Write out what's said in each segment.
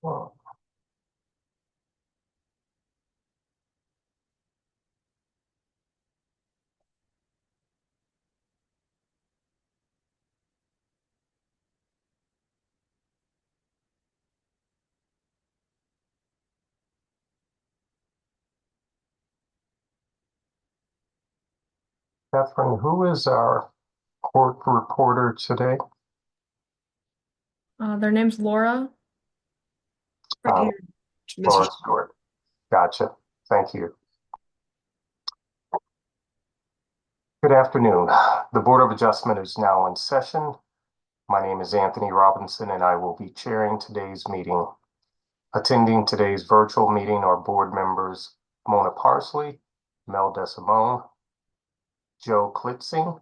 Well, Catherine, who is our court reporter today? Their name's Laura. Right Uh, here, Mr. Laura Stewart. Gotcha. Thank you. Good afternoon. The Board of Adjustment is now in session. My name is Anthony Robinson, and I will be chairing today's meeting. Attending today's virtual meeting are board members Mona Parsley, Mel DeSimone, Joe Klitzing.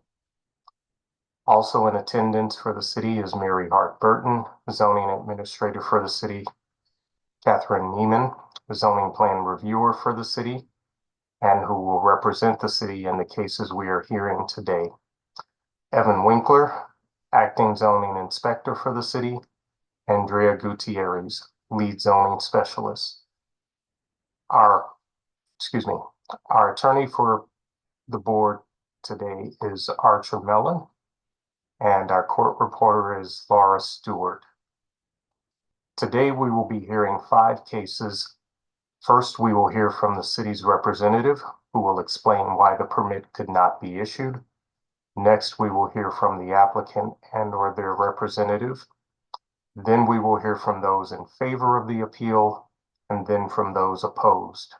Also in attendance for the city is Mary Hart Burton, zoning administrator for the city, Catherine Neiman, zoning plan reviewer for the city, and who will represent the city in the cases we are hearing today. Evan Winkler, acting zoning inspector for the city, Andrea Gutierrez, lead zoning specialist. Our attorney for the board today is Archer Mellon, and our court reporter is Laura Stewart. Today we will be hearing 5 cases. First, we will hear from the city's representative, who will explain why the permit could not be issued. Next, we will hear from the applicant and/or their representative. Then we will hear from those in favor of the appeal, and then from those opposed.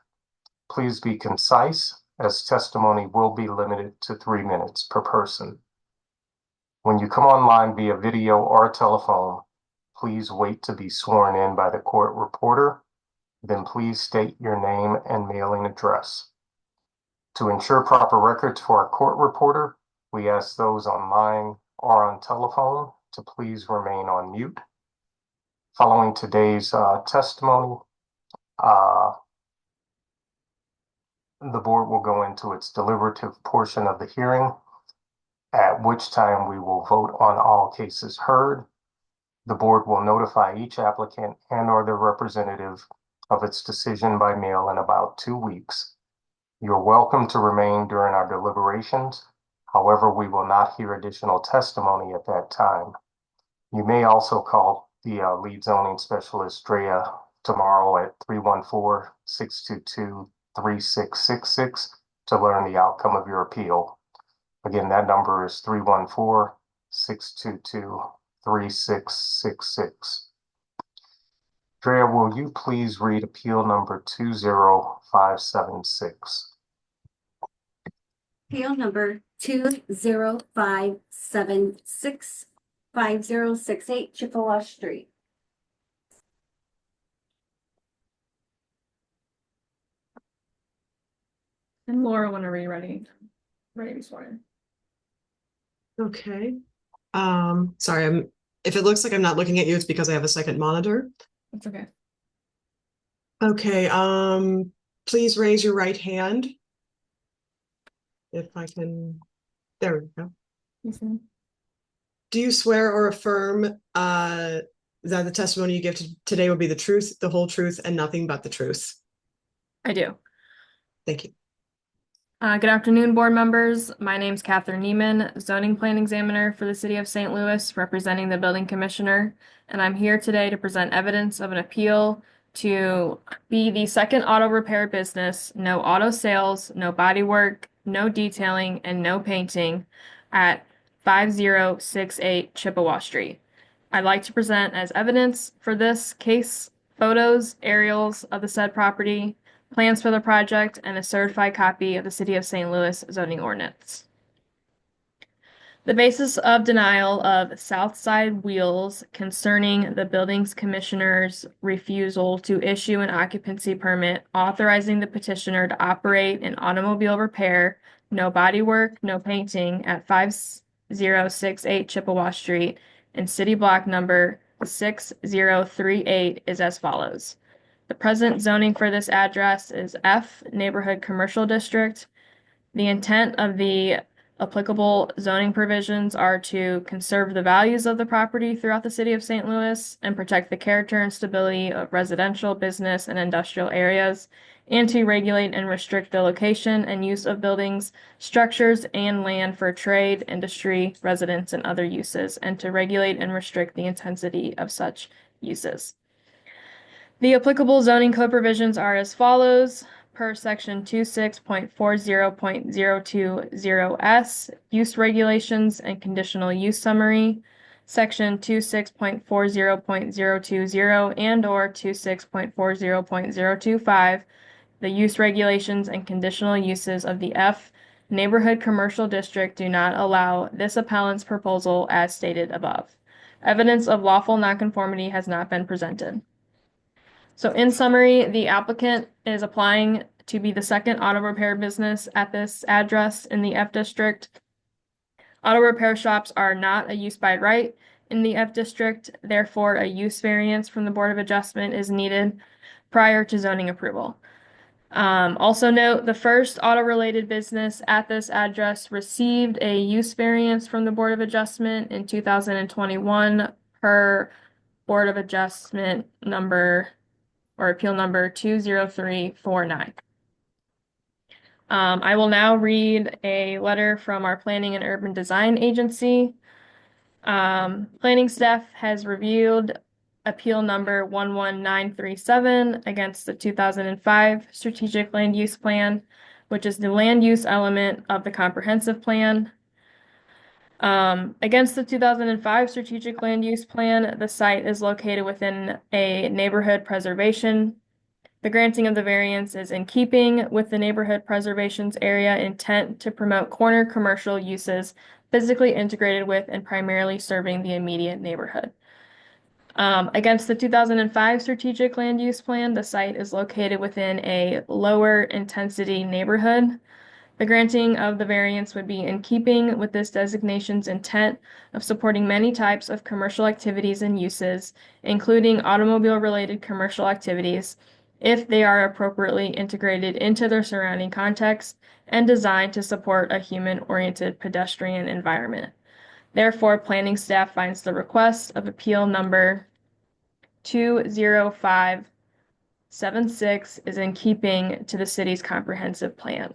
Please be concise, as testimony will be limited to 3 minutes per person. When you come online via video or telephone, please wait to be sworn in by the court reporter. Then please state your name and mailing address. To ensure proper records for our court reporter, we ask those online or on telephone to please remain on mute. Following today's testimony, the board will go into its deliberative portion of the hearing, at which time we will vote on all cases heard. The board will notify each applicant and/or their representative of its decision by mail in about 2 weeks. You're welcome to remain during our deliberations. However, we will not hear additional testimony at that time. You may also call the lead zoning specialist, Drea, tomorrow at 314-622-3666 to learn the outcome of your appeal. Again, that number is 314-622-3666. Drea, will you please read appeal number 20576? Appeal number 20576, 5068 Chippewa Street. And Laura, whenever you're ready to be sworn in. Okay. Sorry, if it looks like I'm not looking at you, it's because I have a second monitor. That's okay. Okay, please raise your right hand. If I can, there we go. Mm-hmm. Do you swear or affirm that the testimony you give today will be the truth, the whole truth, and nothing but the truth? I do. Thank you. Good afternoon, board members. My name's Catherine Neiman, zoning plan examiner for the city of St. Louis, representing the building commissioner. And I'm here today to present evidence of an appeal to be the second auto repair business, no auto sales, no body work, no detailing, and no painting at 5068 Chippewa Street. I'd like to present as evidence for this case photos, aerials of the said property, plans for the project, and a certified copy of the City of St. Louis zoning ordinance. The basis of denial of Southside Wheels concerning the buildings commissioner's refusal to issue an occupancy permit authorizing the petitioner to operate an automobile repair, no bodywork, no painting at 5068 Chippewa Street and city block number 6038 is as follows. The present zoning for this address is F, Neighborhood Commercial District. The intent of the Applicable zoning provisions are to conserve the values of the property throughout the city of St. Louis and protect the character and stability of residential, business, and industrial areas, and to regulate and restrict the location and use of buildings, structures, and land for trade, industry, residence, and other uses, and to regulate and restrict the intensity of such uses. The applicable zoning code provisions are as follows. Per section 26.40.020S, use regulations and conditional use summary, section 26.40.020 and/or 26.40.025, the use regulations and conditional uses of the F Neighborhood Commercial District do not allow this appellant's proposal as stated above. Evidence of lawful nonconformity has not been presented. So in summary, the applicant is applying to be the second auto repair business at this address in the F district. Auto repair shops are not a use by right in the F district, therefore a use variance from the Board of Adjustment is needed prior to zoning approval. Also note, the first auto-related business at this address received a use variance from the Board of Adjustment in 2021 per Board of Adjustment number or appeal number 20349. I will now read a letter from our Planning and Urban Design Agency. Planning staff has reviewed appeal number 11937 against the 2005 Strategic Land Use Plan, which is the land use element of the comprehensive plan. Against the 2005 Strategic Land Use Plan, the site is located within a neighborhood preservation. The granting of the variance is in keeping with the neighborhood preservation's area intent to promote corner commercial uses physically integrated with and primarily serving the immediate neighborhood. Against the 2005 Strategic Land Use Plan, the site is located within a lower intensity neighborhood. The granting of the variance would be in keeping with this designation's intent of supporting many types of commercial activities and uses, including automobile-related commercial activities, if they are appropriately integrated into their surrounding context and designed to support a human-oriented pedestrian environment. Therefore, planning staff finds the request of appeal number 20576 is in keeping to the city's comprehensive plan.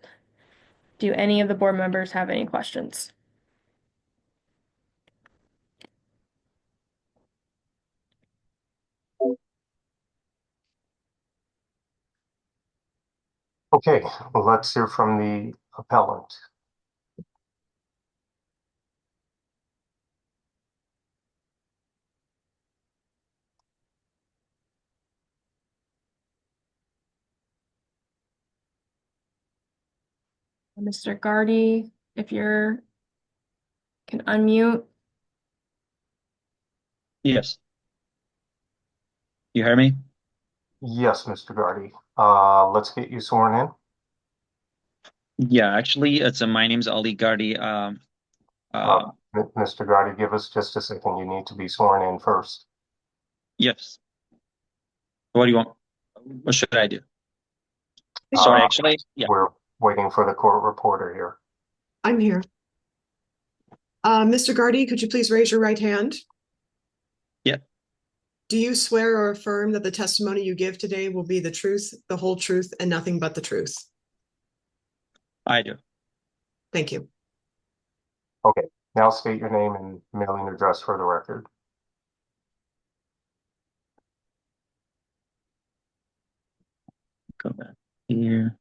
Do any of the board members have any questions? Okay, well, let's hear from the appellant. Mr. Gardy, if you can unmute. Yes. You hear me? Yes, Mr. Gardy. Let's get you sworn in. Yeah, actually, my name's Ali Gardi. Mr. Gardy, give us just a second. You need to be sworn in first. Yes. What do you want? What should I do? Sorry, actually, yeah. We're waiting for the court reporter here. I'm here. Mr. Gardy, could you please raise your right hand? Yeah. Do you swear or affirm that the testimony you give today will be the truth, the whole truth, and nothing but the truth? I do. Thank you. Okay, now state your name and mailing address for the record. Go back here.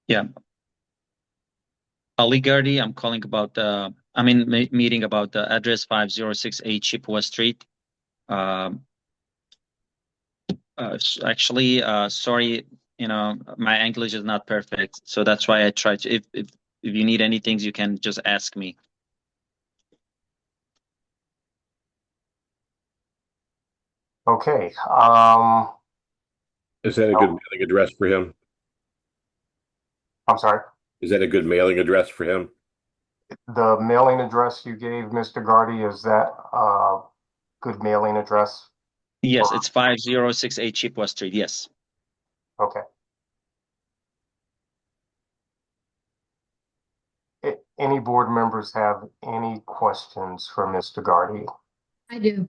Yeah. Ali Gardi, I'm calling about I'm in meeting about the address 5068 Chippewa Street. Actually, sorry, my English is not perfect, so that's why I try to. If you need anything, you can just ask me. Okay. Is that a good mailing address for him? I'm sorry. Is that a good mailing address for him? The mailing address you gave, Mr. Gardy, is that a good mailing address? Yes, it's 5068 Chippewa Street. Yes. Okay. any board members have any questions for Mr. Gardy? I do.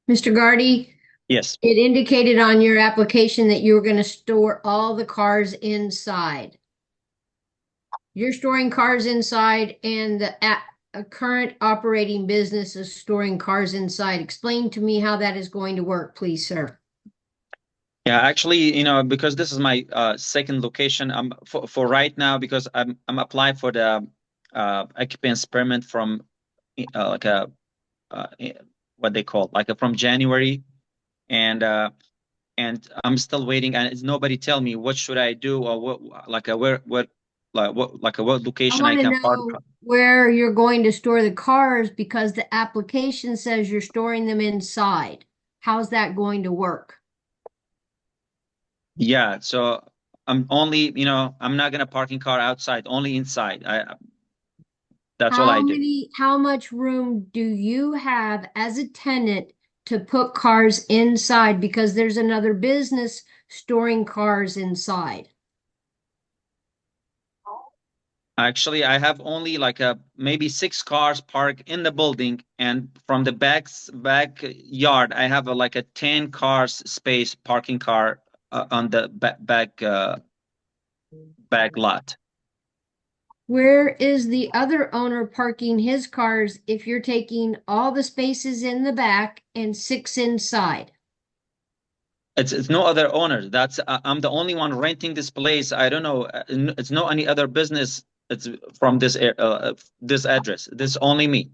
Mr. Gardy, Yes. it indicated on your application that you were going to store all the cars inside. You're storing cars inside and a current operating business is storing cars inside. Explain to me how that is going to work, please, sir. Yeah, actually, because this is my second location, for right now, because I'm applying for the occupancy permit from like a what they call from January, and I'm still waiting, and nobody tell me what should I do or what what location I I want to can park. know where you're going to store the cars because the application says you're storing them inside. How's that going to work? Yeah, so I'm only, I'm not gonna parking car outside, only inside. That's all I do. How much room do you have as a tenant to put cars inside? Because there's another business storing cars inside. Actually, I have only maybe 6 cars parked in the building, and from the backyard, I have a 10 cars space parking car on the back lot. Where is the other owner parking his cars if you're taking all the spaces in the back and 6 inside? It's no other owner. That's I'm the only one renting this place. I don't know. It's no any other business. It's from this address. This only me.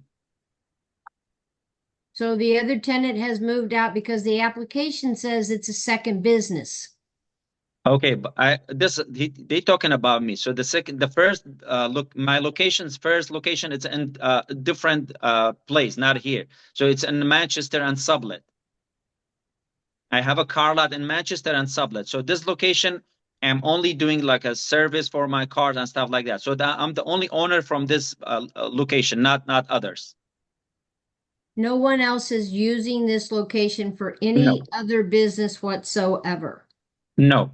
So the other tenant has moved out because the application says it's a second business. Okay, but they talking about me. So the first my first location, it's in a different place, not here. So it's in Manchester and Sublet. I have a car lot in Manchester and Sublet. So this location, I'm only doing a service for my cars and stuff like that. So I'm the only owner from this location, not others. No one else is using this location for any other business whatsoever. No.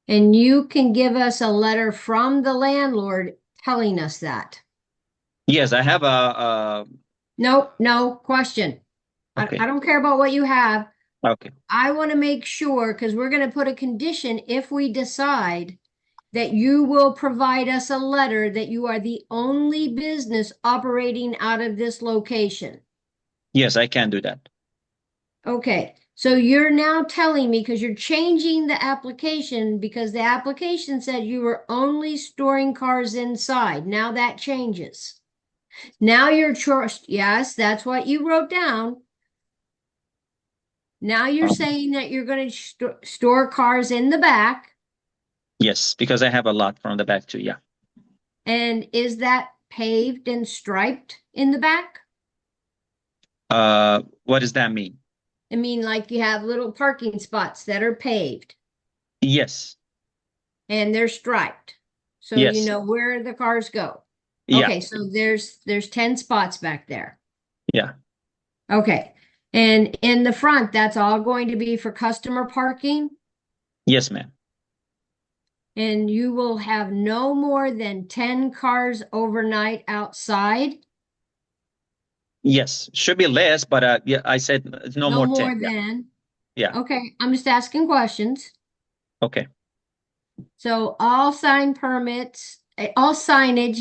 And you can give us a letter from the landlord telling us that. Yes, I have a. No question. Okay. I don't care about what you have. Okay. I want to make sure, because we're going to put a condition if we decide that you will provide us a letter that you are the only business operating out of this location. Yes, I can do that. Okay, so you're now telling me, because you're changing the application, because the application said you were only storing cars inside. Now that changes. Now you're yes, that's what you wrote down. Now you're saying that you're going to store cars in the back. Yes, because I have a lot from the back too. Yeah. And is that paved and striped in the back? What does that mean? I mean, like you have little parking spots that are paved. Yes. And they're striped. So yes. You know where the cars go. Yeah. Okay, so there's 10 spots back there. Yeah. Okay. And in the front, that's all going to be for customer parking? Yes, ma'am. And you will have no more than 10 cars overnight outside? Yes, should be less, but yeah, I said it's no more 10. Than. Yeah. Okay, I'm just asking questions. Okay. So all signage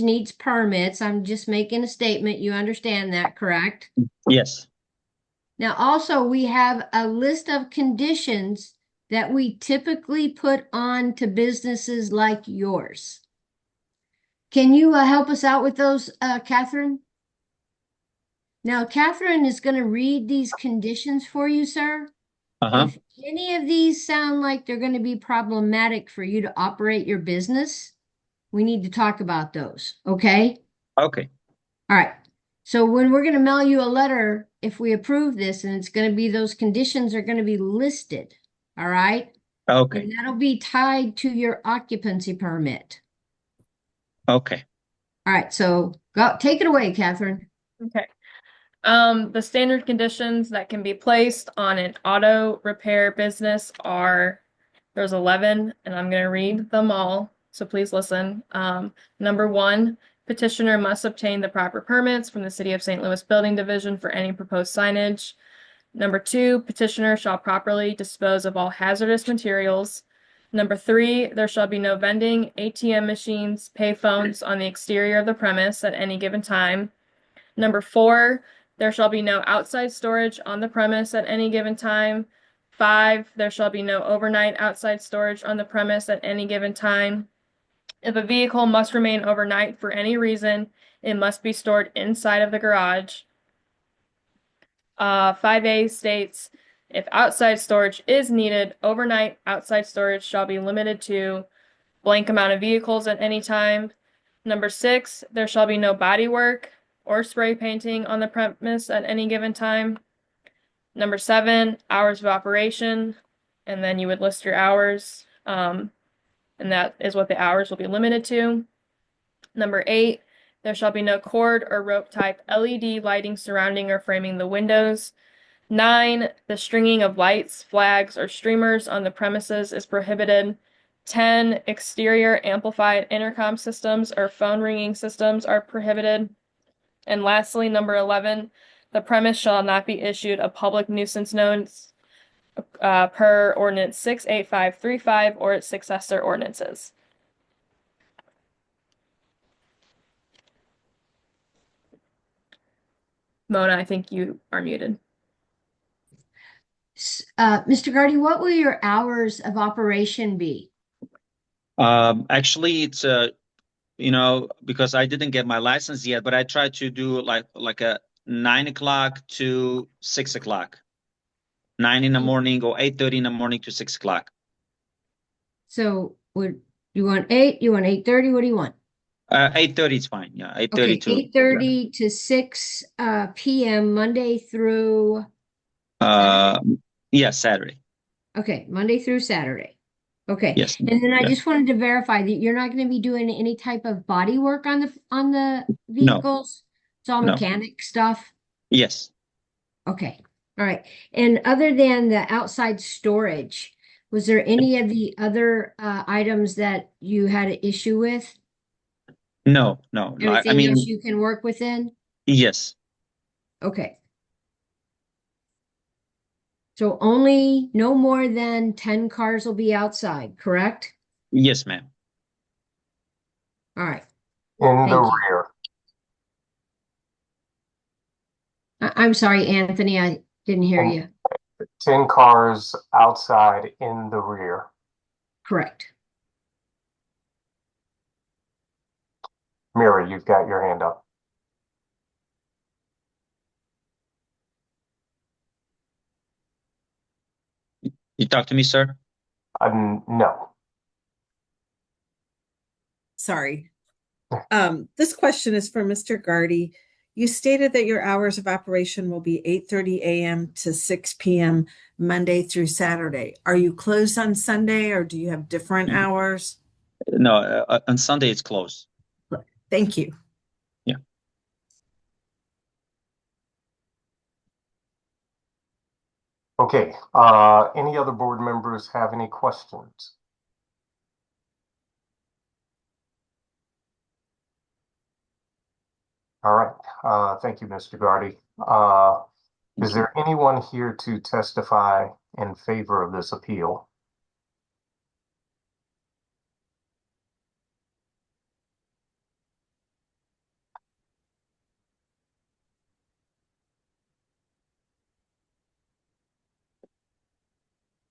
needs permits. I'm just making a statement. You understand that, correct? Yes. Now, also, we have a list of conditions that we typically put on to businesses like yours. Can you help us out with those, Catherine? Now, Catherine is going to read these conditions for you, sir. If any of these sound like they're going to be problematic for you to operate your business, we need to talk about those, okay? Okay. All right. So when we're going to mail you a letter, if we approve this, and it's going to be, those conditions are going to be listed, all right? Okay. And that'll be tied to your occupancy permit. Okay. All right, so take it away, Catherine. Okay. The standard conditions that can be placed on an auto repair business there's 11, and I'm going to read them all. so please listen. Number one, petitioner must obtain the proper permits from the City of St. Louis Building Division for any proposed signage. Number two, petitioner shall properly dispose of all hazardous materials. Number three, there shall be no vending, ATM machines, payphones on the exterior of the premise at any given time. Number four, there shall be no outside storage on the premise at any given time. 5, there shall be no overnight outside storage on the premise at any given time. If a vehicle must remain overnight for any reason, it must be stored inside of the garage. 5A states, if outside storage is needed, overnight outside storage shall be limited to blank amount of vehicles at any time. Number 6, there shall be no body work or spray painting on the premise at any given time. Number 7, hours of operation, and then you would list your hours, and that is what the hours will be limited to. Number 8, there shall be no cord or rope type LED lighting surrounding or framing the windows. 9, the stringing of lights, flags, or streamers on the premises is prohibited. 10, exterior amplified intercom systems or phone ringing systems are prohibited. And lastly, number 11, the premise shall not be issued a public nuisance notice per ordinance 68535 or its successor ordinances. Mona, I think you are muted. Mr. Gardy, what will your hours of operation be? Actually, it's because I didn't get my license yet, but I tried to do like a 9 o'clock to 6 o'clock, 9 in the morning or 8:30 in the morning to 6 o'clock. So would you want 8? You want 8:30? What do you want? 8:30 is fine. Yeah, 8:30 Okay, to 8:30 to 6 p.m. Monday through yeah, Saturday. Okay, Monday through Saturday. Okay. Yes. And then I Yeah. just wanted to verify that you're not going to be doing any type of body work on the vehicles. It's all No. mechanic stuff. Yes. Okay. All right. And other than the outside storage, was there any of the other items that you had an issue with? No. I Everything mean, else you can work within? yes. Okay. So only no more than 10 cars will be outside, correct? Yes, ma'am. All right. In the Thank you. rear. I'm sorry, Anthony, I didn't hear you. 10 cars outside in the rear. Correct. Mary, you've got your hand up. You talk to me, sir? No. Sorry. This question is for Mr. Gardy. You stated that your hours of operation will be 8:30 a.m. to 6 p.m. Monday through Saturday. Are you closed on Sunday or do you have different hours? No, on Sunday it's closed. Thank you. Yeah. Okay, any other board members have any questions? All right, thank you, Mr. Gardy. Is there anyone here to testify in favor of this appeal?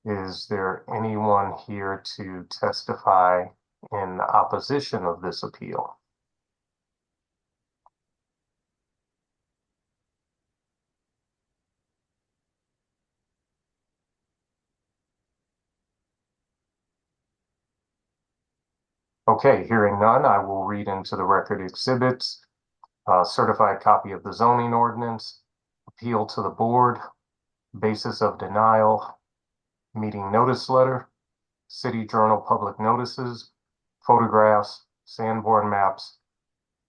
Is there anyone here to testify in opposition of this appeal? Okay, hearing none, I will read into the record exhibits, certified copy of the zoning ordinance, appeal to the board, basis of denial, meeting notice letter, City Journal public notices, photographs, Sanborn maps,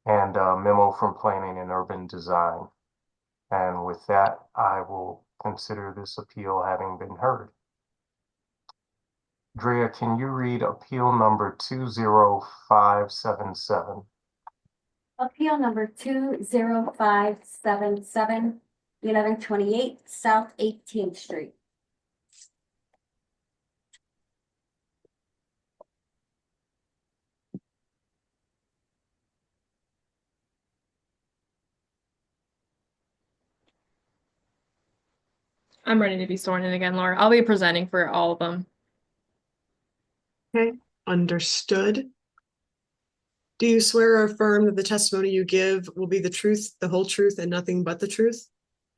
and a memo from Planning and Urban Design. And with that, I will consider this appeal having been heard. Drea, can you read appeal number 20577? Appeal number 20577, 1128 South 18th Street. I'm ready to be sworn in again, Laura. I'll be presenting for all of them. Okay, understood. Do you swear or affirm that the testimony you give will be the truth, the whole truth, and nothing but the truth?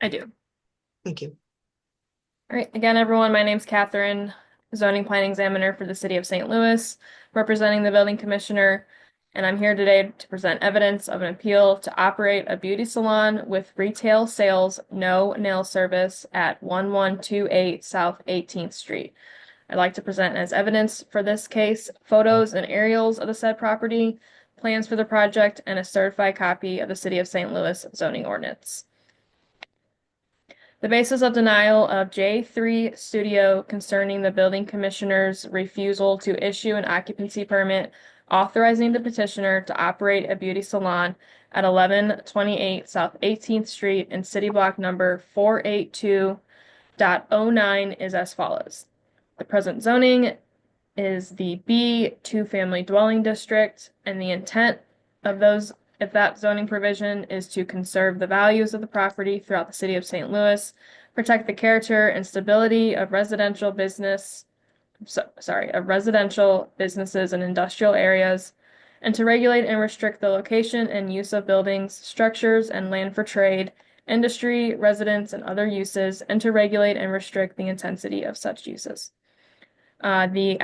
I do. Thank you. All right, again, everyone, my name's Catherine, zoning planning examiner for the city of St. Louis, representing the building commissioner, and I'm here today to present evidence of an appeal to operate a beauty salon with retail sales, no nail service at 1128 South 18th Street. I'd like to present as evidence for this case photos and aerials of the said property, plans for the project, and a certified copy of the city of St. Louis zoning ordinance. The basis of denial of J3 Studio concerning the building commissioner's refusal to issue an occupancy permit authorizing the petitioner to operate a beauty salon at 1128 South 18th Street in city block number 482.09 is as follows. The present zoning is the B two-family dwelling district, and the intent of if that zoning provision is to conserve the values of the property throughout the city of St. Louis, protect the character and stability of residential businesses and industrial areas, and to regulate and restrict the location and use of buildings, structures, and land for trade, industry, residence, and other uses, and to regulate and restrict the intensity of such uses. The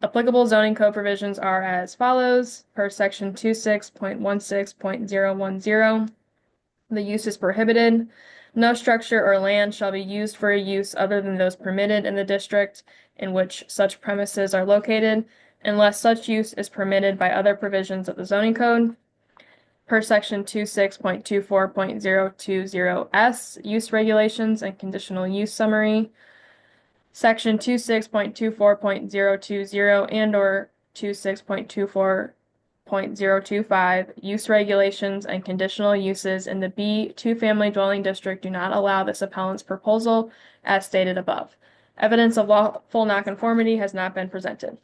applicable zoning code provisions are as follows. Per section 26.16.010, the use is prohibited. No structure or land shall be used for a use other than those permitted in the district in which such premises are located, unless such use is permitted by other provisions of the zoning code. Per section 26.24.020S, use regulations and conditional use summary. Section 26.24.020 and/or 26.24.025, use regulations and conditional uses in the B two-family dwelling district do not allow this appellant's proposal as stated above. Evidence of lawful nonconformity has not been presented.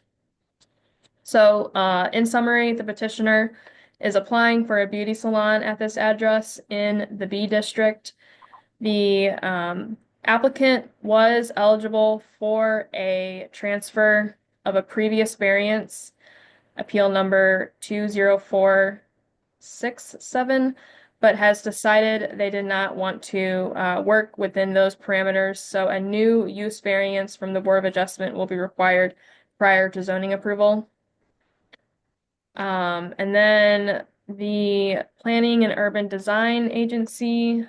So, in summary, the petitioner is applying for a beauty salon at this address in the B district. The applicant was eligible for a transfer of a previous variance, appeal number 20467, but has decided they did not want to work within those parameters, so a new use variance from the Board of Adjustment will be required prior to zoning approval. And then the Planning and Urban Design Agency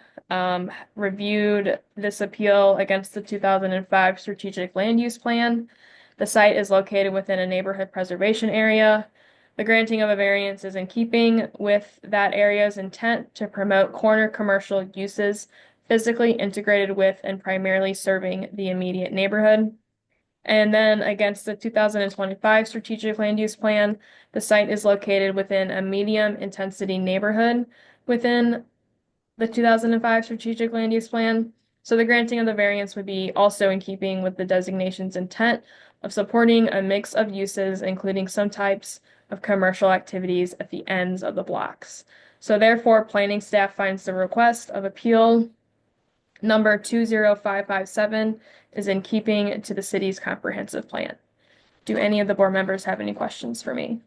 reviewed this appeal against the 2005 Strategic Land Use Plan. The site is located within a neighborhood preservation area. The granting of a variance is in keeping with that area's intent to promote corner commercial uses physically integrated with and primarily serving the immediate neighborhood. And then against the 2025 Strategic Land Use Plan, the site is located within a medium intensity neighborhood within the 2005 Strategic Land Use Plan. So the granting of the variance would be also in keeping with the designation's intent of supporting a mix of uses, including some types of commercial activities at the ends of the blocks. So therefore, planning staff finds the request of appeal number 20557 is in keeping to the city's comprehensive plan. Do any of the board members have any questions for me?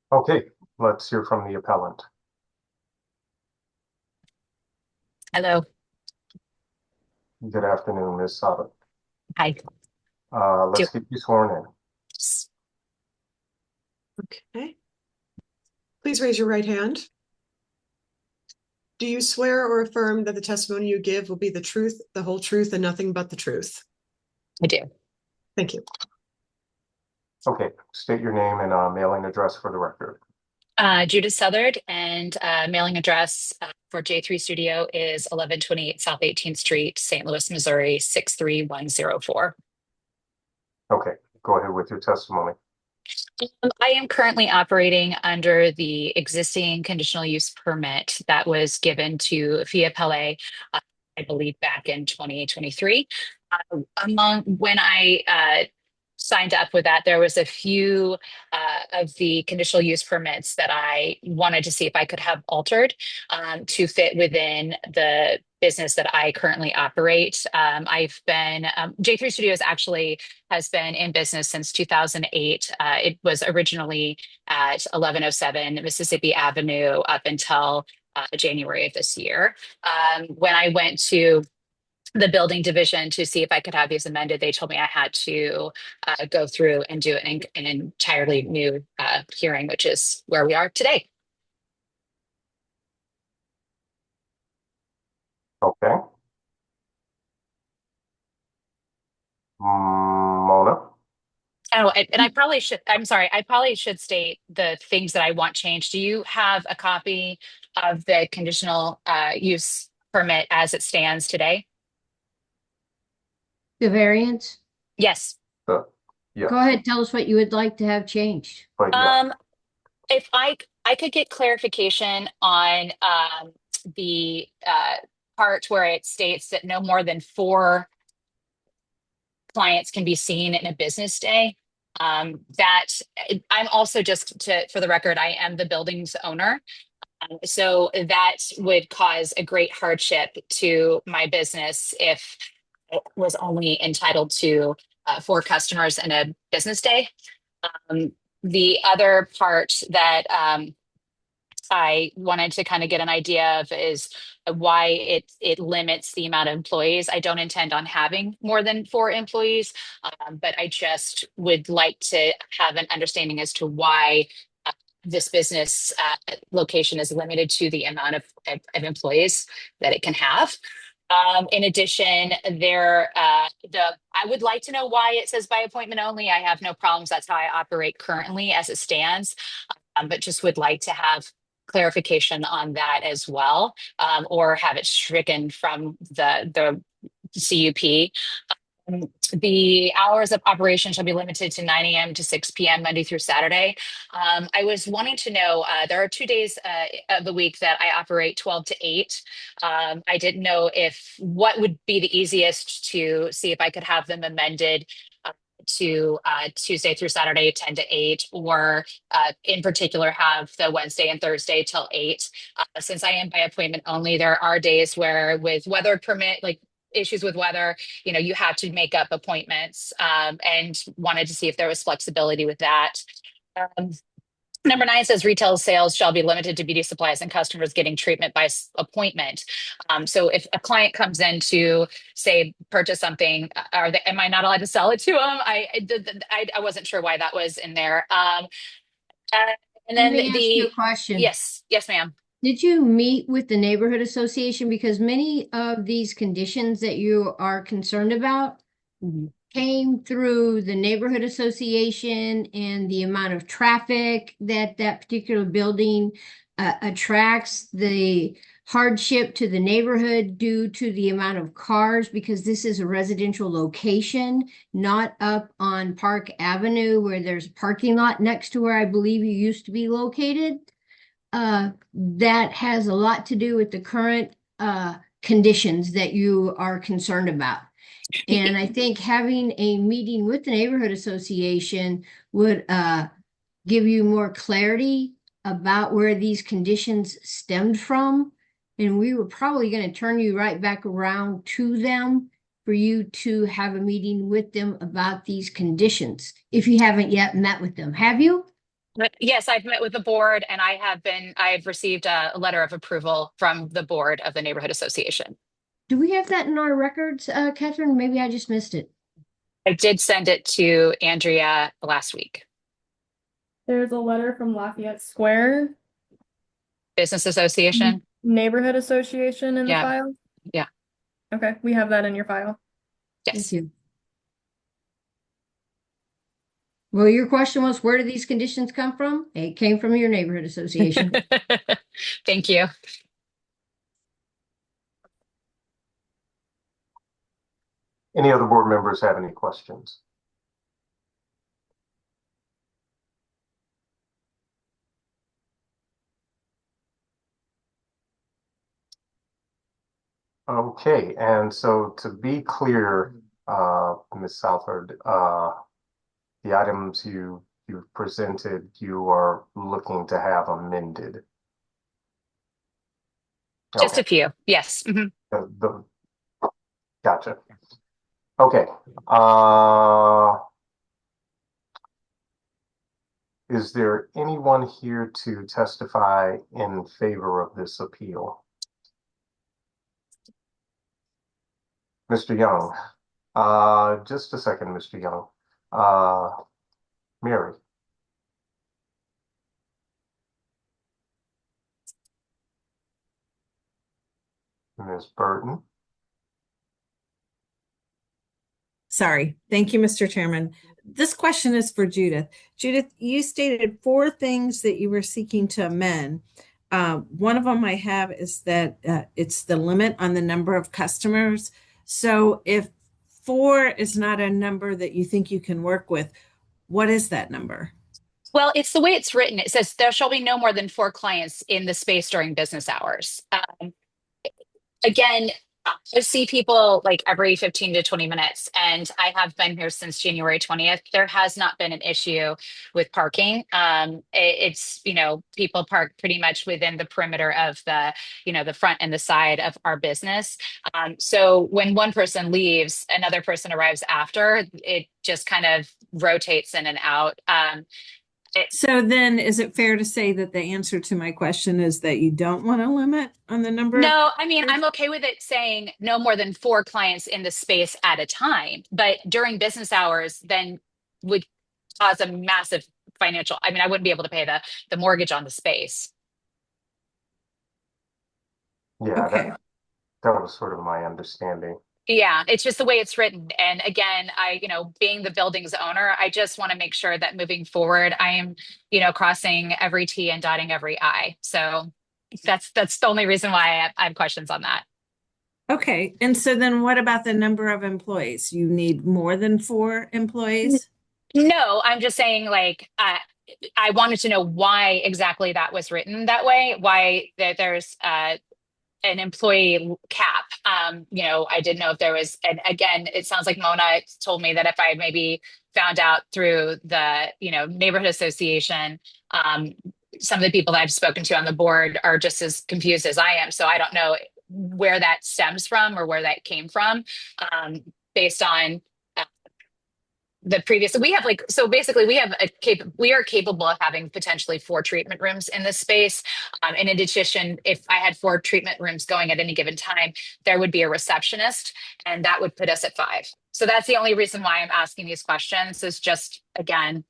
Okay, let's hear from the appellant. Hello. Good afternoon, Ms. Saba. Hi. Let's get you sworn in. Okay. Please raise your right hand. Do you swear or affirm that the testimony you give will be the truth, the whole truth, and nothing but the truth? I do. Thank you. Okay, state your name and mailing address for the record. Judith Southard, and mailing address for J3 Studio is 1128 South 18th Street, St. Louis, Missouri 63104. Okay, go ahead with your testimony. I am currently operating under the existing conditional use permit that was given to Via Pele, I believe back in 2023. Among when I signed up with that, there was a few of the conditional use permits that I wanted to see if I could have altered to fit within the business that I currently operate. I've been J3 Studios actually has been in business since 2008. It was originally at 1107 Mississippi Avenue up until January of this year. When I went to the building division to see if I could have these amended, they told me I had to go through and do an entirely new hearing, which is where we are today. Okay. Mona? Oh, and I probably should, I'm sorry, I probably should state the things that I want changed. Do you have a copy of the conditional use permit as it stands today? The variance? Yes. Yes, Go ahead, tell us what you would like to have changed. but yeah, If I could get clarification on the part where it states that no more than 4 clients can be seen in a business day. That I'm also for the record, I am the building's owner. So that would cause a great hardship to my business if it was only entitled to 4 customers in a business day. The other part that I wanted to kind of get an idea of is why it limits the amount of employees. I don't intend on having more than 4 employees, but I just would like to have an understanding as to why this business location is limited to the amount of employees that it can have. In addition, I would like to know why it says by appointment only. I have no problems. That's how I operate currently as it stands, but just would like to have clarification on that as well, or have it stricken from the CUP. The hours of operation shall be limited to 9 a.m. to 6 p.m. Monday through Saturday. I was wanting to know, there are 2 days of the week that I operate 12 to 8. I didn't know what would be the easiest to see if I could have them amended to Tuesday through Saturday, 10 to 8, or in particular have the Wednesday and Thursday till 8. Since I am by appointment only, there are days where with weather permit, like issues with weather, you have to make up appointments, and wanted to see if there was flexibility with that. Number 9 says retail sales shall be limited to beauty supplies and customers getting treatment by appointment. So if a client comes in to say purchase something, am I not allowed to sell it to them? I wasn't sure why that was in there. And then Let me ask you a question. Yes, ma'am. Did you meet with the neighborhood association? Because many of these conditions that you are concerned about came through the neighborhood association and the amount of traffic that particular building attracts, the hardship to the neighborhood due to the amount of cars, because this is a residential location, not up on Park Avenue where there's a parking lot next to where I believe you used to be located. That has a lot to do with the current conditions that you are concerned about. And I think having a meeting with the neighborhood association would give you more clarity about where these conditions stemmed from. And we were probably going to turn you right back around to them for you to have a meeting with them about these conditions, if you haven't yet met with them. Have you? Yes, I've met with the board, and I've received a letter of approval from the board of the neighborhood association. Do we have that in our records, Catherine? Maybe I just missed it. I did send it to Andrea last week. There's a letter from Lafayette Square Business Association. Neighborhood Association in the Yeah. file? Yeah. Okay, we have that in your file. Yes. Thank you. Well, your question was, where do these conditions come from? It came from your neighborhood association. Thank you. Any other board members have any questions? Okay, and so to be clear, Ms. Southard, the items you've presented, you are looking to have amended. Just Okay. a few. Yes. Mhm. Gotcha. Okay. Is there anyone here to testify in favor of this appeal? Mr. Young, just a second, Mr. Young. Mary. Ms. Burton. Sorry. Thank you, Mr. Chairman. This question is for Judith. Judith, you stated 4 things that you were seeking to amend. One of them I have is that it's the limit on the number of customers. So if 4 is not a number that you think you can work with, what is that number? Well, it's the way it's written. It says there shall be no more than 4 clients in the space during business hours. Again, I see people like every 15 to 20 minutes, and I have been here since January 20th. There has not been an issue with parking. It's, people park pretty much within the perimeter of the front and the side of our business. So when one person leaves, another person arrives after, it just kind of rotates in and out. So then is it fair to say that the answer to my question is that you don't want a limit on the number? No, I mean, I'm okay with it saying no more than 4 clients in the space at a time, but during business hours then would cause a massive financial, I wouldn't be able to pay the mortgage on the space. Yeah, Okay. that was sort of my understanding. Yeah, it's just the way it's written. And again, being the building's owner, I just want to make sure that moving forward, I am, crossing every T and dotting every I. So that's the only reason why I have questions on that. Okay. And so then what about the number of employees? You need more than 4 employees? No, I'm just saying I wanted to know why exactly that was written that way, why there's an employee cap. I didn't know if there was, and again, it sounds like Mona told me that if I maybe found out through the, neighborhood association, some of the people that I've spoken to on the board are just as confused as I am. So I don't know where that stems from or where that came from, based on the previous. We have we are capable of having potentially 4 treatment rooms in this space. And in addition, if I had 4 treatment rooms going at any given time, there would be a receptionist, and that would put us at 5. So that's the only reason why I'm asking these questions, is just, again,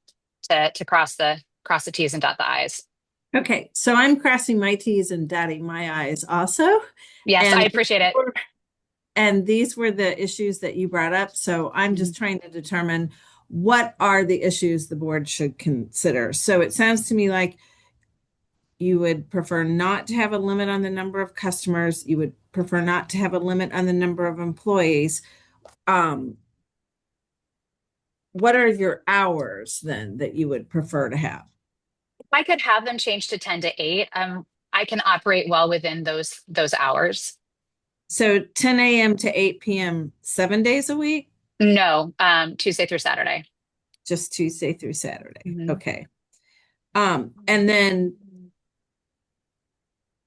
to cross the T's and dot the I's. Okay. So I'm crossing my T's and dotting my I's also. Yes, And I appreciate it. And these were the issues that you brought up. So I'm just trying to determine what are the issues the board should consider. So it sounds to me like you would prefer not to have a limit on the number of customers. You would prefer not to have a limit on the number of employees. What are your hours then that you would prefer to have? If I could have them changed to 10 to 8, I can operate well within those hours. So 10 a.m. to 8 p.m., 7 days a week? No, Tuesday through Saturday. Just Tuesday through Saturday. Mhm. Okay. And then,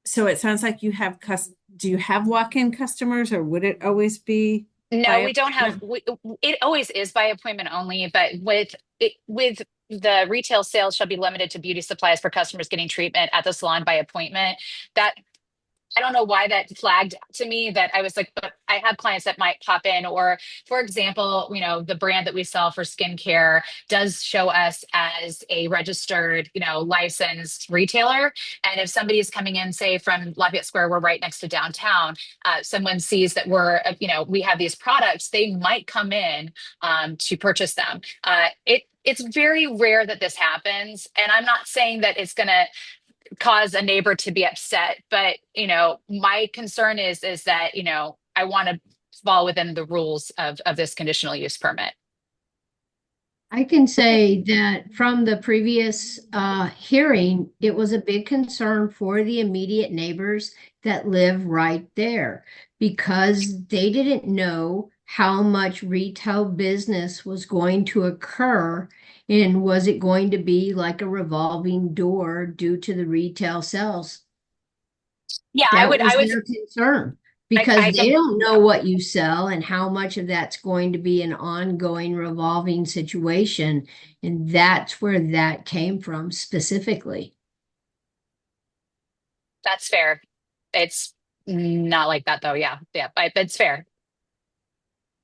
so it sounds like you have, do you have walk-in customers, or would it always be? No, we don't have, it always is by appointment only, but with the retail sales shall be limited to beauty supplies for customers getting treatment at the salon by appointment. That, I don't know why that flagged to me, that I was like, but I have clients that might pop in, or for example, the brand that we sell for skincare does show us as a registered, licensed retailer. And if somebody is coming in, say from Lafayette Square, we're right next to downtown, someone sees that we have these products, they might come in to purchase them. it's very rare that this happens. And I'm not saying that it's going to cause a neighbor to be upset, but my concern is that I want to fall within the rules of this conditional use permit. I can say that from the previous hearing, it was a big concern for the immediate neighbors that live right there because they didn't know how much retail business was going to occur and was it going to be like a revolving door due to the retail sales. Yeah, That was their concern. Because I they can, don't know what you sell and how much of that's going to be an ongoing revolving situation. And that's where that came from specifically. that's fair. It's not like that though. Yeah, it's fair.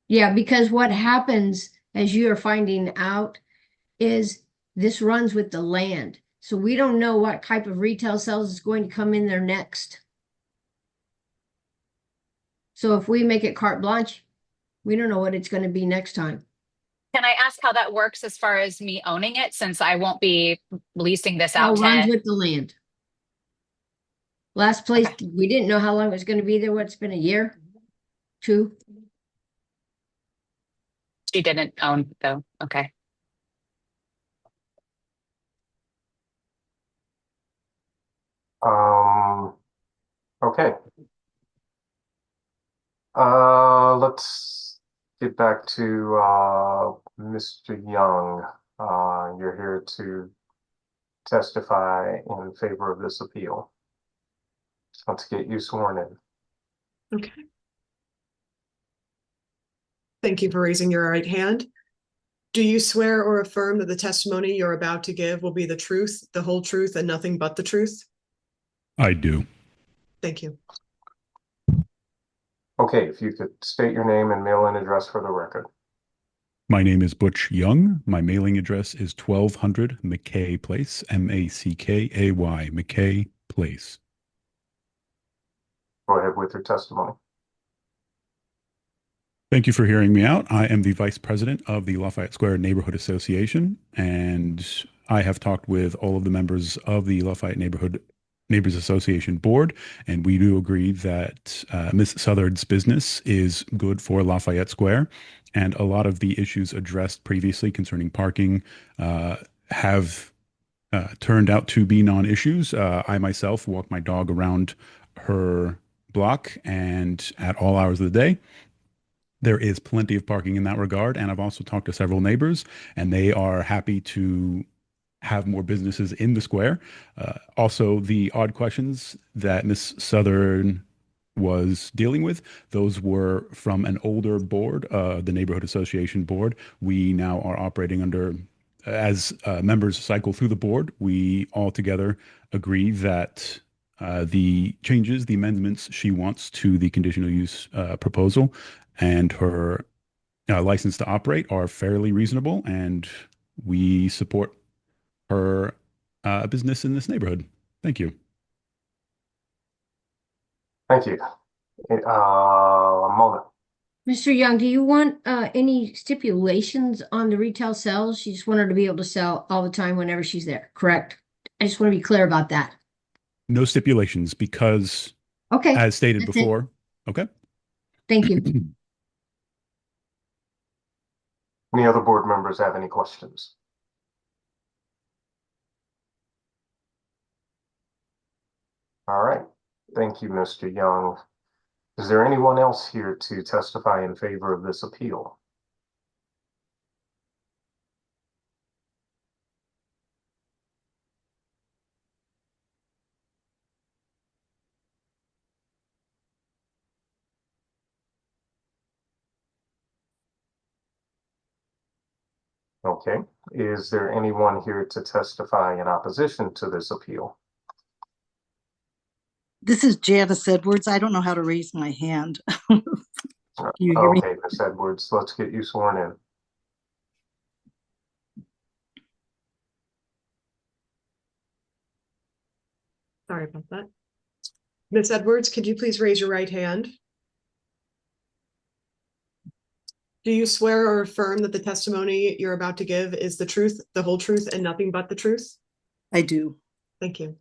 Yeah, because what happens, as you are finding out, is this runs with the land. So we don't know what type of retail sales is going to come in there next. So if we make it carte blanche, we don't know what it's going to be next time. Can I ask how that works as far as me owning it, since I won't be leasing this How out it runs to? with the land. Last place, we didn't know how long it was going to be there. What's been a year? 2? She didn't own though. Okay. Okay. Let's get back to Mr. Young. You're here to testify in favor of this appeal. Just want to get you sworn in. Okay. Thank you for raising your right hand. Do you swear or affirm that the testimony you're about to give will be the truth, the whole truth, and nothing but the truth? I do. Thank you. Okay, if you could state your name and mail-in address for the record. My name is Butch Young. My mailing address is 1200 McKay Place, M-A-C-K-A-Y, McKay Place. Go ahead with your testimony. Thank you for hearing me out. I am the Vice President of the Lafayette Square Neighborhood Association, and I have talked with all of the members of the Lafayette Neighbors Association board, and we do agree that Ms. Southard's business is good for Lafayette Square, and a lot of the issues addressed previously concerning parking have turned out to be non-issues. I myself walk my dog around her block and at all hours of the day. There is plenty of parking in that regard, and I've also talked to several neighbors, and they are happy to have more businesses in the square. Also, the odd questions that Ms. Southern was dealing with, those were from an older board, the Neighborhood Association board. We now are operating under, as members cycle through the board, we all together agree that the changes, the amendments she wants to the conditional use proposal and her license to operate are fairly reasonable, and we support her business in this neighborhood. Thank you. Thank you. Mona. Mr. Young, do you want any stipulations on the retail sales? You just want her to be able to sell all the time whenever she's there, correct? I just want to be clear about that. No stipulations because, okay, as stated that's before, it. Okay. Thank you. Any other board members have any questions? All right. Thank you, Mr. Young. Is there anyone else here to testify in favor of this appeal? Okay. Is there anyone here to testify in opposition to this appeal? This is Janice Edwards. I don't know how to raise my hand. Do you hear me? Okay, Ms. Edwards, let's get you sworn in. Sorry about that. Ms. Edwards, could you please raise your right hand? Do you swear or affirm that the testimony you're about to give is the truth, the whole truth, and nothing but the truth? I do. Thank you.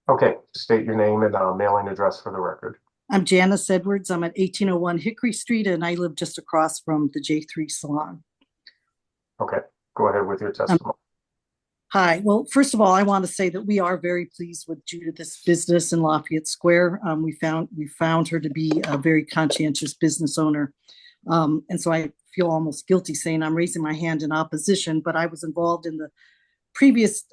Okay, state your name and mailing address for the record. I'm Janice Edwards. I'm at 1801 Hickory Street, and I live just across from the J3 Salon. Okay, go ahead with your testimony. Hi. Well, first of all, I want to say that we are very pleased with Judith's business in Lafayette Square. We found her to be a very conscientious business owner. And so I feel almost guilty saying I'm raising my hand in opposition, but I was involved in the previous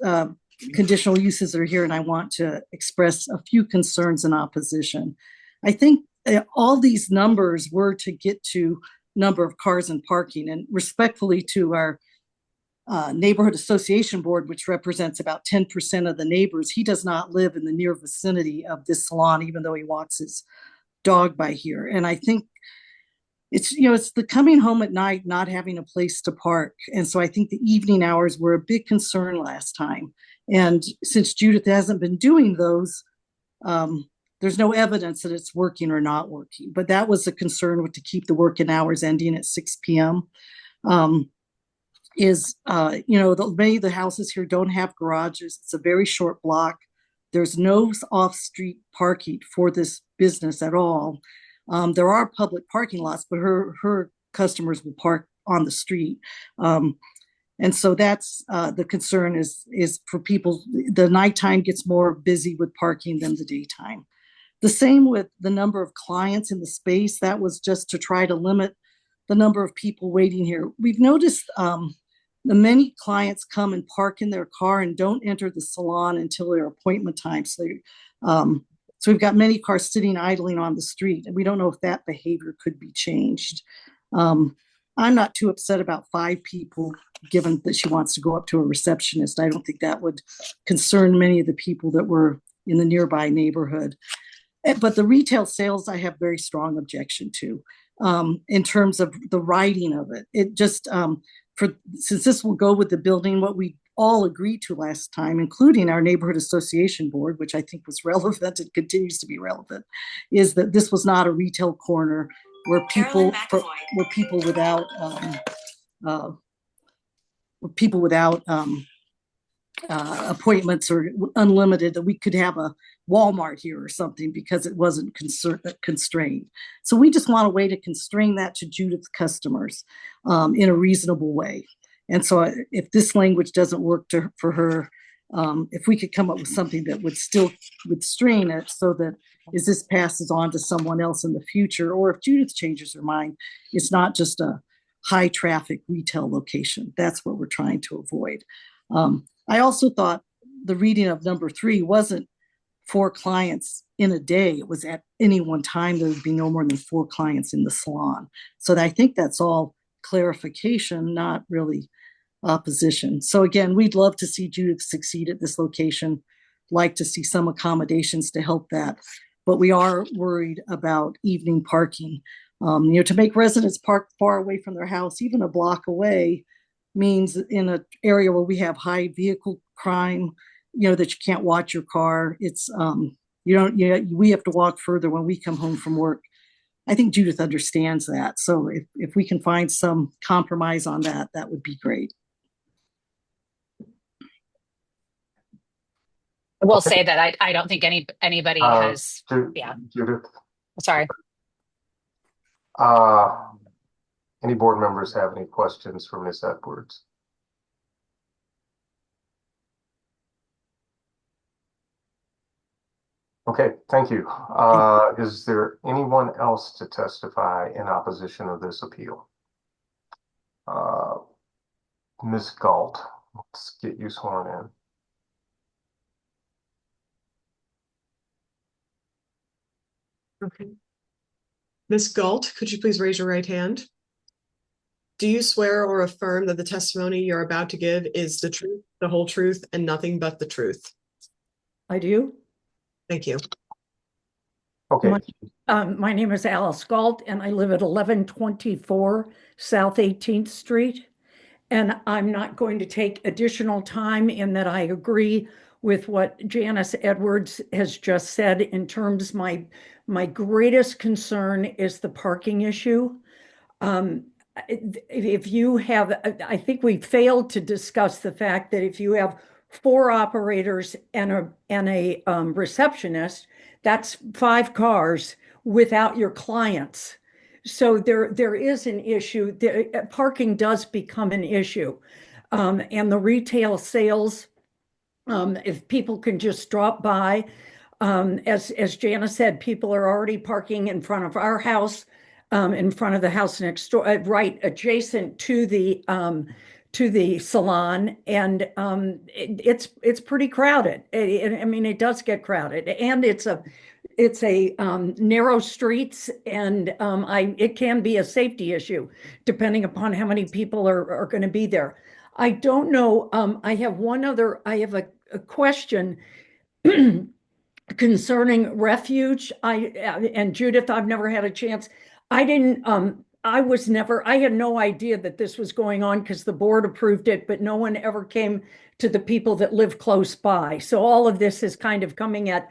conditional uses that are here, and I want to express a few concerns in opposition. I think all these numbers were to get to number of cars and parking, and respectfully to our neighborhood association board, which represents about 10% of the neighbors, he does not live in the near vicinity of this salon, even though he walks his dog by here. And I think it's the coming home at night, not having a place to park. And so I think the evening hours were a big concern last time. And since Judith hasn't been doing those, there's no evidence that it's working or not working. But that was a concern, to keep the working hours ending at 6 p.m. Many of the houses here don't have garages. It's a very short block. There's no off-street parking for this business at all. There are public parking lots, but her customers will park on the street. And so that's the concern is for people. The nighttime gets more busy with parking than the daytime. The same with the number of clients in the space. That was just to try to limit the number of people waiting here. We've noticed the many clients come and park in their car and don't enter the salon until their appointment time. So we've got many cars sitting idling on the street, and we don't know if that behavior could be changed. I'm not too upset about 5 people, given that she wants to go up to a receptionist. I don't think that would concern many of the people that were in the nearby neighborhood. But the retail sales, I have very strong objection to in terms of the writing of it. It just, since this will go with the building, what we all agreed to last time, including our neighborhood association board, which I think was relevant and continues to be relevant, is that this was not a retail corner where people without appointments or unlimited, that we could have a Walmart here or something because it wasn't constrained. So we just want a way to constrain that to Judith's customers in a reasonable way. And so if this language doesn't work for her, if we could come up with something that would still restrain it, so that as this passes on to someone else in the future, or if Judith changes her mind, it's not just a high traffic retail location. That's what we're trying to avoid. I also thought the reading of number 3 wasn't 4 clients in a day. It was at any one time there would be no more than 4 clients in the salon. So I think that's all clarification, not really opposition. So again, we'd love to see Judith succeed at this location, like to see some accommodations to help that. But we are worried about evening parking. To make residents park far away from their house, even a block away, means in an area where we have high vehicle crime, that you can't watch your car. It's we have to walk further when we come home from work. I think Judith understands that. So if we can find some compromise on that, that would be great. I will say that I don't think anybody has. Yeah. Judith. Sorry. Any board members have any questions for Ms. Edwards? Okay, thank you. Is there anyone else to testify in opposition of this appeal? Ms. Galt, let's get you sworn in. Okay. Ms. Galt, could you please raise your right hand? Do you swear or affirm that the testimony you're about to give is the truth, the whole truth, and nothing but the truth? I do. Thank you. Okay. My name is Alice Galt, and I live at 1124 South 18th Street. And I'm not going to take additional time in that I agree with what Janice Edwards has just said in terms my greatest concern is the parking issue. If you have, I think we failed to discuss the fact that if you have 4 operators and a receptionist, that's 5 cars without your clients. So there is an issue. Parking does become an issue. And the retail sales, if people can just drop by, as Jana said, people are already parking in front of our house, in front of the house next door, right adjacent to the salon, and it's pretty crowded. I mean, it does get crowded, and it's a narrow streets, and it can be a safety issue depending upon how many people are going to be there. I don't know. I have a question concerning refuge. And Judith, I've never had a chance. I had no idea that this was going on because the board approved it, but no one ever came to the people that live close by. So all of this is kind of coming at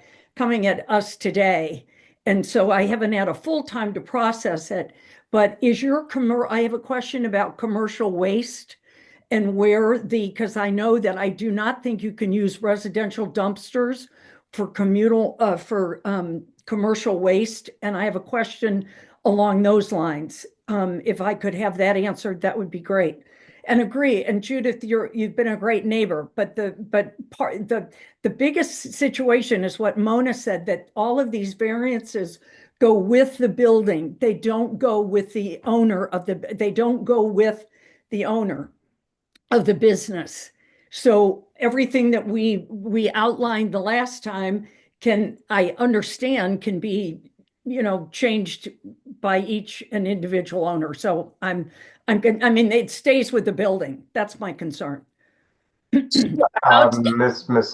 us today. And so I haven't had a full time to process it. But I have a question about commercial waste and because I know that I do not think you can use residential dumpsters for commercial waste. And I have a question along those lines. If I could have that answered, that would be great. And agree. And Judith, you've been a great neighbor, but the biggest situation is what Mona said, that all of these variances go with the building. They don't go with the owner of the business. So everything that we outlined the last time I understand can be, changed by an individual owner. So I mean, it stays with the building. That's my concern. Miss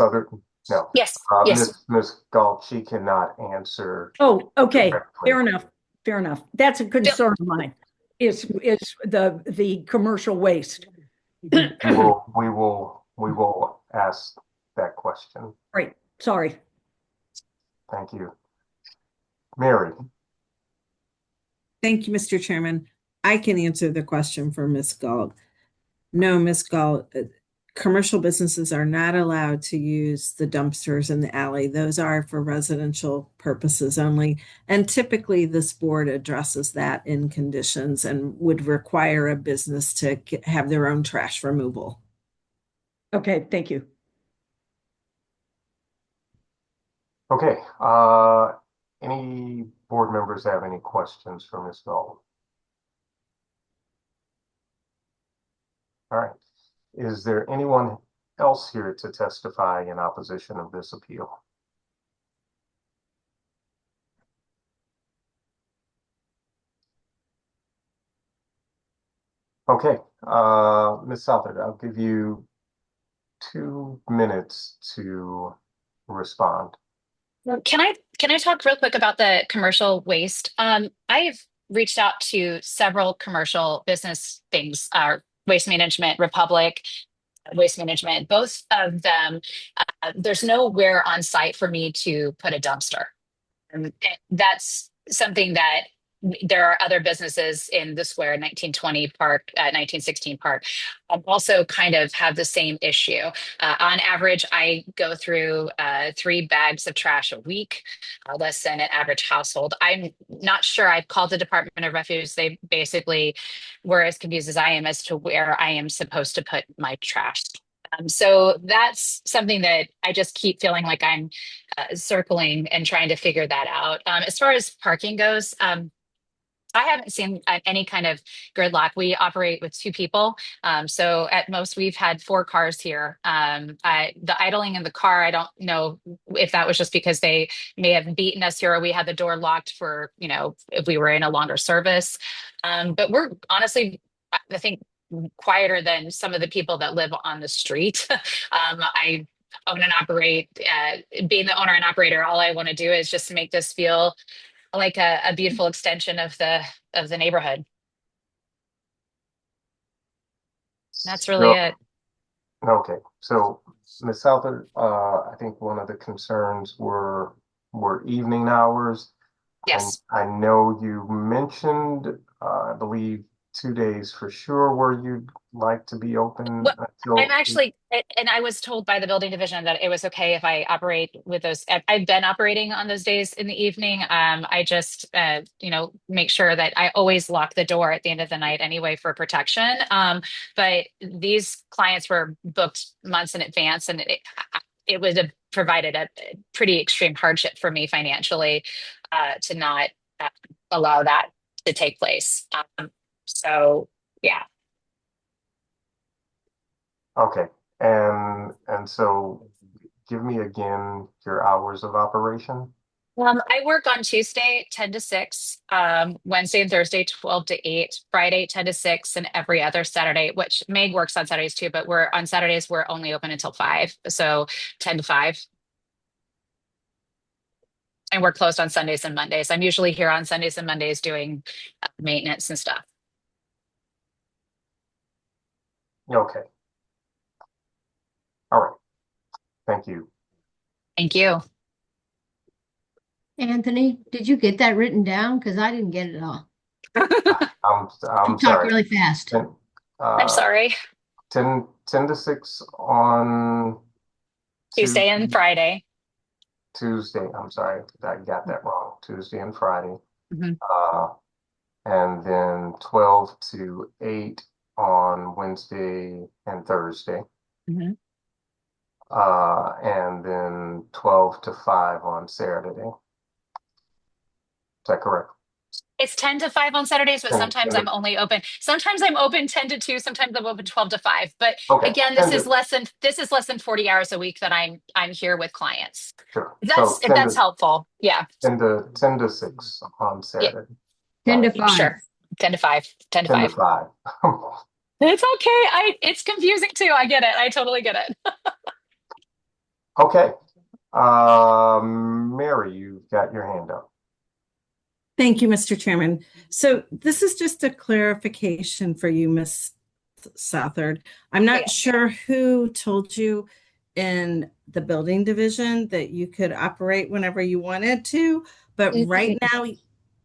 Other, no. Yes, yes. Miss Galt, she cannot answer. Oh, okay. directly. Fair enough. That's a concern of mine, is the commercial waste. We will ask that question. Right. Sorry. Thank you. Mary. Thank you, Mr. Chairman. I can answer the question for Ms. Galt. No, Ms. Galt, commercial businesses are not allowed to use the dumpsters in the alley. Those are for residential purposes only. And typically this board addresses that in conditions and would require a business to have their own trash removal. Okay, thank you. Okay, any board members have any questions for Ms. Galt? All right. Is there anyone else here to testify in opposition of this appeal? Okay, Ms. Southard, I'll give you 2 minutes to respond. Can I talk real quick about the commercial waste? I've reached out to several commercial business things, Waste Management, Republic, Waste Management, both of them. There's nowhere on site for me to put a dumpster. And that's something that there are other businesses in the square, 1920 Park, 1916 Park, also kind of have the same issue. On average, I go through 3 bags of trash a week, less than an average household. I'm not sure. I've called the Department of Refuse. They basically were as confused as I am as to where I am supposed to put my trash. So that's something that I just keep feeling like I'm circling and trying to figure that out. As far as parking goes, I haven't seen any kind of gridlock. We operate with 2 people. So at most we've had 4 cars here. The idling in the car, I don't know if that was just because they may have beaten us here or we had the door locked for, if we were in a longer service. But we're honestly, I think, quieter than some of the people that live on the street. I own and operate, being the owner and operator, all I want to do is just make this feel like a beautiful extension of the neighborhood. That's really it. Okay, so Ms. Southard, I think one of the concerns were evening hours. Yes. And I know you mentioned I believe 2 days for sure where you'd like to be open Well, until. I'm actually, and I was told by the building division that it was okay if I operate with those. I've been operating on those days in the evening. I just, make sure that I always lock the door at the end of the night anyway for protection. But these clients were booked months in advance, and it would have provided a pretty extreme hardship for me financially to not allow that to take place. So, yeah. Okay, and so give me again your hours of operation. I work on Tuesday, 10 to 6, Wednesday and Thursday, 12 to 8, Friday, 10 to 6, and every other Saturday, which Meg works on Saturdays too, but on Saturdays, we're only open until 5. So 10 to 5. And we're closed on Sundays and Mondays. I'm usually here on Sundays and Mondays doing maintenance and stuff. Okay. All right. Thank you. Thank you. Anthony, did you get that written down? Because I didn't get it all. I'm You talk sorry. really fast. I'm sorry. 10 to 6 on Tuesday and Friday. Tuesday. I'm sorry, I got that wrong. Tuesday and Friday. Mhm. And then 12 to 8 on Wednesday and Thursday. Mhm. And then 12 to 5 on Saturday. Is that correct? It's 10 to 5 on Saturdays, but 10 sometimes to- I'm only open. Sometimes I'm open 10 to 2, sometimes I'm open 12 to 5. But Okay, again, 10 this to- is less than 40 hours a week that I'm here with clients. Sure. If that's to, helpful. Yeah. 10 to 6 on Saturday. 10 to 5. Sure. 10 to 5. 10 to 10 5. to 5. It's okay. It's confusing too. I get it. I totally get it. Okay. Mary, you've got your hand up. Thank you, Mr. Chairman. So this is just a clarification for you, Ms. Southard. I'm not sure who told you in the building division that you could operate whenever you wanted to, but right now,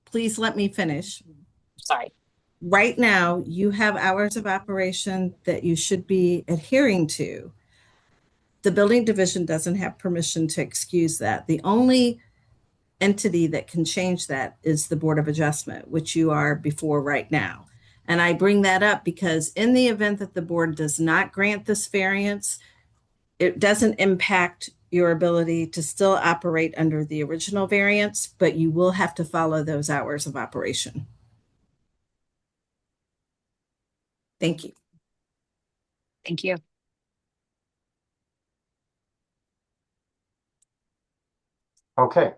please let me finish. Sorry. Right now, you have hours of operation that you should be adhering to. The building division doesn't have permission to excuse that. The only entity that can change that is the Board of Adjustment, which you are before right now. And I bring that up because in the event that the board does not grant this variance, it doesn't impact your ability to still operate under the original variance, but you will have to follow those hours of operation. Thank you. Thank you. Okay.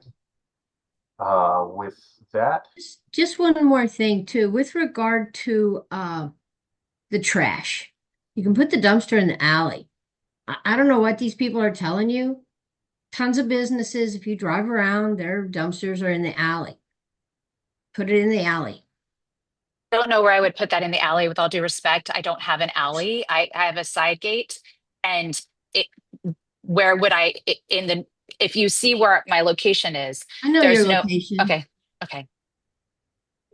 With that, Just one more thing too, with regard to the trash. You can put the dumpster in the alley. I don't know what these people are telling you. Tons of businesses, if you drive around, their dumpsters are in the alley. Put it in the alley. I don't know where I would put that in the alley. With all due respect, I don't have an alley. I have a side gate, and where would I if you see where my location is? I know There's your no location. Okay.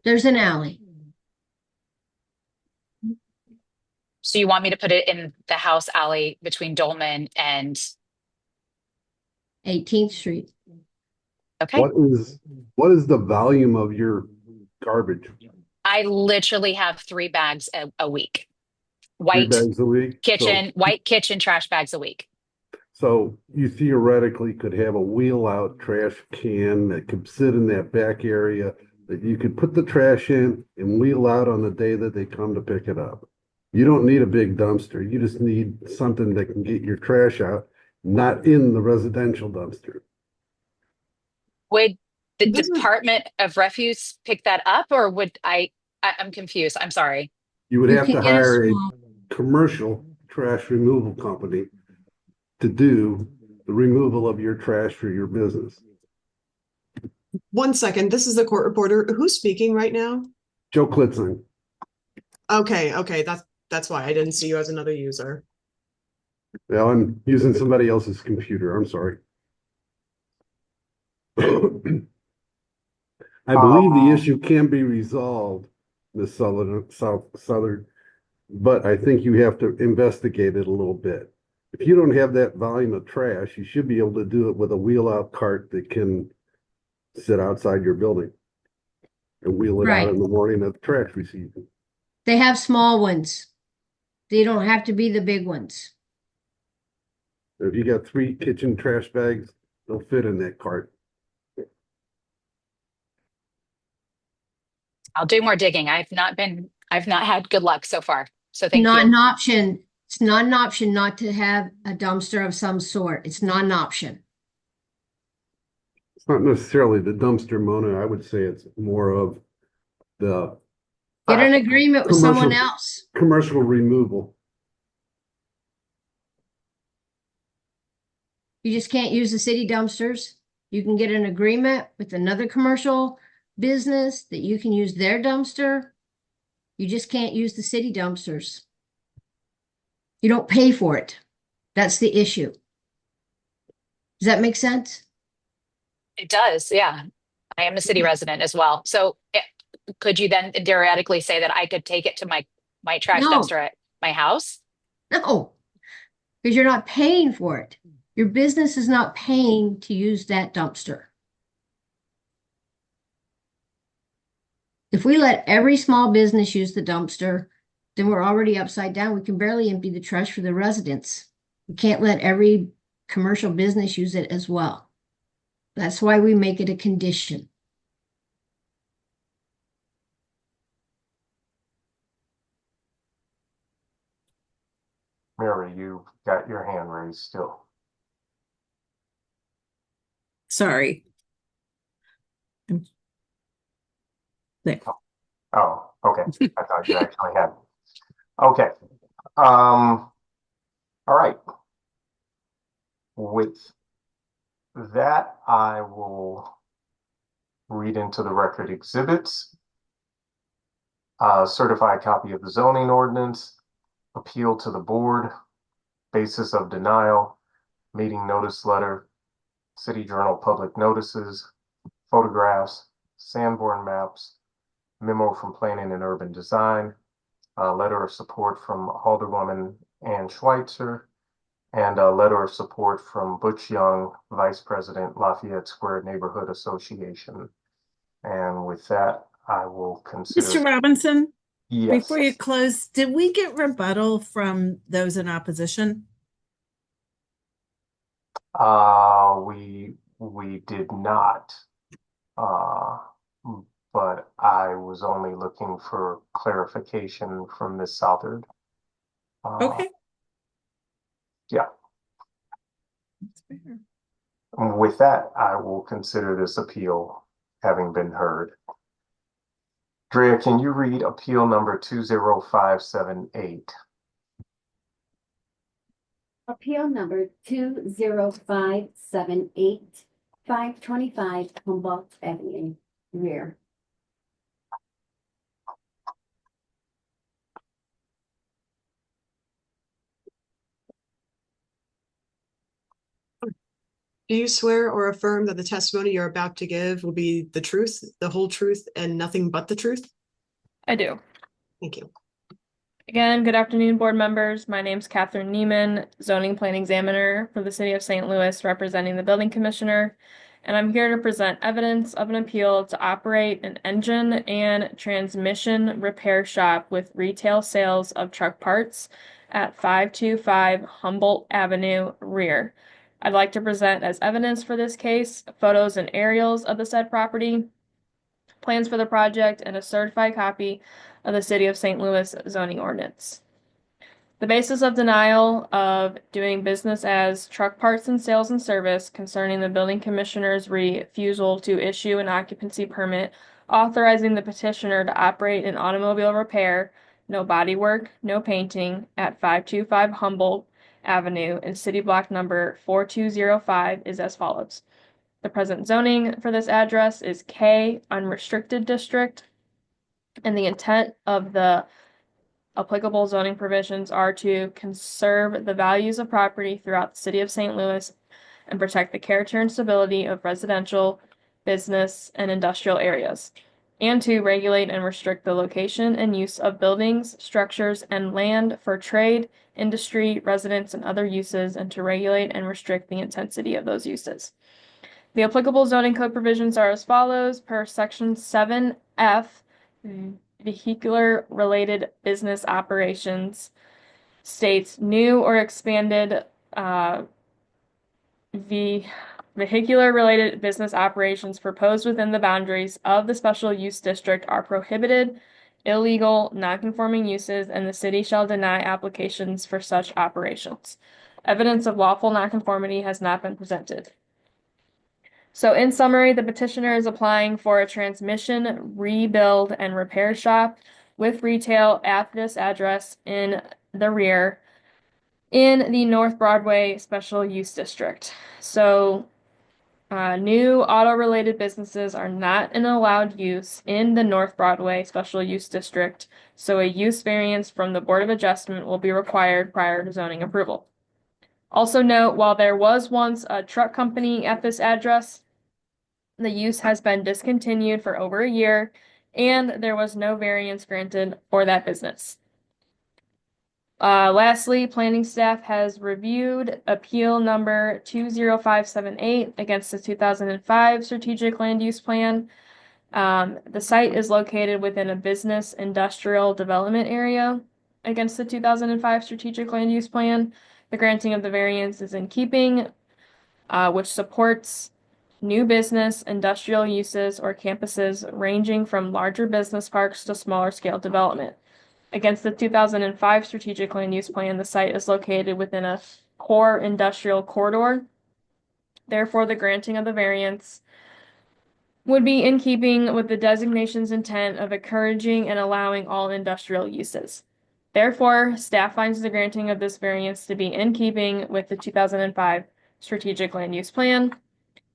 There's an alley. So you want me to put it in the house alley between Dolman and 18th Street. okay? What is the volume of your garbage? I literally have 3 bags a week. 3 White bags a week? white kitchen trash bags a week. So you theoretically could have a wheel out trash can that could sit in that back area that you could put the trash in and wheel out on the day that they come to pick it up. You don't need a big dumpster. You just need something that can get your trash out, not in the residential dumpster. Would the Department of Refuse pick that up, or would I'm confused. I'm sorry. You would You have can to get a hire a small- commercial trash removal company to do the removal of your trash for your business. 1 second, this is the court reporter. Who's speaking right now? Joe Klitzing. Okay, that's why I didn't see you as another user. Well, I'm using somebody else's computer. I'm sorry. I believe the issue can be resolved Miss Southern, but I think you have to investigate it a little bit. If you don't have that volume of trash, you should be able to do it with a wheel out cart that can sit outside your building and wheel it out Right. in the morning at the trash receiving. They have small ones. They don't have to be the big ones. If you got 3 kitchen trash bags, they'll fit in that cart. I'll do more digging. I've not had good luck so far. So thank Not you. an option. It's not an option not to have a dumpster of some sort. It's not an option. It's not necessarily the dumpster, Mona. I would say it's more of the Get an agreement with someone commercial- else. commercial removal. You just can't use the city dumpsters. You can get an agreement with another commercial business that you can use their dumpster. You just can't use the city dumpsters. You don't pay for it. That's the issue. Does that make sense? It does. Yeah. I am a city resident as well. So could you then theoretically say that I could take it to my trash No. dumpster at my house? No, because you're not paying for it. Your business is not paying to use that dumpster. If we let every small business use the dumpster, then we're already upside down. We can barely empty the trash for the residents. We can't let every commercial business use it as well. That's why we make it a condition. Mary, you've got your hand raised still. Sorry. There. Oh, okay. I thought you actually had. Okay. All right. With that, I will read into the record exhibits. Certified copy of the zoning ordinance, appeal to the board, basis of denial, meeting notice letter, City Journal public notices, photographs, Sanborn maps, memo from Planning and Urban Design, a letter of support from Alderwoman Ann Schweitzer, and a letter of support from Butch Young, Vice President, Lafayette Square Neighborhood Association. And with that, I will consider. Mr. Robinson, Yes. before you close, did we get rebuttal from those in opposition? We did not. But I was only looking for clarification from Ms. Southard. Okay. Yeah. With that, I will consider this appeal having been heard. Drea, can you read appeal number 20578? Appeal number 20578, 525 Humboldt Avenue, rear. Do you swear or affirm that the testimony you're about to give will be the truth, the whole truth, and nothing but the truth? I do. Thank you. Again, good afternoon, board members. My name's Catherine Neiman, zoning plan examiner for the city of St. Louis, representing the building commissioner. And I'm here to present evidence of an appeal to operate an engine and transmission repair shop with retail sales of truck parts at 525 Humboldt Avenue, rear. I'd like to present as evidence for this case, photos and aerials of the said property, plans for the project, and a certified copy of the City of St. Louis zoning ordinance. The basis of denial of doing business as truck parts and sales and service concerning the building commissioner's refusal to issue an occupancy permit authorizing the petitioner to operate an automobile repair, no body work, no painting, at 525 Humboldt Avenue in city block number 4205 is as follows. The present zoning for this address is K unrestricted district, and the intent of the applicable zoning provisions are to conserve the values of property throughout the city of St. Louis and protect the character and stability of residential, business, and industrial areas. and to regulate and restrict the location and use of buildings, structures, and land for trade, industry, residence, and other uses, and to regulate and restrict the intensity of those uses. The applicable zoning code provisions are as follows per section 7F, vehicular related business operations states new or expanded vehicular related business operations proposed within the boundaries of the special use district are prohibited, illegal, non-conforming uses, and the city shall deny applications for such operations. Evidence of lawful nonconformity has not been presented. So in summary, the petitioner is applying for a transmission, rebuild, and repair shop with retail at this address in the rear in the North Broadway Special Use District. So new auto-related businesses are not an allowed use in the North Broadway Special Use District, so a use variance from the Board of Adjustment will be required prior to zoning approval. Also note, while there was once a truck company at this address, the use has been discontinued for over a year, and there was no variance granted for that business. Lastly, planning staff has reviewed appeal number 20578 against the 2005 strategic land use plan. The site is located within a business industrial development area against the 2005 strategic land use plan. The granting of the variance is in keeping, which supports new business, industrial uses, or campuses ranging from larger business parks to smaller scale development. Against the 2005 strategic land use plan, the site is located within a core industrial corridor. Therefore, the granting of the variance would be in keeping with the designation's intent of encouraging and allowing all industrial uses. Therefore, staff finds the granting of this variance to be in keeping with the 2005 strategic land use plan.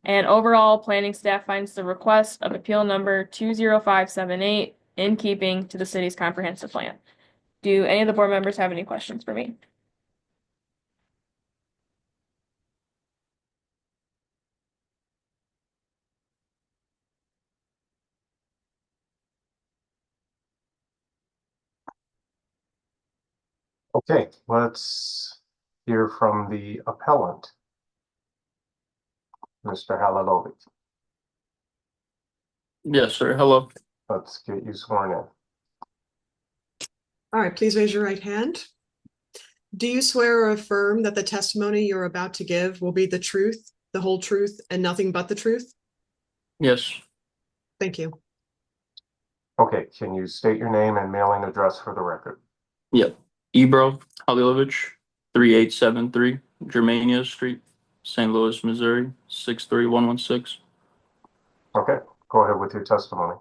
And overall, planning staff finds the request of appeal number 20578 in keeping to the city's comprehensive plan. Do any of the board members have any questions for me? Okay, let's hear from the appellant, Mr. Halilovic. Yes, sir. Hello. Let's get you sworn in. All right, please raise your right hand. Do you swear or affirm that the testimony you're about to give will be the truth, the whole truth, and nothing but the truth? Yes. Thank you. Okay, can you state your name and mailing address for the record? Yep. Ebro Halilovich, 3873 Germania Street, St. Louis, Missouri, 63116. Okay, go ahead with your testimony.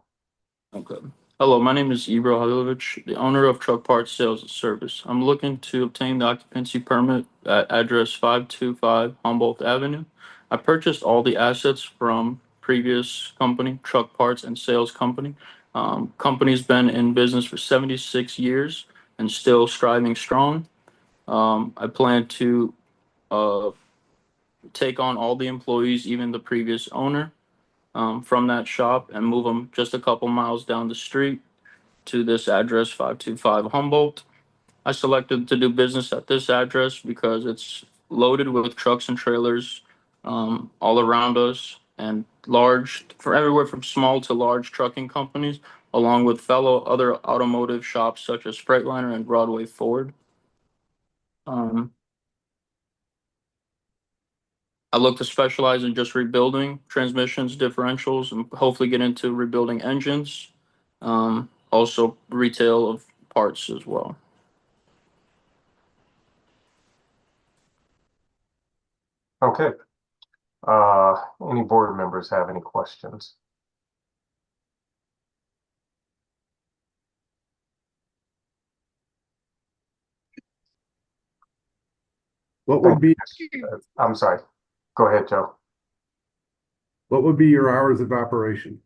Okay. Hello, my name is Ebro Halilovich, the owner of Truck Parts Sales and Service. I'm looking to obtain the occupancy permit at address 525 Humboldt Avenue. I purchased all the assets from previous company, Truck Parts and Sales Company. Company's been in business for 76 years and still striving strong. I plan to take on all the employees, even the previous owner, from that shop and move them just a couple miles down the street to this address, 525 Humboldt. I selected to do business at this address because it's loaded with trucks and trailers all around us, and large, for everywhere from small to large trucking companies, along with fellow other automotive shops such as Freightliner and Broadway Ford. I look to specialize in just rebuilding transmissions, differentials, and hopefully get into rebuilding engines. Also retail of parts as well. Okay. Any board members have any questions? What would be, I'm sorry. Go ahead, Joe. what would be your hours of operation?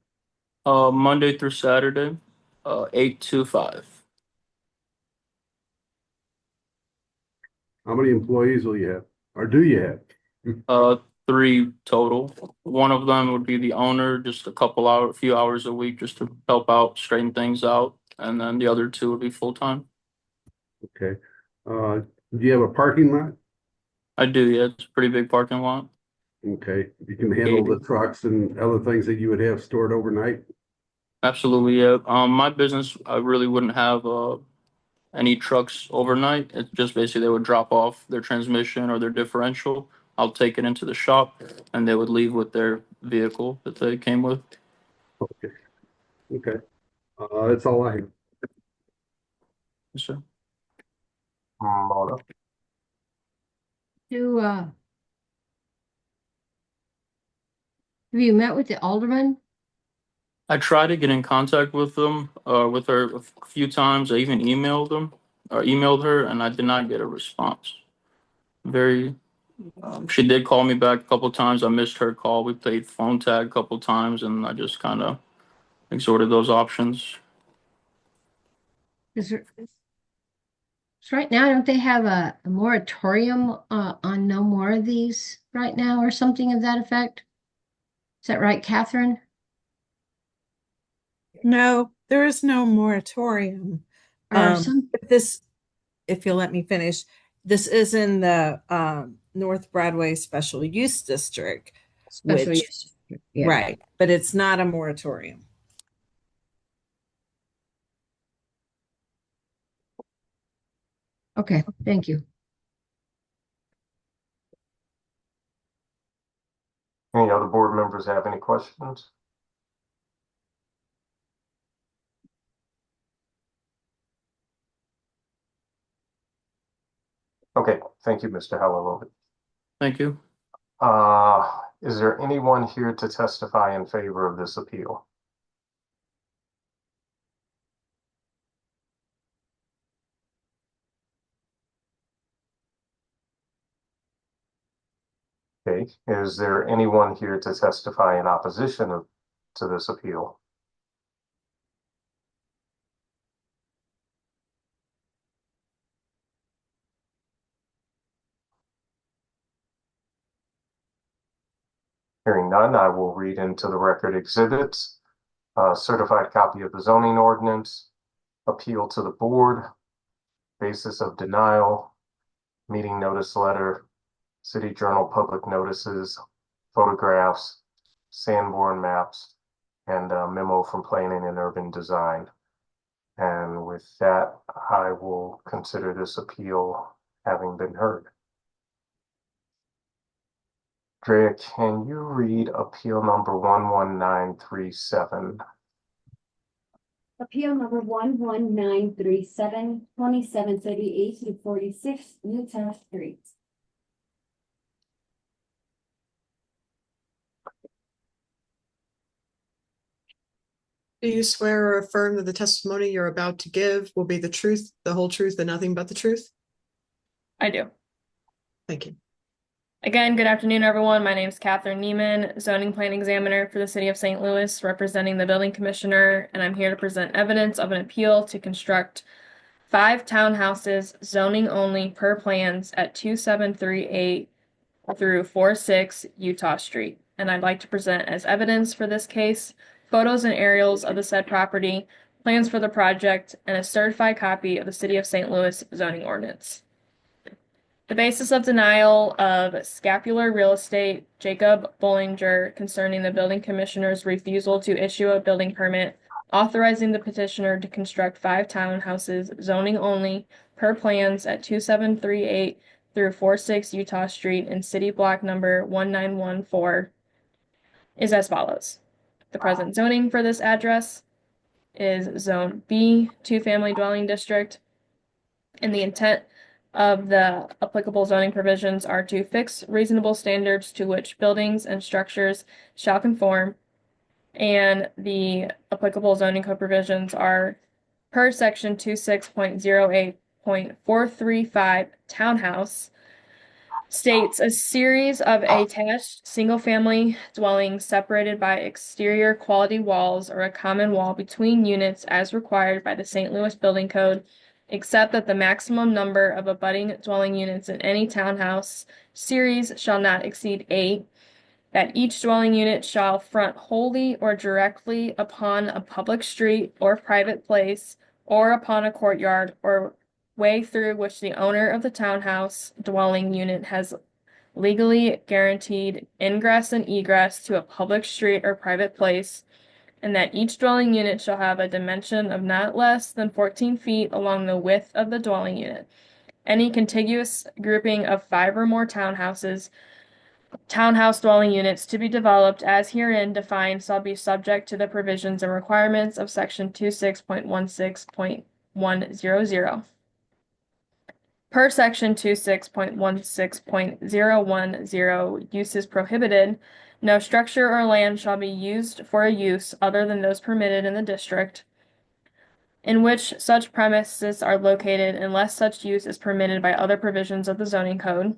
Monday through Saturday, 8 to 5. How many employees will you have, or do you have? three total. One of them would be the owner, just a few hours a week just to help out, straighten things out. And then the other two would be full-time. Okay. Do you have a parking lot? I do, yeah, it's a pretty big parking lot. Okay. You can handle the trucks and other things that you would have stored overnight? Absolutely, yeah. My business, I really wouldn't have any trucks overnight. It's just basically they would drop off their transmission or their differential. I'll take it into the shop and they would leave with their vehicle that they came with. Okay. Okay. That's all I have. Yes, sir. Mona. Have you met with the alderman? I tried to get in contact with them, with her a few times. I even emailed her, and I did not get a response. She did call me back a couple times. I missed her call. We played phone tag a couple times, and I just kind of exhorted those options. So right now, don't they have a moratorium on no more of these right now or something of that effect? Is that right, Catherine? No, there is no moratorium. If you'll let me finish, this is in the North Broadway Special Use District, Special use. Yeah. right, but it's not a moratorium. Okay, thank you. Any other board members have any questions? Okay, thank you, Mr. Hellalovic. Thank you. Is there anyone here to testify in favor of this appeal? Okay, is there anyone here to testify in opposition to this appeal? Hearing none, I will read into the record exhibits, certified copy of the zoning ordinance, appeal to the board, basis of denial, meeting notice letter, City Journal public notices, photographs, Sanborn maps, and a memo from Planning and Urban Design. And with that, I will consider this appeal having been heard. Drea, can you read appeal number 11937? Appeal number 11937, 2738 to 46 Utah Street. Do you swear or affirm that the testimony you're about to give will be the truth, the whole truth, and nothing but the truth? I do. Thank you. Again, good afternoon, everyone. My name is Catherine Neiman, zoning plan examiner for the city of St. Louis, representing the building commissioner, and I'm here to present evidence of an appeal to construct 5 townhouses zoning only per plans at 2738 through 46 Utah Street. And I'd like to present as evidence for this case photos and aerials of the said property, plans for the project, and a certified copy of the city of St. Louis zoning ordinance. The basis of denial of Scapular Real Estate, Jacob Bollinger, concerning the building commissioner's refusal to issue a building permit authorizing the petitioner to construct 5 townhouses zoning only per plans at 2738 through 46 Utah Street in city block number 1914 is as follows. The present zoning for this address is Zone B, 2-family dwelling district, and the intent of the applicable zoning provisions are to fix reasonable standards to which buildings and structures shall conform, and the applicable zoning code provisions are per section 26.08.435 townhouse states a series of attached single-family dwellings separated by exterior quality walls or a common wall between units as required by the St. Louis Building Code, except that the maximum number of abutting dwelling units in any townhouse series shall not exceed 8, that each dwelling unit shall front wholly or directly upon a public street or private place, or upon a courtyard or way through which the owner of the townhouse dwelling unit has legally guaranteed ingress and egress to a public street or private place, and that each dwelling unit shall have a dimension of not less than 14 feet along the width of the dwelling unit. Any contiguous grouping of 5 or more townhouse dwelling units to be developed as herein defined shall be subject to the provisions and requirements of section 26.16.100. Per section 26.16.010, uses prohibited, no structure or land shall be used for a use other than those permitted in the district in which such premises are located unless such use is permitted by other provisions of the zoning code.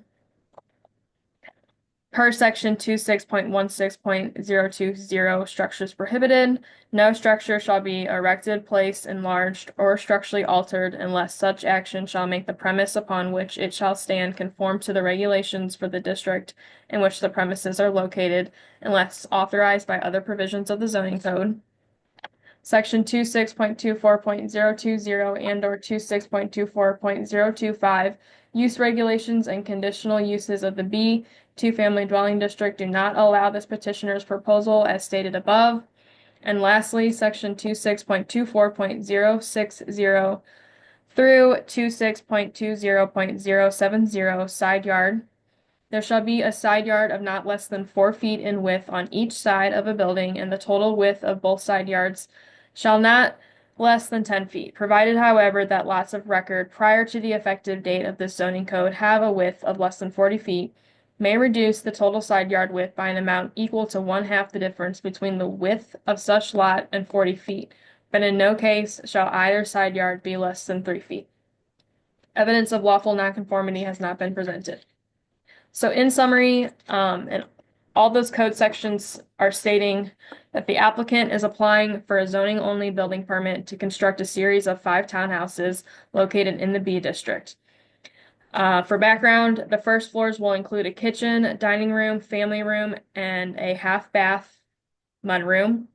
Per section 26.16.020, structures prohibited, no structure shall be erected, placed, enlarged, or structurally altered unless such action shall make the premise upon which it shall stand conform to the regulations for the district in which the premises are located, unless authorized by other provisions of the zoning code. Section 26.24.020 and/or 26.24.025, use regulations and conditional uses of the B two-family dwelling district do not allow this petitioner's proposal as stated above. And lastly, section 26.24.060 through 26.20.070, side yard. There shall be a side yard of not less than 4 feet in width on each side of a building, and the total width of both side yards shall not less than 10 feet, provided, however, that lots of record prior to the effective date of this zoning code have a width of less than 40 feet, may reduce the total side yard width by an amount equal to 1/2 the difference between the width of such lot and 40 feet, but in no case shall either side yard be less than 3 feet. Evidence of lawful nonconformity has not been presented. So in summary, and all those code sections are stating that the applicant is applying for a zoning-only building permit to construct a series of 5 townhouses located in the B district. For background, the first floors will include a kitchen, dining room, family room, and a half bath mudroom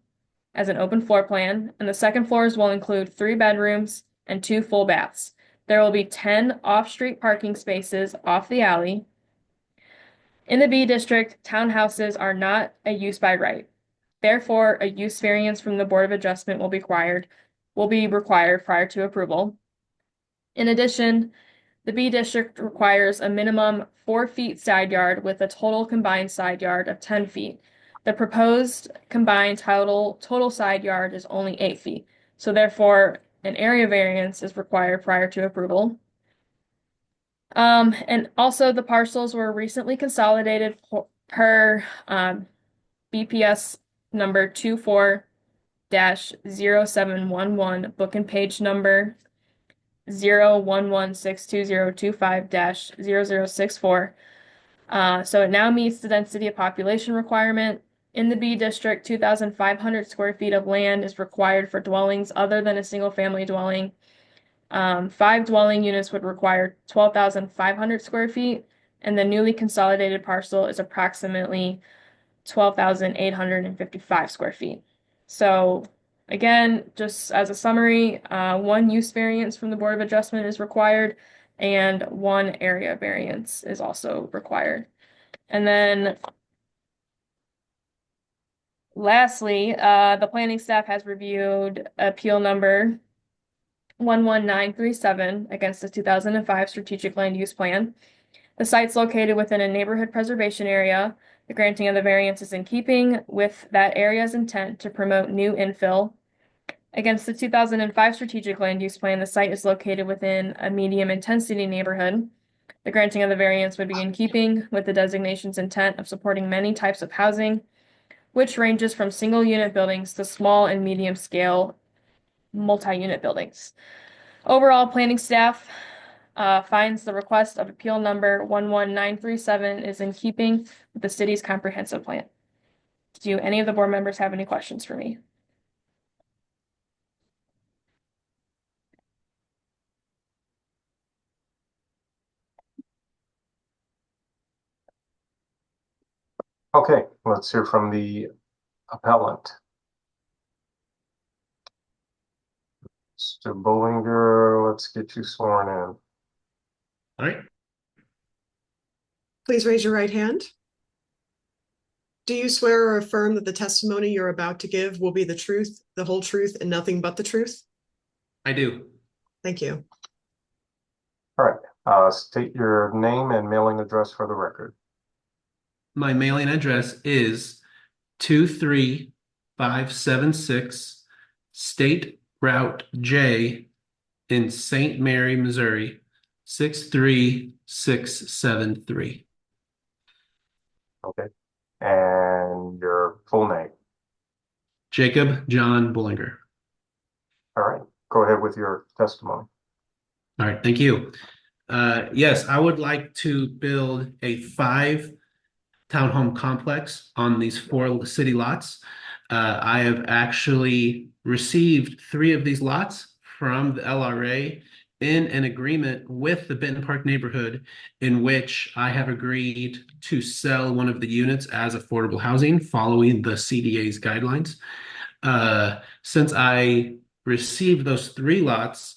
as an open floor plan, and the second floors will include 3 bedrooms and 2 full baths. There will be 10 off-street parking spaces off the alley. In the B district, townhouses are not a use by right. Therefore, a use variance from the Board of Adjustment will be required prior to approval. In addition, the B district requires a minimum 4 feet side yard with a total combined side yard of 10 feet. The proposed combined total side yard is only 8 feet. So therefore, an area variance is required prior to approval. And also the parcels were recently consolidated per BPS number 24-0711, book and page number 0116225-0064. So it now meets the density of population requirement. In the B district, 2,500 square feet of land is required for dwellings other than a single family dwelling. 5 dwelling units would require 12,500 square feet, and the newly consolidated parcel is approximately 12,855 square feet. So again, just as a summary, 1 use variance from the Board of Adjustment is required, and 1 area variance is also required. And then lastly, the planning staff has reviewed appeal number 11937 against the 2005 Strategic Land Use Plan. The site's located within a neighborhood preservation area. The granting of the variance is in keeping with that area's intent to promote new infill. Against the 2005 Strategic Land Use Plan, the site is located within a medium intensity neighborhood. The granting of the variance would be in keeping with the designation's intent of supporting many types of housing, which ranges from single unit buildings to small and medium scale multi-unit buildings. Overall, planning staff finds the request of appeal number 11937 is in keeping with the city's comprehensive plan. Do any of the board members have any questions for me? Okay, let's hear from the appellant. Mr. Bullinger, let's get you sworn in. All right. Please raise your right hand. Do you swear or affirm that the testimony you're about to give will be the truth, the whole truth, and nothing but the truth? I do. Thank you. All right, state your name and mailing address for the record. My mailing address is 23576 State Route J in St. Mary, Missouri, 63673. Okay, and your full name. Jacob John Bullinger. All right, go ahead with your testimony. All right, thank you. Yes, I would like to build a 5 townhome complex on these 4 city lots. I have actually received 3 of these lots from the LRA in an agreement with the Benton Park neighborhood, in which I have agreed to sell one of the units as affordable housing following the CDA's guidelines. Since I received those 3 lots,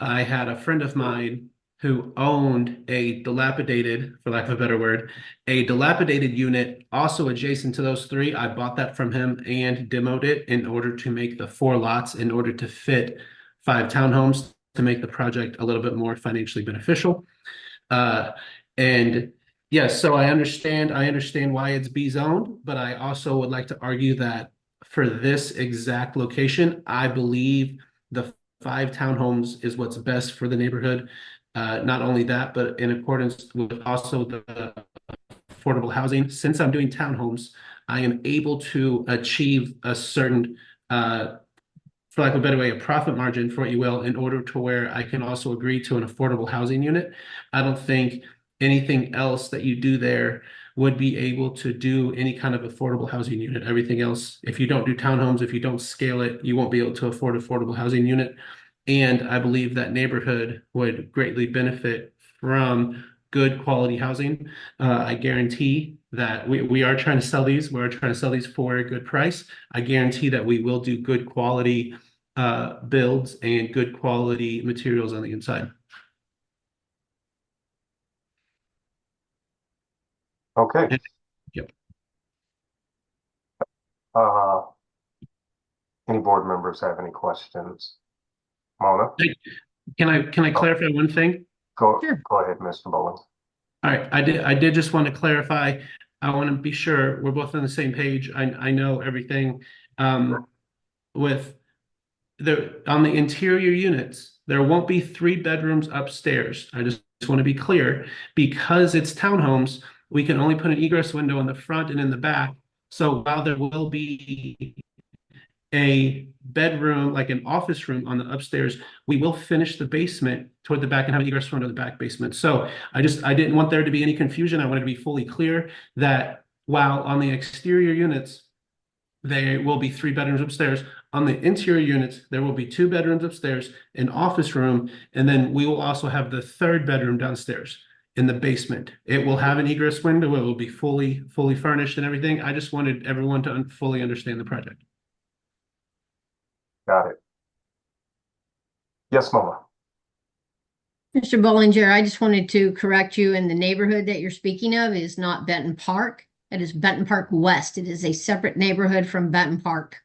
I had a friend of mine who owned a dilapidated, for lack of a better word, a dilapidated unit also adjacent to those 3. I bought that from him and demoed it in order to make the 4 lots in order to fit 5 townhomes to make the project a little bit more financially beneficial. And yes, so I understand why it's B zoned, but I also would like to argue that for this exact location, I believe the 5 townhomes is what's best for the neighborhood. Not only that, but in accordance with also the affordable housing. Since I'm doing townhomes, I am able to achieve a certain, for lack of a better way, a profit margin, for what you will, in order to where I can also agree to an affordable housing unit. I don't think anything else that you do there would be able to do any kind of affordable housing unit. Everything else, if you don't do townhomes, if you don't scale it, you won't be able to afford affordable housing unit. And I believe that neighborhood would greatly benefit from good quality housing. I guarantee that we are trying to sell these. We're trying to sell these for a good price. I guarantee that we will do good quality builds and good quality materials on the inside. Okay. Yep. Any board members have any questions? Mona? Can I clarify one thing? Go ahead, Mr. Bulling. All right, I did just want to clarify. I want to be sure we're both on the same page. I know everything. With on the interior units, there won't be 3 bedrooms upstairs. I just want to be clear, because it's townhomes, we can only put an egress window in the front and in the back. So while there will be a bedroom, like an office room on the upstairs, we will finish the basement toward the back and have an egress window to the back basement. So I didn't want there to be any confusion. I wanted to be fully clear that while on the exterior units, there will be 3 bedrooms upstairs, on the interior units, there will be 2 bedrooms upstairs, an office room, and then we will also have the 3rd bedroom downstairs in the basement. It will have an egress window. It will be fully furnished and everything. I just wanted everyone to fully understand the project. Got it. Yes, Mona. Mr. Bollinger, I just wanted to correct you, in the neighborhood that you're speaking of is not Benton Park. It is Benton Park West. It is a separate neighborhood from Benton Park.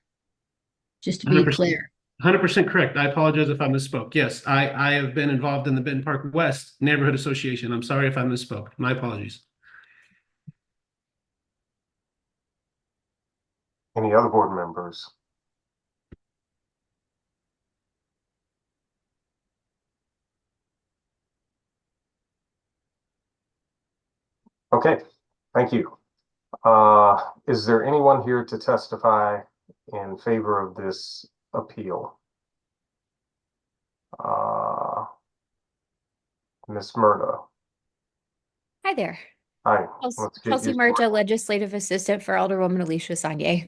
Just to be 100%. clear. 100% correct. I apologize if I misspoke. Yes, I have been involved in the Benton Park West Neighborhood Association. I'm sorry if I misspoke. My apologies. Any other board members? Okay, thank you. Is there anyone here to testify in favor of this appeal? Ms. Murda. Hi there. Hi. Let's get Chelsea you Murta, Legislative Assistant for Alderwoman Alicia Sonnier.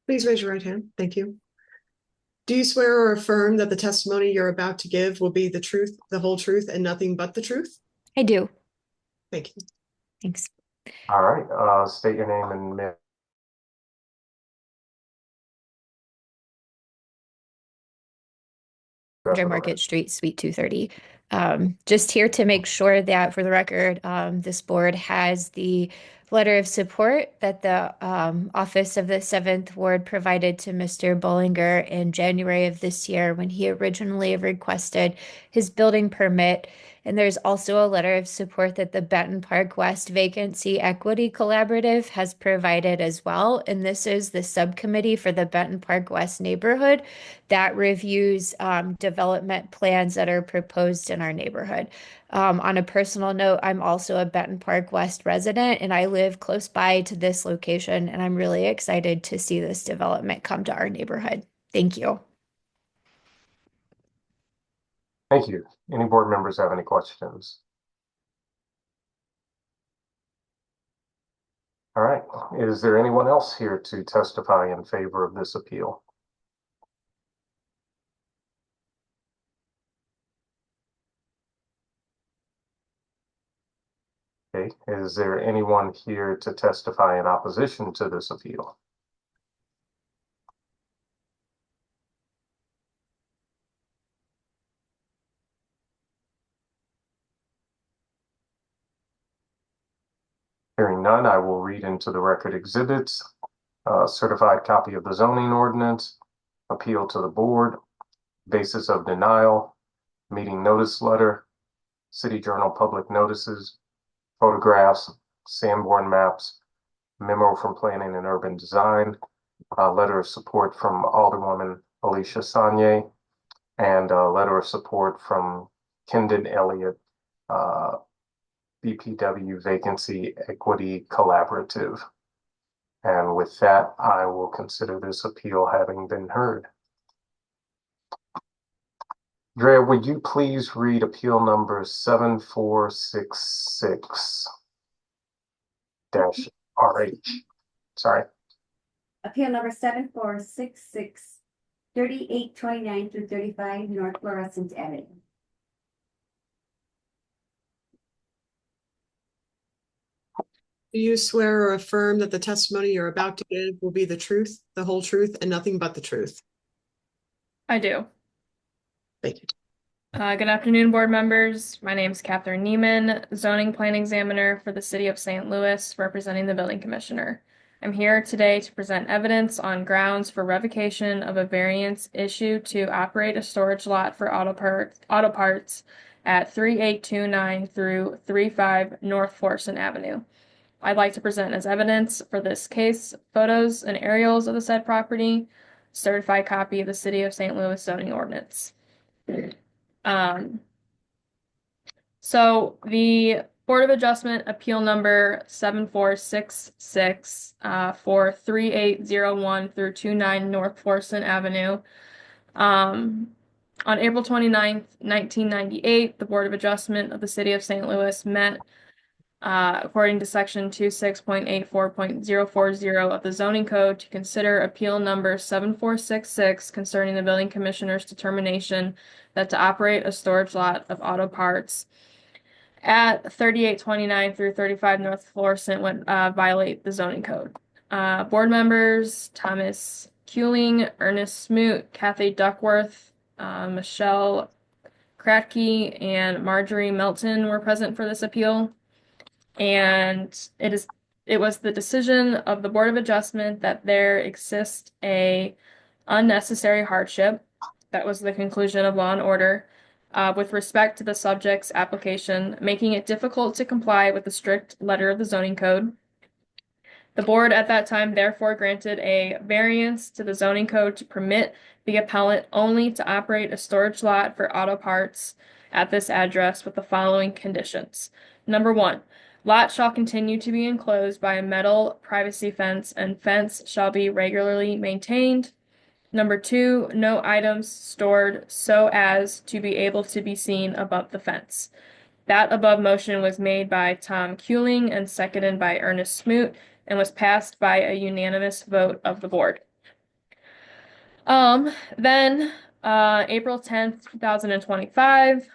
Please raise your right hand. Thank you. Do you swear or affirm that the testimony you're about to give will be the truth, the whole truth, and nothing but the truth? I do. Thank you. Thanks. All right, state your name and Market Street, Suite 230. Just here to make sure that, for the record, this board has the letter of support that the Office of the 7th Ward provided to Mr. Bollinger in January of this year when he originally requested his building permit. And there's also a letter of support that the Benton Park West Vacancy Equity Collaborative has provided as well. And this is the subcommittee for the Benton Park West neighborhood that reviews development plans that are proposed in our neighborhood. On a personal note, I'm also a Benton Park West resident, and I live close by to this location, and I'm really excited to see this development come to our neighborhood. Thank you. Thank you. Any board members have any questions? All right, is there anyone else here to testify in favor of this appeal? Okay, is there anyone here to testify in opposition to this appeal? Hearing none, I will read into the record exhibits, certified copy of the zoning ordinance, appeal to the board, basis of denial, meeting notice letter, City Journal public notices, photographs, Sanborn maps, memo from Planning and Urban Design, a letter of support from Alderwoman Alicia Sanye, and a letter of support from Kendon Elliott, BPW Vacancy Equity Collaborative. And with that, I will consider this appeal having been heard. Drea, would you please read appeal number 7466-RH? Sorry. Appeal number 7466, 3829 through 35 North Florissant Avenue. Do you swear or affirm that the testimony you're about to give will be the truth, the whole truth, and nothing but the truth? I do. Thank you. Good afternoon, board members. My name is Catherine Neiman, zoning plan examiner for the City of St. Louis, representing the building commissioner. I'm here today to present evidence on grounds for revocation of a variance issued to operate a storage lot for auto parts at 3829 through 35 North Florissant Avenue. I'd like to present as evidence for this case photos and aerials of the said property, certified copy of the City of St. Louis zoning ordinance. So the Board of Adjustment appeal number 7466 for 3801 through 29 North Florissant Avenue. On April 29th, 1998, the Board of Adjustment of the City of St. Louis met according to section 26.84.040 of the zoning code to consider appeal number 7466 concerning the building commissioner's determination that to operate a storage lot of auto parts at 3829 through 35 North Florissant would violate the zoning code. Board members Thomas Kuehling, Ernest Smoot, Kathy Duckworth, Michelle Kratke, and Marjorie Melton were present for this appeal. And it was the decision of the Board of Adjustment that there exists a unnecessary hardship. That was the conclusion of Law and Order with respect to the subject's application, making it difficult to comply with the strict letter of the zoning code. The board at that time therefore granted a variance to the zoning code to permit the appellant only to operate a storage lot for auto parts at this address with the following conditions. Number 1, lot shall continue to be enclosed by a metal privacy fence, and fence shall be regularly maintained. Number 2, no items stored so as to be able to be seen above the fence. That above motion was made by Tom Kuehling and seconded by Ernest Smoot and was passed by a unanimous vote of the board. Then April 10th, 2025,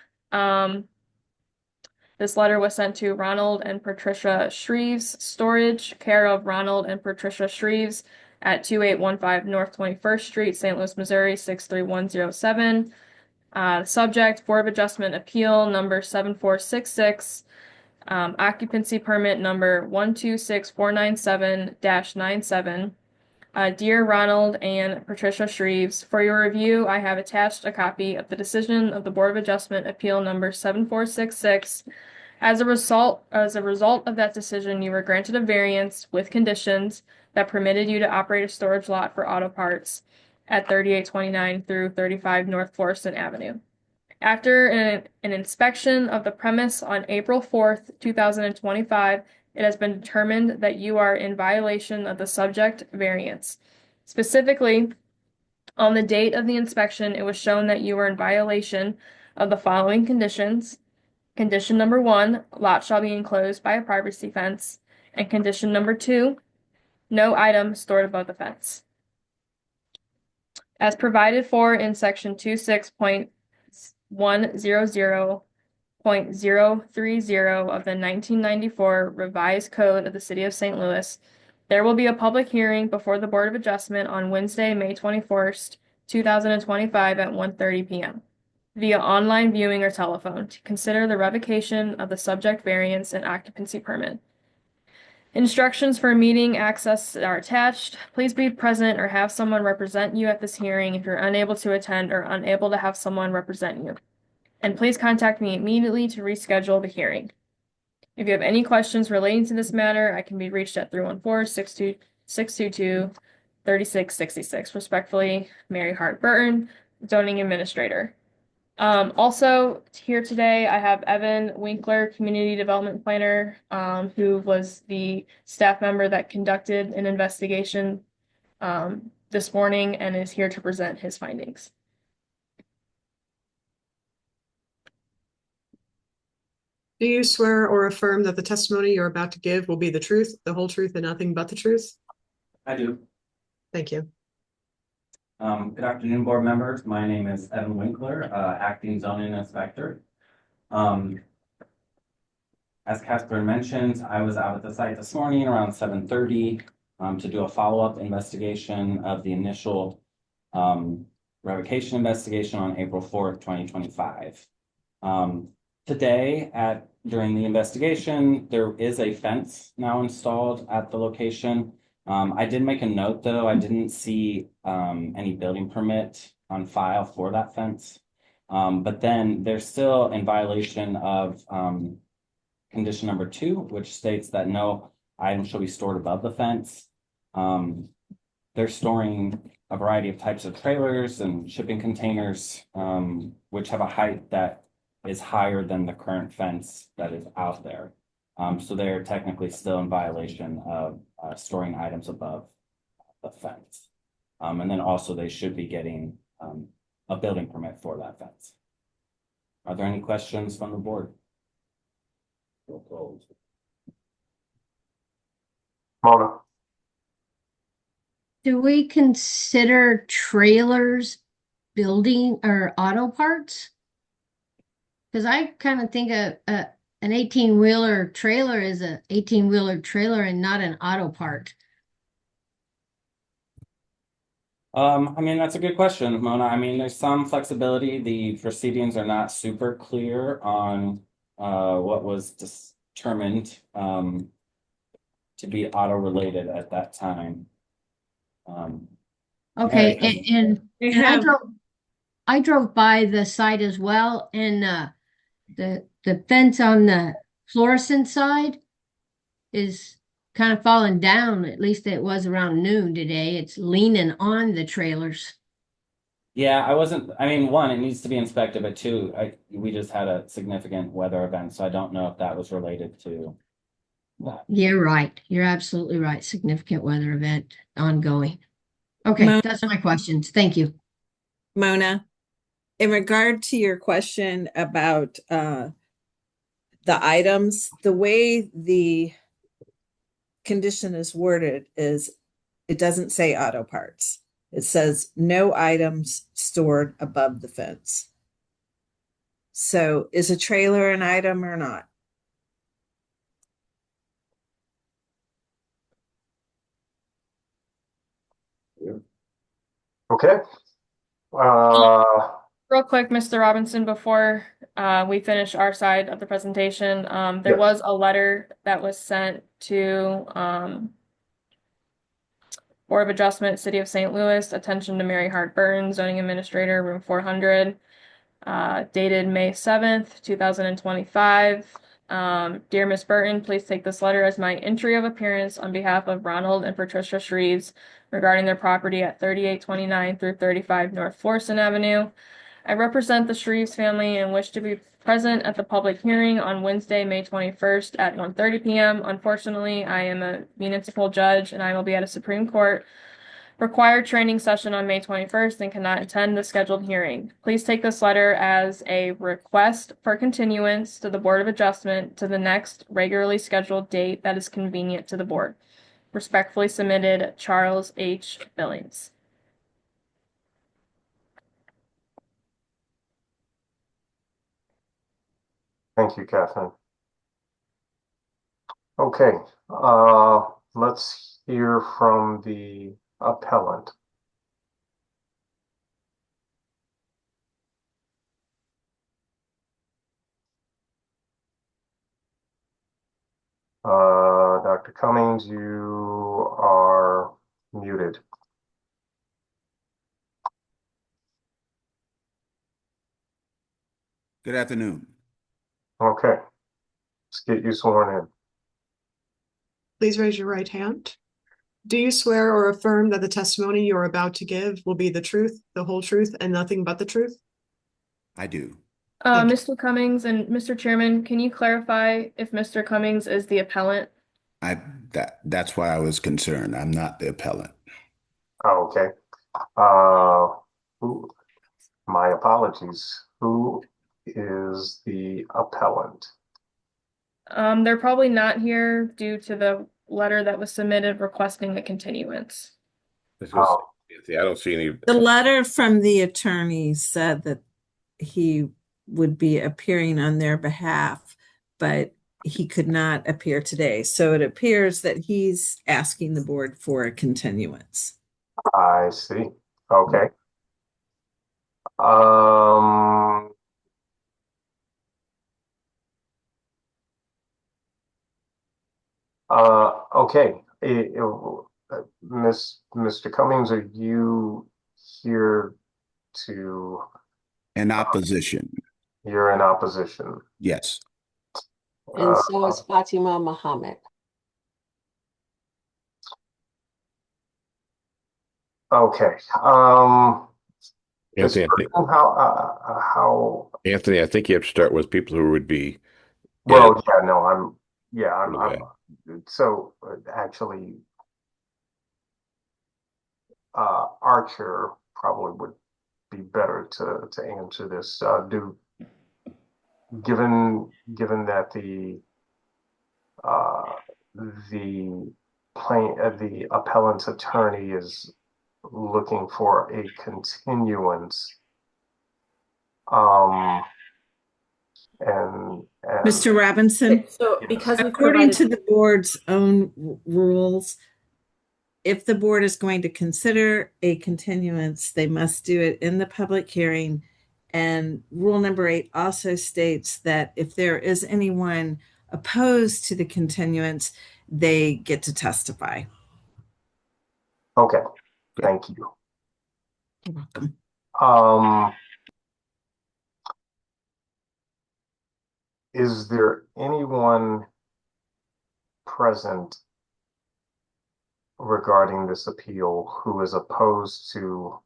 this letter was sent to Ronald and Patricia Shreves Storage, care of Ronald and Patricia Shreves at 2815 North 21st Street, St. Louis, Missouri 63107. Subject, Board of Adjustment Appeal number 7466, occupancy permit number 126497-97. Dear Ronald and Patricia Shreves, for your review, I have attached a copy of the decision of the Board of Adjustment Appeal number 7466. As a result of that decision, you were granted a variance with conditions that permitted you to operate a storage lot for auto parts at 3829 through 35 North Florissant Avenue. After an inspection of the premise on April 4th, 2025, it has been determined that you are in violation of the subject variance. Specifically, on the date of the inspection, it was shown that you were in violation of the following conditions. Condition number 1, lot shall be enclosed by a privacy fence. And condition number 2, no item stored above the fence. As provided for in section 26.100.030 of the 1994 Revised Code of the City of St. Louis, there will be a public hearing before the Board of Adjustment on Wednesday, May 21st, 2025 at 1:30 p.m. via online viewing or telephone to consider the revocation of the subject variance and occupancy permit. Instructions for meeting access are attached. Please be present or have someone represent you at this hearing if you're unable to attend or unable to have someone represent you. And please contact me immediately to reschedule the hearing. If you have any questions relating to this matter, I can be reached at 314-622-3666. Respectfully, Mary Hart Burton, Zoning Administrator. Also here today, I have Evan Winkler, Community Development Planner, who was the staff member that conducted an investigation this morning and is here to present his findings. Do you swear or affirm that the testimony you're about to give will be the truth, the whole truth, and nothing but the truth? I do. Thank you. Good afternoon, board members. My name is Evan Winkler, acting zoning inspector. As Catherine mentioned, I was out at the site this morning around 7:30 to do a follow-up investigation of the initial revocation investigation on April 4th, 2025. Today, during the investigation, there is a fence now installed at the location. I did make a note, though. I didn't see any building permit on file for that fence. But then they're still in violation of condition number 2, which states that no item shall be stored above the fence. They're storing a variety of types of trailers and shipping containers, which have a height that is higher than the current fence that is out there. So they're technically still in violation of storing items above the fence. And then also they should be getting a building permit for that fence. Are there any questions from the board? Mona? Do we consider trailers building or auto parts? Because I kind of think an 18-wheeler trailer is an 18-wheeler trailer and not an auto part. I mean, that's a good question, Mona. I mean, there's some flexibility. The proceedings are not super clear on what was determined to be auto-related at that time. Okay, and I drove by the site as well, and the fence on the Florissant side is kind of falling down. At least it was around noon today. It's leaning on the trailers. Yeah, I mean, one, it needs to be inspected, but two, we just had a significant weather event, so I don't know if that was related to that. You're right. You're absolutely right. Significant weather event ongoing. Okay, that's my questions. Thank you. Mona, in regard to your question about the items, the way the condition is worded is it doesn't say auto parts. It says no items stored above the fence. So is a trailer an item or not? Okay. Real quick, Mr. Robinson, before we finish our side of the presentation, there Yes. was a letter that was sent to Board of Adjustment, City of St. Louis, attention to Mary Hart Burton, zoning administrator, room 400, dated May 7th, 2025. Dear Ms. Burton, please take this letter as my entry of appearance on behalf of Ronald and Patricia Shreves regarding their property at 3829 through 35 North Florissant Avenue. I represent the Shreves family and wish to be present at the public hearing on Wednesday, May 21st at 1:30 p.m. Unfortunately, I am a municipal judge and I will be at a Supreme Court required training session on May 21st and cannot attend the scheduled hearing. Please take this letter as a request for continuance to the Board of Adjustment to the next regularly scheduled date that is convenient to the board. Respectfully submitted, Charles H. Billings. Thank you, Catherine. Okay, let's hear from the appellant. Dr. Cummings, you are muted. Good afternoon. Okay, let's get you sworn in. Please raise your right hand. Do you swear or affirm that the testimony you're about to give will be the truth, the whole truth, and nothing but the truth? I do. Mr. Cummings and Mr. Chairman, can you clarify if Mr. Cummings is the appellant? That's why I was concerned. I'm not the appellant. Oh, okay. My apologies. Who is the appellant? They're probably not here due to the letter that was submitted requesting a continuance. I don't see any. The letter from the attorney said that he would be appearing on their behalf, but he could not appear today. So it appears that he's asking the board for a continuance. I see. Okay. Okay. Mr. Cummings, are you here to? In opposition. You're in opposition. Yes. And so is Fatima Muhammad. Okay. Anthony, how Anthony, I think you have to start with people who would be. Well, yeah, no, I'm so actually Archer probably would be better to answer this. Given that the appellant's attorney is looking for a continuance, and Mr. Robinson, So because according to the board's own rules, if the board is going to consider a continuance, they must do it in the public hearing. And rule number 8 also states that if there is anyone opposed to the continuance, they get to testify. Okay, thank you. You're welcome. Is there anyone present regarding this appeal who is opposed to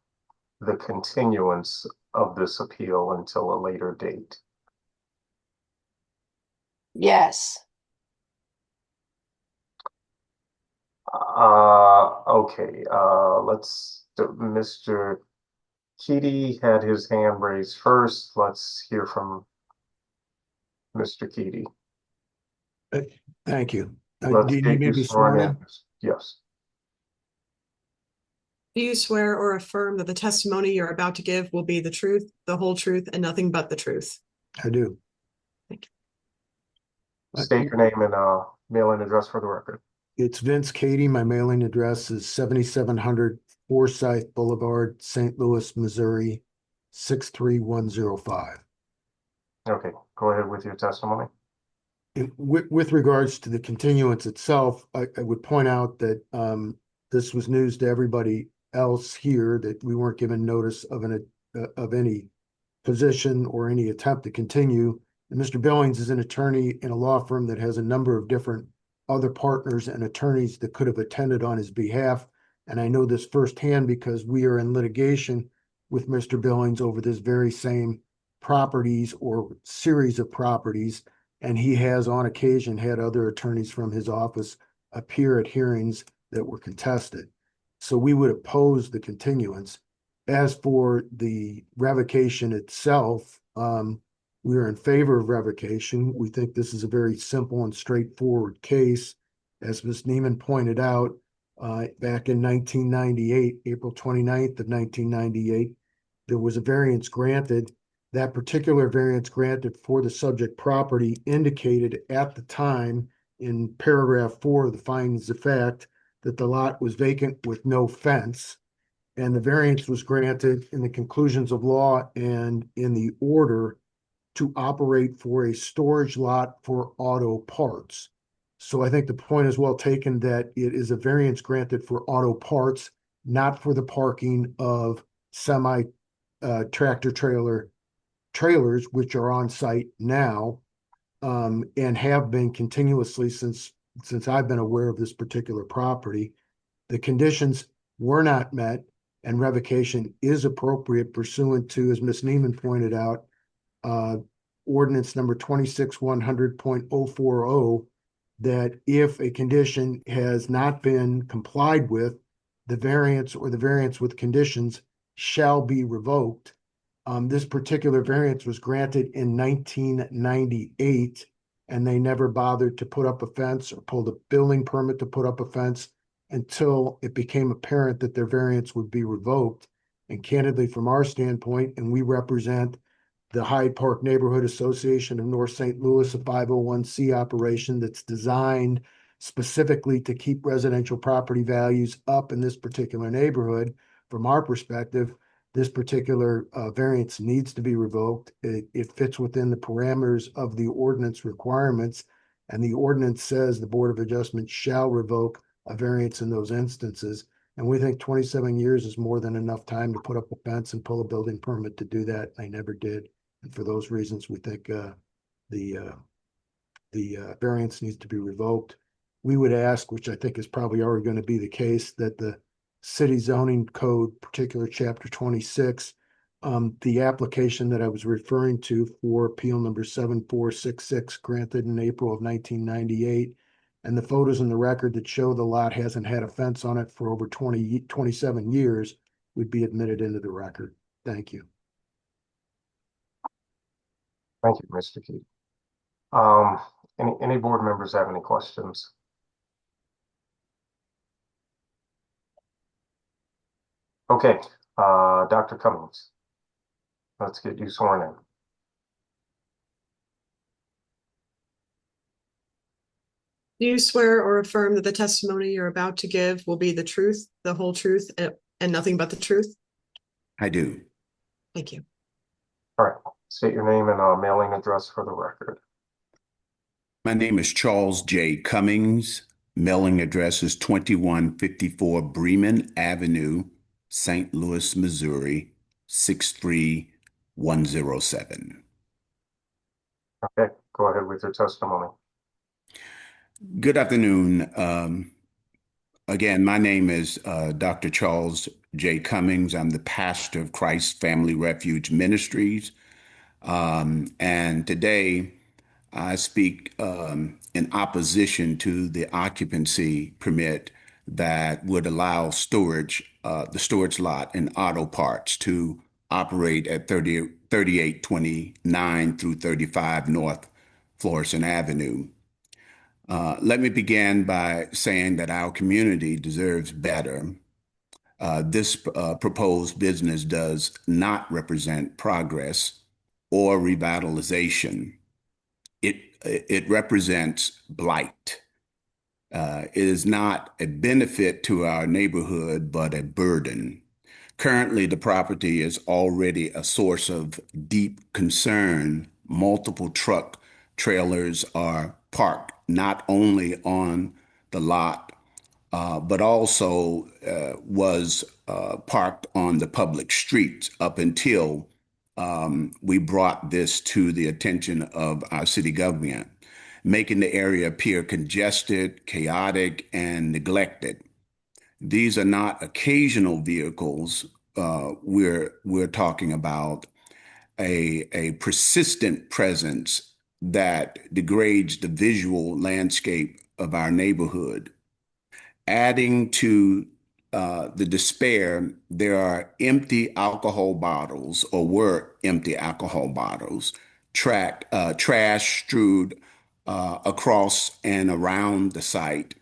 the continuance of this appeal until a later date? Yes. Okay, Mr. Keaty had his hand raised first. Let's hear from Mr. Keaty. Thank you. Let's Do you get need me you to be sworn sworn in. in? Yes. Do you swear or affirm that the testimony you're about to give will be the truth, the whole truth, and nothing but the truth? I do. State your name and mailing address for the record. It's Vince Cady. My mailing address is 7700 Forsyth Boulevard, St. Louis, Missouri, 63105. Okay, go ahead with your testimony. With regards to the continuance itself, I would point out that this was news to everybody else here, that we weren't given notice of any position or any attempt to continue. And Mr. Billings is an attorney in a law firm that has a number of different other partners and attorneys that could have attended on his behalf. And I know this firsthand because we are in litigation with Mr. Billings over this very same properties or series of properties. And he has on occasion had other attorneys from his office appear at hearings that were contested. So we would oppose the continuance. As for the revocation itself, we are in favor of revocation. We think this is a very simple and straightforward case. As Ms. Neiman pointed out, back in 1998, April 29th of 1998, there was a variance granted. That particular variance granted for the subject property indicated at the time in paragraph 4 of the findings of fact that the lot was vacant with no fence. And the variance was granted in the conclusions of law and in the order to operate for a storage lot for auto parts. So I think the point is well taken that it is a variance granted for auto parts, not for the parking of semi tractor trailers, which are on site now, and have been continuously since I've been aware of this particular property. The conditions were not met, and revocation is appropriate pursuant to, as Ms. Neiman pointed out, ordinance number 26-100.040, that if a condition has not been complied with, the variance or the variance with conditions shall be revoked. This particular variance was granted in 1998, and they never bothered to put up a fence or pulled a building permit to put up a fence until it became apparent that their variance would be revoked. And candidly, from our standpoint, and we represent the Hyde Park Neighborhood Association of North St. Louis, a 501c operation that's designed specifically to keep residential property values up in this particular neighborhood. From our perspective, this particular variance needs to be revoked. It fits within the parameters of the ordinance requirements, and the ordinance says the Board of Adjustment shall revoke a variance in those instances. And we think 27 years is more than enough time to put up a fence and pull a building permit to do that. They never did. And for those reasons, we think the variance needs to be revoked. We would ask, which I think is probably already going to be the case, that the city zoning code, particular chapter 26, the application that I was referring to for appeal number 7466 granted in April of 1998, and the photos in the record that show the lot hasn't had a fence on it for over 27 years would be admitted into the record. Thank you. Thank you, Mr. Key. Any board members have any questions? Okay, Dr. Cummings, let's get you sworn in. Do you swear or affirm that the testimony you're about to give will be the truth, the whole truth, and nothing but the truth? I do. Thank you. All right, state your name and mailing address for the record. My name is Charles J. Cummings. Mailing address is 2154 Bremen Avenue, St. Louis, Missouri, 63107. Okay, go ahead with your testimony. Good afternoon. Again, my name is Dr. Charles J. Cummings. I'm the pastor of Christ Family Refuge Ministries. And today I speak in opposition to the occupancy permit that would allow storage, the storage lot and auto parts to operate at 3829 through 35 North Florissant Avenue. Let me begin by saying that our community deserves better. This proposed business does not represent progress or revitalization. It represents blight. It is not a benefit to our neighborhood, but a burden. Currently, the property is already a source of deep concern. Multiple truck trailers are parked not only on the lot, but also was parked on the public streets up until we brought this to the attention of our city government, making the area appear congested, chaotic, and neglected. These are not occasional vehicles. We're talking about a persistent presence that degrades the visual landscape of our neighborhood. Adding to the despair, there are empty alcohol bottles, or were empty alcohol bottles, trash strewed across and around the site.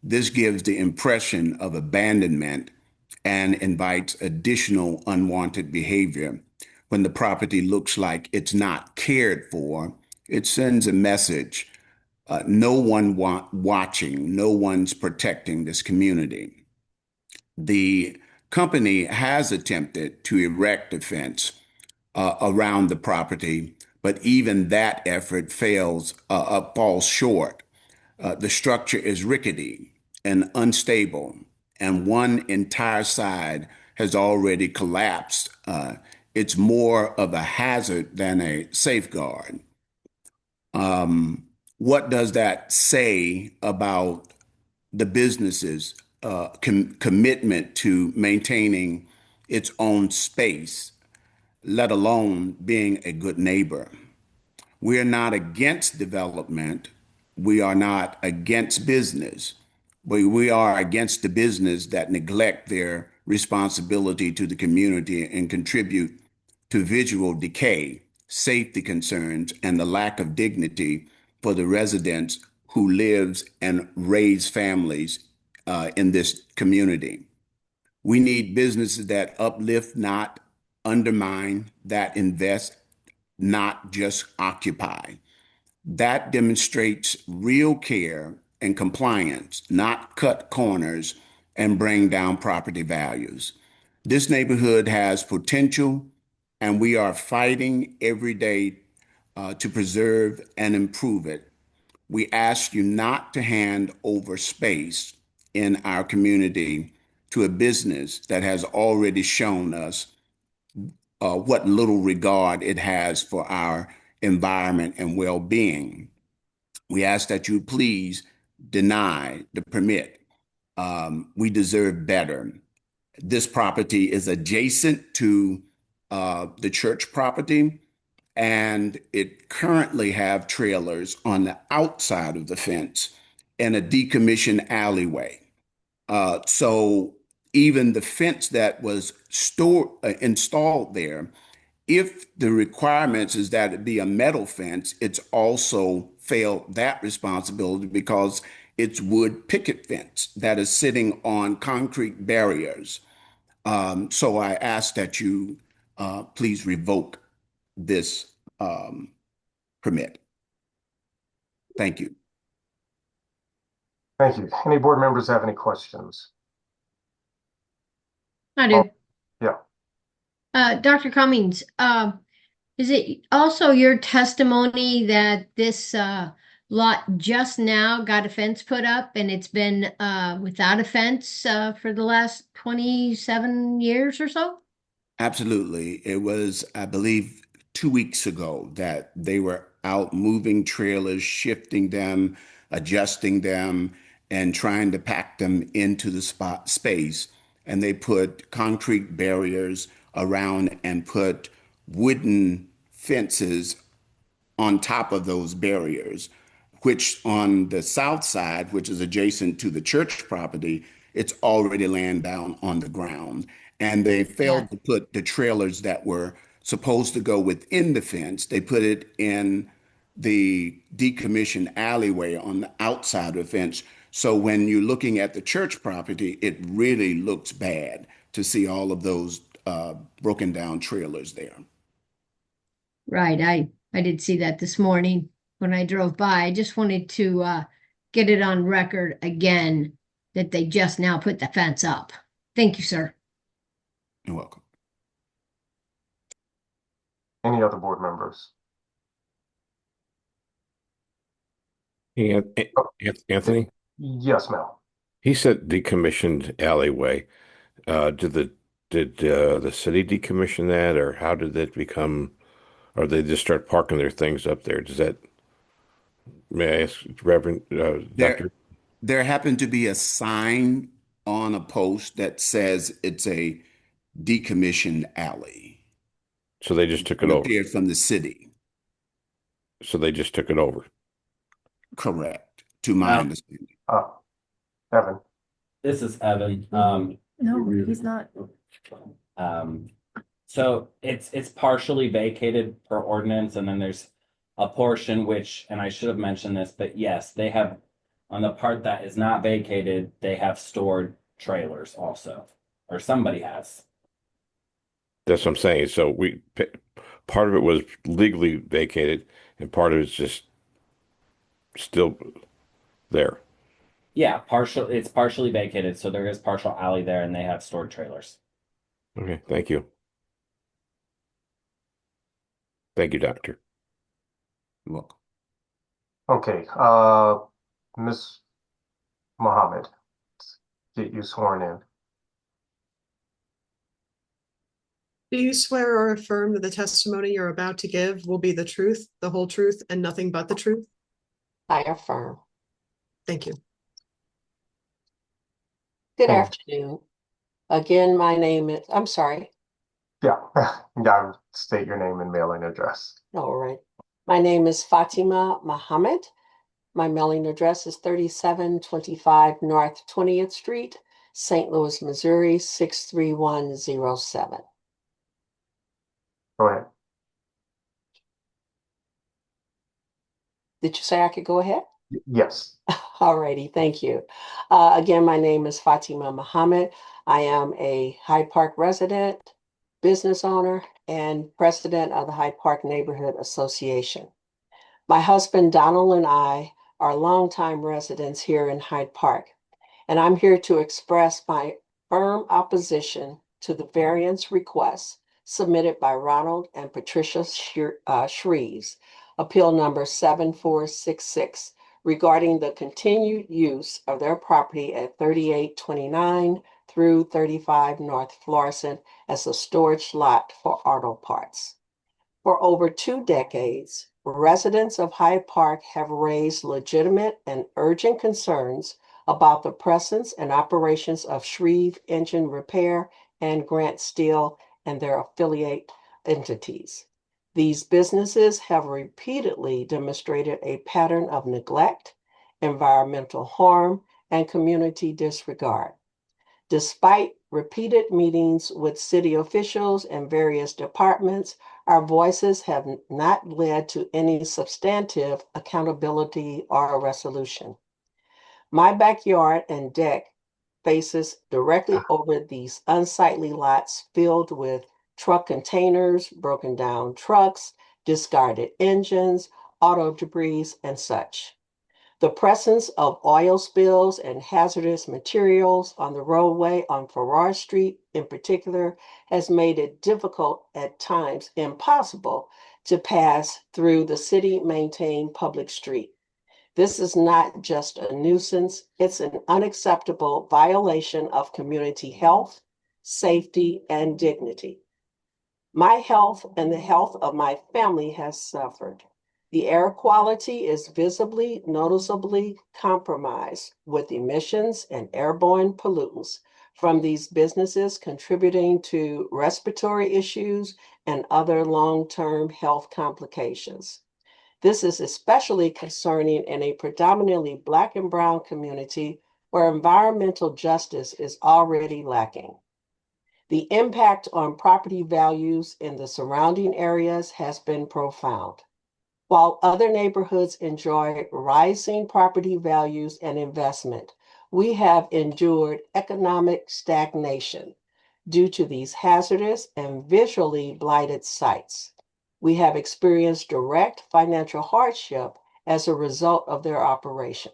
This gives the impression of abandonment and invites additional unwanted behavior. When the property looks like it's not cared for, it sends a message. No one watching, no one's protecting this community. The company has attempted to erect a fence around the property, but even that effort falls short. The structure is rickety and unstable, and one entire side has already collapsed. It's more of a hazard than a safeguard. What does that say about the business's commitment to maintaining its own space, let alone being a good neighbor? We are not against development. We are not against business, but we are against the business that neglect their responsibility to the community and contribute to visual decay, safety concerns, and the lack of dignity for the residents who lives and raise families in this community. We need businesses that uplift, not undermine, that invest, not just occupy. That demonstrates real care and compliance, not cut corners and bring down property values. This neighborhood has potential, and we are fighting every day to preserve and improve it. We ask you not to hand over space in our community to a business that has already shown us what little regard it has for our environment and well-being. We ask that you please deny the permit. We deserve better. This property is adjacent to the church property, and it currently have trailers on the outside of the fence and a decommissioned alleyway. So even the fence that was installed there, if the requirements is that it be a metal fence, it's also failed that responsibility because it's wood picket fence that is sitting on concrete barriers. So I ask that you please revoke this permit. Thank you. Thank you. Any board members have any questions? I do. Yeah. Dr. Cummings, is it also your testimony that this lot just now got a fence put up and it's been without a fence for the last 27 years or so? Absolutely. It was, I believe, 2 weeks ago that they were out moving trailers, shifting them, adjusting them, and trying to pack them into the space. And they put concrete barriers around and put wooden fences on top of those barriers, which on the south side, which is adjacent to the church property, it's already laying down on the ground. And they failed to put the trailers that were supposed to go within the fence. They put it in the decommissioned alleyway on the outside of the fence. So when you're looking at the church property, it really looks bad. to see all of those broken down trailers there. Right, I did see that this morning when I drove by. I just wanted to get it on record again that they just now put the fence up. Thank you, sir. You're welcome. Any other board members? Anthony, Yes, Mel. he said decommissioned alleyway. Did the city decommission that, or how did that become, or they just start parking their things up there? Does that, may I ask, Reverend Doctor? There happened to be a sign on a post that says it's a decommissioned alley. So they just took it It over. appeared from the city. So they just took it over. Correct, to my understanding. Evan. This is Evan. No, he's not. So it's partially vacated per ordinance, and then there's a portion which, and I should have mentioned this, but yes, they have, on the part that is not vacated, they have stored trailers also, or somebody has. That's what I'm saying. So part of it was legally vacated, and part of it's just still there. Yeah, it's partially vacated, so there is partial alley there, and they have stored trailers. Okay, thank you. Thank you, Doctor. You're welcome. Okay, Ms. Mohammed, get you sworn in. Do you swear or affirm that the testimony you're about to give will be the truth, the whole truth, and nothing but the truth? I affirm. Thank you. Good afternoon. Again, my name is, I'm sorry. Yeah, you gotta state your name and mailing address. All right. My name is Fatima Mohammed. My mailing address is 3725 North 20th Street, St. Louis, Missouri, 63107. Go ahead. Did you say I could go ahead? Yes. All righty, thank you. Again, my name is Fatima Mohammed. I am a Hyde Park resident, business owner, and president of the Hyde Park Neighborhood Association. My husband, Donald, and I are longtime residents here in Hyde Park, and I'm here to express my firm opposition to the variance request submitted by Ronald and Patricia Shreves, appeal number 7466, regarding the continued use of their property at 3829 through 35 North Florissant as a storage lot for auto parts. For over 2 decades, residents of Hyde Park have raised legitimate and urgent concerns about the presence and operations of Shreve Engine Repair and Grant Steel and their affiliate entities. These businesses have repeatedly demonstrated a pattern of neglect, environmental harm, and community disregard. Despite repeated meetings with city officials and various departments, our voices have not led to any substantive accountability or resolution. My backyard and deck faces directly over these unsightly lots filled with truck containers, broken down trucks, discarded engines, auto debris, and such. The presence of oil spills and hazardous materials on the roadway on Farrar Street in particular has made it difficult, at times impossible, to pass through the city-maintained public street. This is not just a nuisance, it's an unacceptable violation of community health, safety, and dignity. My health and the health of my family has suffered. The air quality is visibly, noticeably compromised with emissions and airborne pollutants from these businesses contributing to respiratory issues and other long-term health complications. This is especially concerning in a predominantly Black and Brown community where environmental justice is already lacking. The impact on property values in the surrounding areas has been profound. While other neighborhoods enjoy rising property values and investment, we have endured economic stagnation. due to these hazardous and visually blighted sites. We have experienced direct financial hardship as a result of their operation.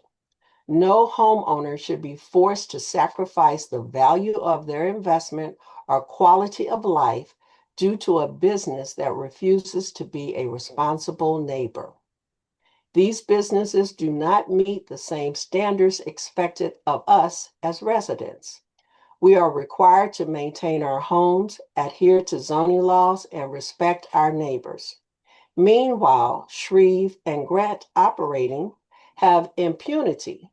No homeowner should be forced to sacrifice the value of their investment or quality of life due to a business that refuses to be a responsible neighbor. These businesses do not meet the same standards expected of us as residents. We are required to maintain our homes, adhere to zoning laws, and respect our neighbors. Meanwhile, Shreve and Grant Operating have impunity,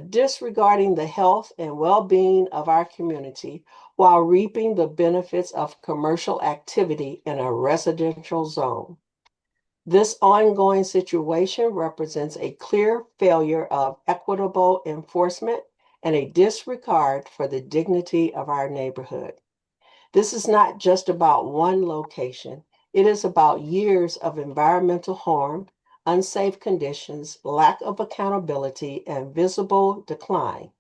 disregarding the health and well-being of our community while reaping the benefits of commercial activity in a residential zone. This ongoing situation represents a clear failure of equitable enforcement and a disregard for the dignity of our neighborhood. This is not just about one location. It is about years of environmental harm, unsafe conditions, lack of accountability, and visible decline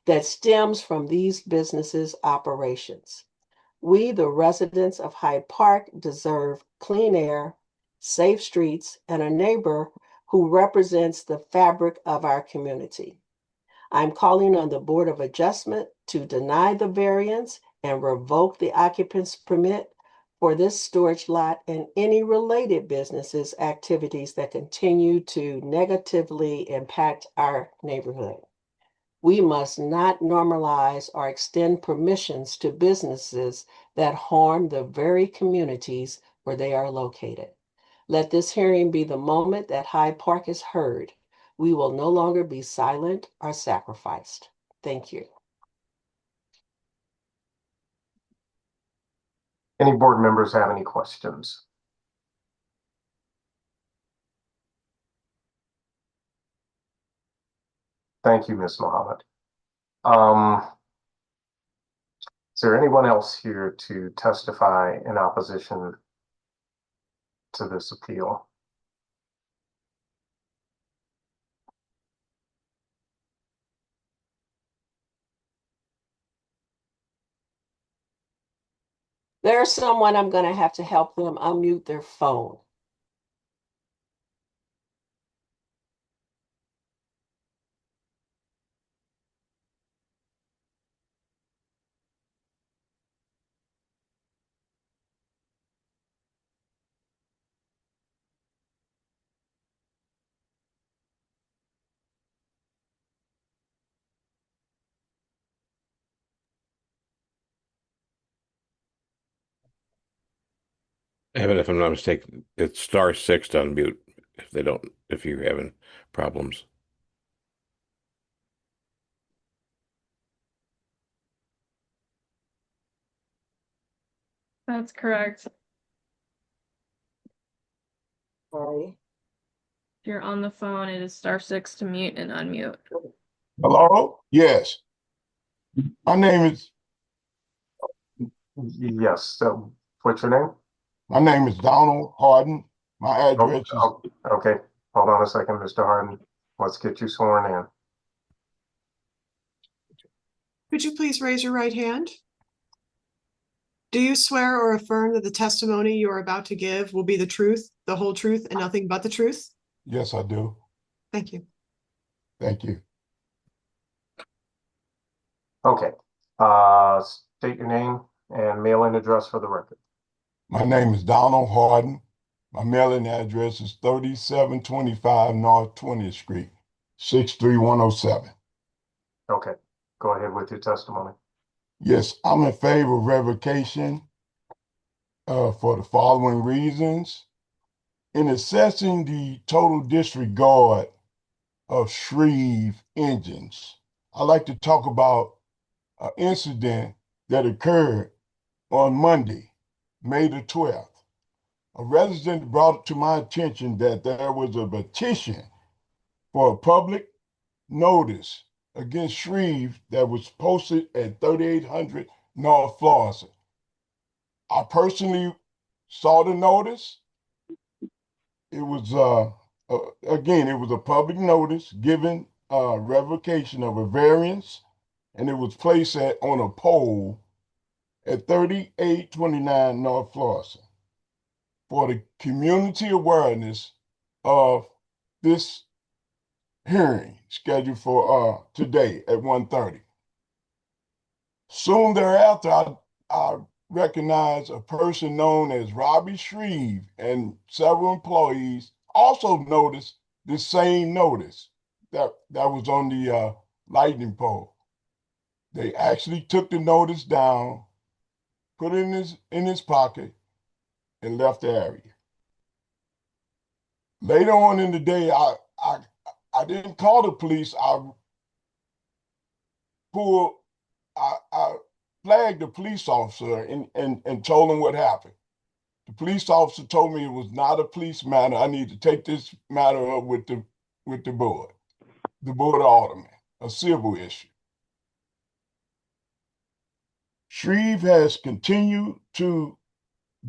that stems from these businesses' operations. We, the residents of Hyde Park, deserve clean air, safe streets, and a neighbor who represents the fabric of our community. I'm calling on the Board of Adjustment to deny the variance and revoke the occupant's permit for this storage lot and any related businesses' activities that continue to negatively impact our neighborhood. We must not normalize or extend permissions to businesses that harm the very communities where they are located. Let this hearing be the moment that Hyde Park is heard. We will no longer be silent or sacrificed. Thank you. Any board members have any questions? Thank you, Ms. Mohammed. Is there anyone else here to testify in opposition to this appeal? There's someone I'm going to have to help them unmute their phone. Evan, if I'm not mistaken, it's *6 to unmute if you're having problems. That's correct. Sorry. If you're on the phone, it is *6 to mute and unmute. Hello? Yes. My name is Yes. So, what's your name? my name is Donald Harden. My address is Okay. Hold on a second, Mr. Harden. Let's get you sworn in. Could you please raise your right hand? Do you swear or affirm that the testimony you are about to give will be the truth, the whole truth, and nothing but the truth? Yes, I do. Thank you. Thank you. Okay. State your name and mailing address for the record. My name is Donald Harden. My mailing address is 3725 North 20th Street, 63107. Okay. Go ahead with your testimony. Yes, I'm in favor of revocation for the following reasons. In assessing the total disregard of Shreve engines, I'd like to talk about an incident that occurred on Monday, May the 12th. A resident brought it to my attention that there was a petition for a public notice against Shreve that was posted at 3800 North Florissant. I personally saw the notice. It was, again, it was a public notice giving revocation of a variance, and it was placed on a pole at 3829 North Florissant for the community awareness of this hearing scheduled for today at 1:30. Soon thereafter, I recognized a person known as Robbie Shreve and several employees also noticed the same notice that was on the lightning pole. They actually took the notice down, put it in his pocket, and left the area. Later on in the day, I didn't call the police. I flagged the police officer and told him what happened. The police officer told me it was not a police matter. I need to take this matter up with the board of aldermen, a civil issue. Shreve has continued to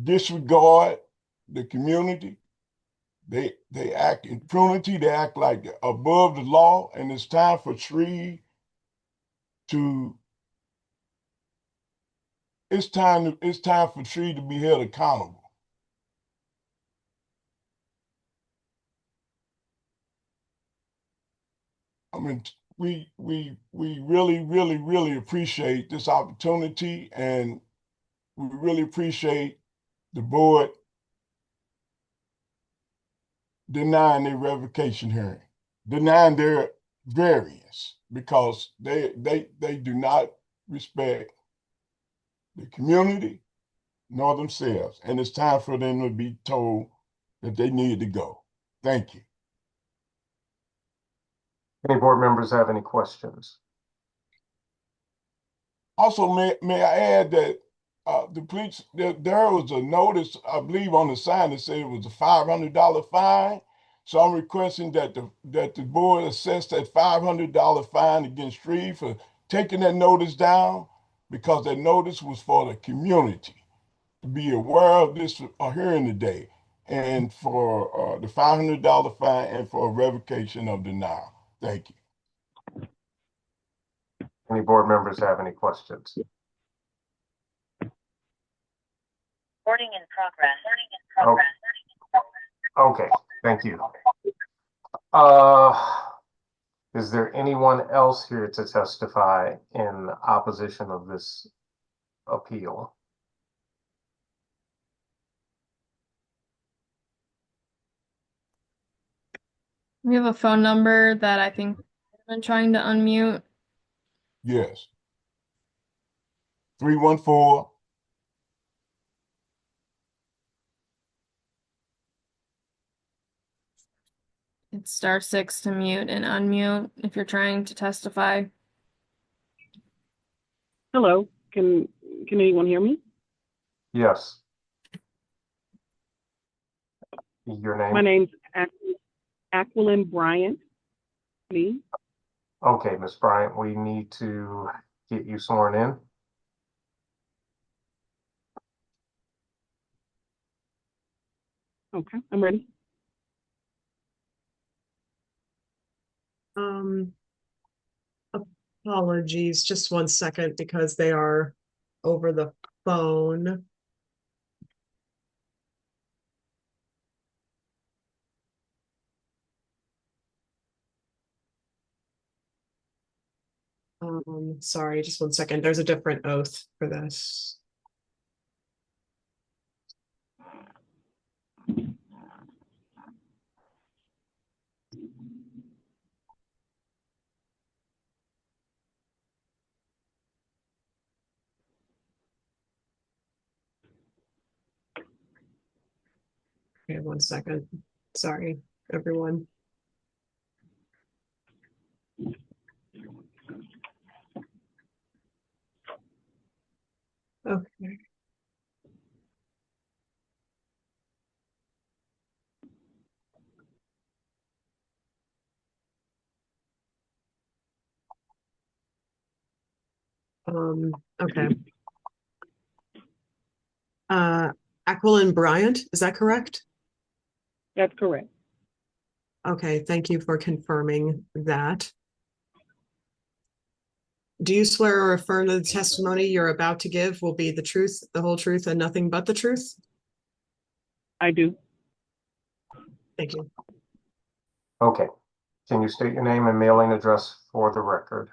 disregard the community. They act in impunity. They act like above the law, and it's time for Shreve it's time for Shreve to be held accountable. I mean, we really appreciate this opportunity, and we really appreciate the board denying their revocation hearing, denying their variance, because they do not respect the community nor themselves. And it's time for them to be told that they need to go. Thank you. Any board members have any questions? Also, may I add that the police, there was a notice, I believe, on the sign that said it was a $500 fine. So I'm requesting that the board assess that $500 fine against Shreve for taking that notice down, because that notice was for the community to be aware of this hearing today, and for the $500 fine and for a revocation of denial. Thank you. Any board members have any questions? Recording in progress. Okay, thank you. Is there anyone else here to testify in opposition of this appeal? We have a phone number that I think I've been trying to unmute. Yes. 314. It's *6 to mute and unmute if you're trying to testify. Hello, can anyone hear me? Yes. Your name? My name's Aquilyn Bryant. Me? Okay, Ms. Bryant, we need to get you sworn in. Okay, I'm ready. Apologies, just 1 second, because they are over the phone. Sorry, just 1 second. There's a different oath for this. Okay, 1 second. Sorry, everyone. Okay. Okay. Aquilyn Bryant, is that correct? That's correct. Okay, thank you for confirming that. Do you swear or affirm that the testimony you're about to give will be the truth, the whole truth, and nothing but the truth? I do. Thank you. Okay. Can you state your name and mailing address for the record?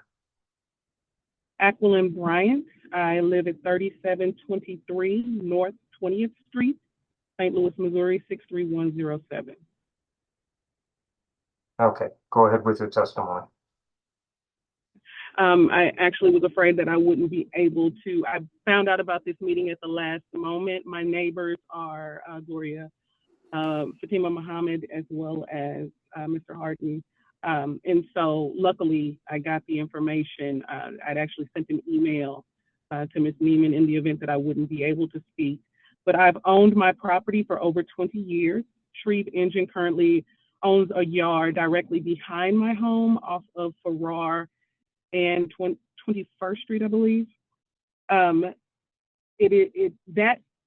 Aquilin Bryant. I live at 3723 North 20th Street, St. Louis, Missouri, 63107. Okay, go ahead with your testimony. I actually was afraid that I wouldn't be able to. I found out about this meeting at the last moment. My neighbors are Gloria Fatima Muhammad, as well as Mr. Harden. And so luckily I got the information. I'd actually sent an email to Ms. Neiman in the event that I wouldn't be able to speak. But I've owned my property for over 20 years. Shreve Engine currently owns a yard directly behind my home off of Farrar and 21st Street, I believe. That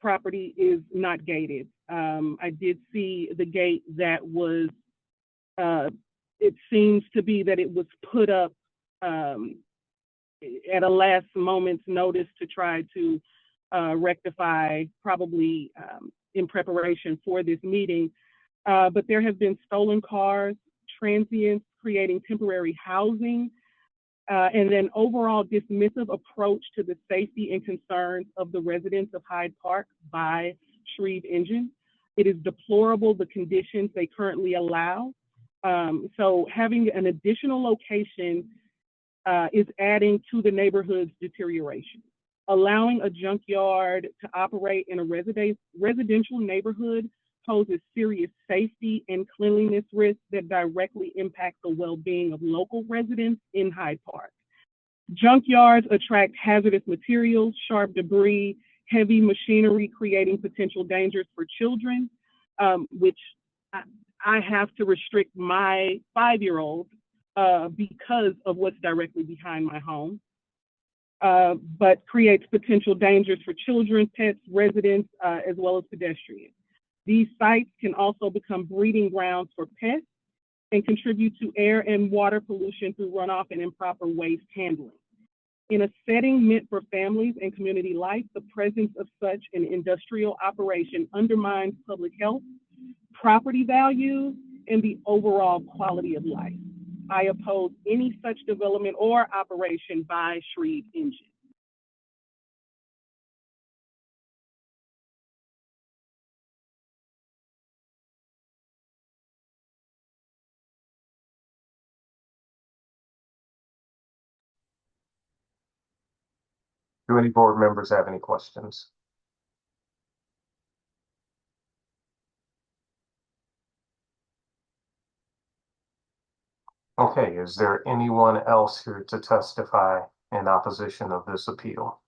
property is not gated. I did see the gate that was, it seems to be that it was put up at a last moment's notice to try to rectify, probably in preparation for this meeting. But there have been stolen cars, transients creating temporary housing, and then overall dismissive approach to the safety and concerns of the residents of Hyde Park by Shreve Engine. It is deplorable the conditions they currently allow. So having an additional location is adding to the neighborhood's deterioration. Allowing a junkyard to operate in a residential neighborhood poses serious safety and cleanliness risks that directly impact the well-being of local residents in Hyde Park. Junkyards attract hazardous materials, sharp debris, heavy machinery, creating potential dangers for children, which I have to restrict my 5-year-old because of what's directly behind my home, but creates potential dangers for children, pets, residents, as well as pedestrians. These sites can also become breeding grounds for pests and contribute to air and water pollution through runoff and improper waste handling. In a setting meant for families and community life, the presence of such an industrial operation undermines public health, property values, and the overall quality of life. I oppose any such development or operation by Shreve Engine. Do any board members have any questions? Okay, is there anyone else here to testify in opposition of this appeal?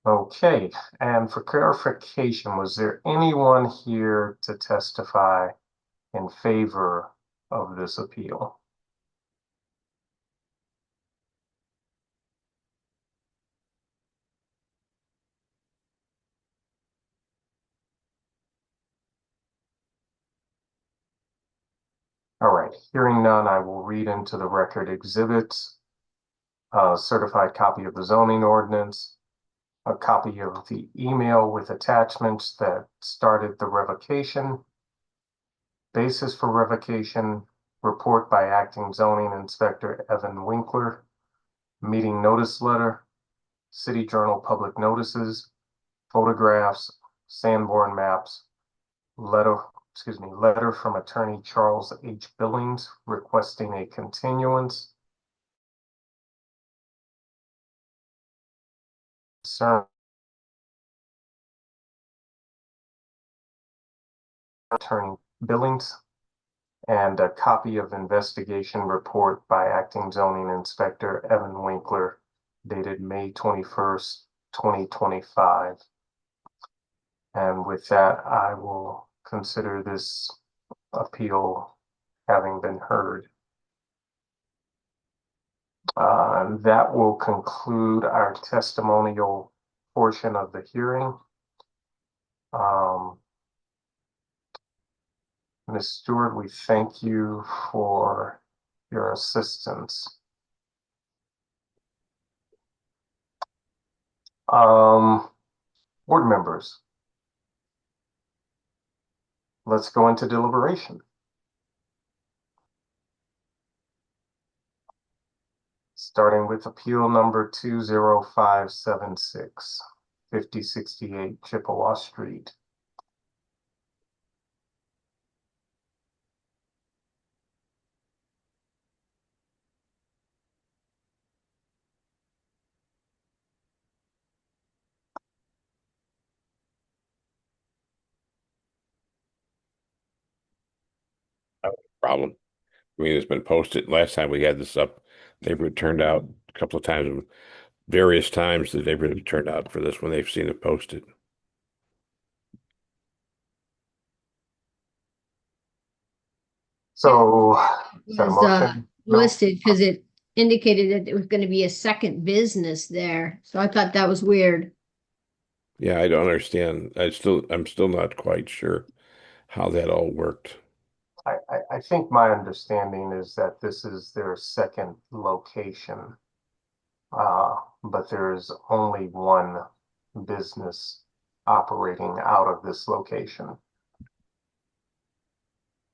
Okay, and for clarification, was there anyone here to testify in favor of this appeal? All right, hearing none, I will read into the record exhibits, a certified copy of the zoning ordinance, a copy of the email with attachments that started the revocation, basis for revocation, report by acting zoning inspector Evan Winkler, meeting notice letter, City Journal public notices, photographs, Sanborn maps, letter from attorney Charles H. Billings requesting a continuance, attorney Billings, and a copy of investigation report by acting zoning inspector Evan Winkler dated May 21st, 2025. And with that, I will consider this appeal having been heard. That will conclude our testimonial portion of the hearing. Ms. Stewart, we thank you for your assistance. Board members, let's go into deliberation. Starting with appeal number 20576, 5068 Chippewa Street. Problem. I mean, it's been posted. Last time we had this up, they were turned out a couple of times, various times that they've really turned out for this when they've seen it posted. So, is that a Was motion? No? listed because it indicated that it was going to be a second business there. So I thought that was weird. Yeah, I don't understand. I'm still not quite sure how that all worked. I think my understanding is that this is their second location, but there is only one business operating out of this location.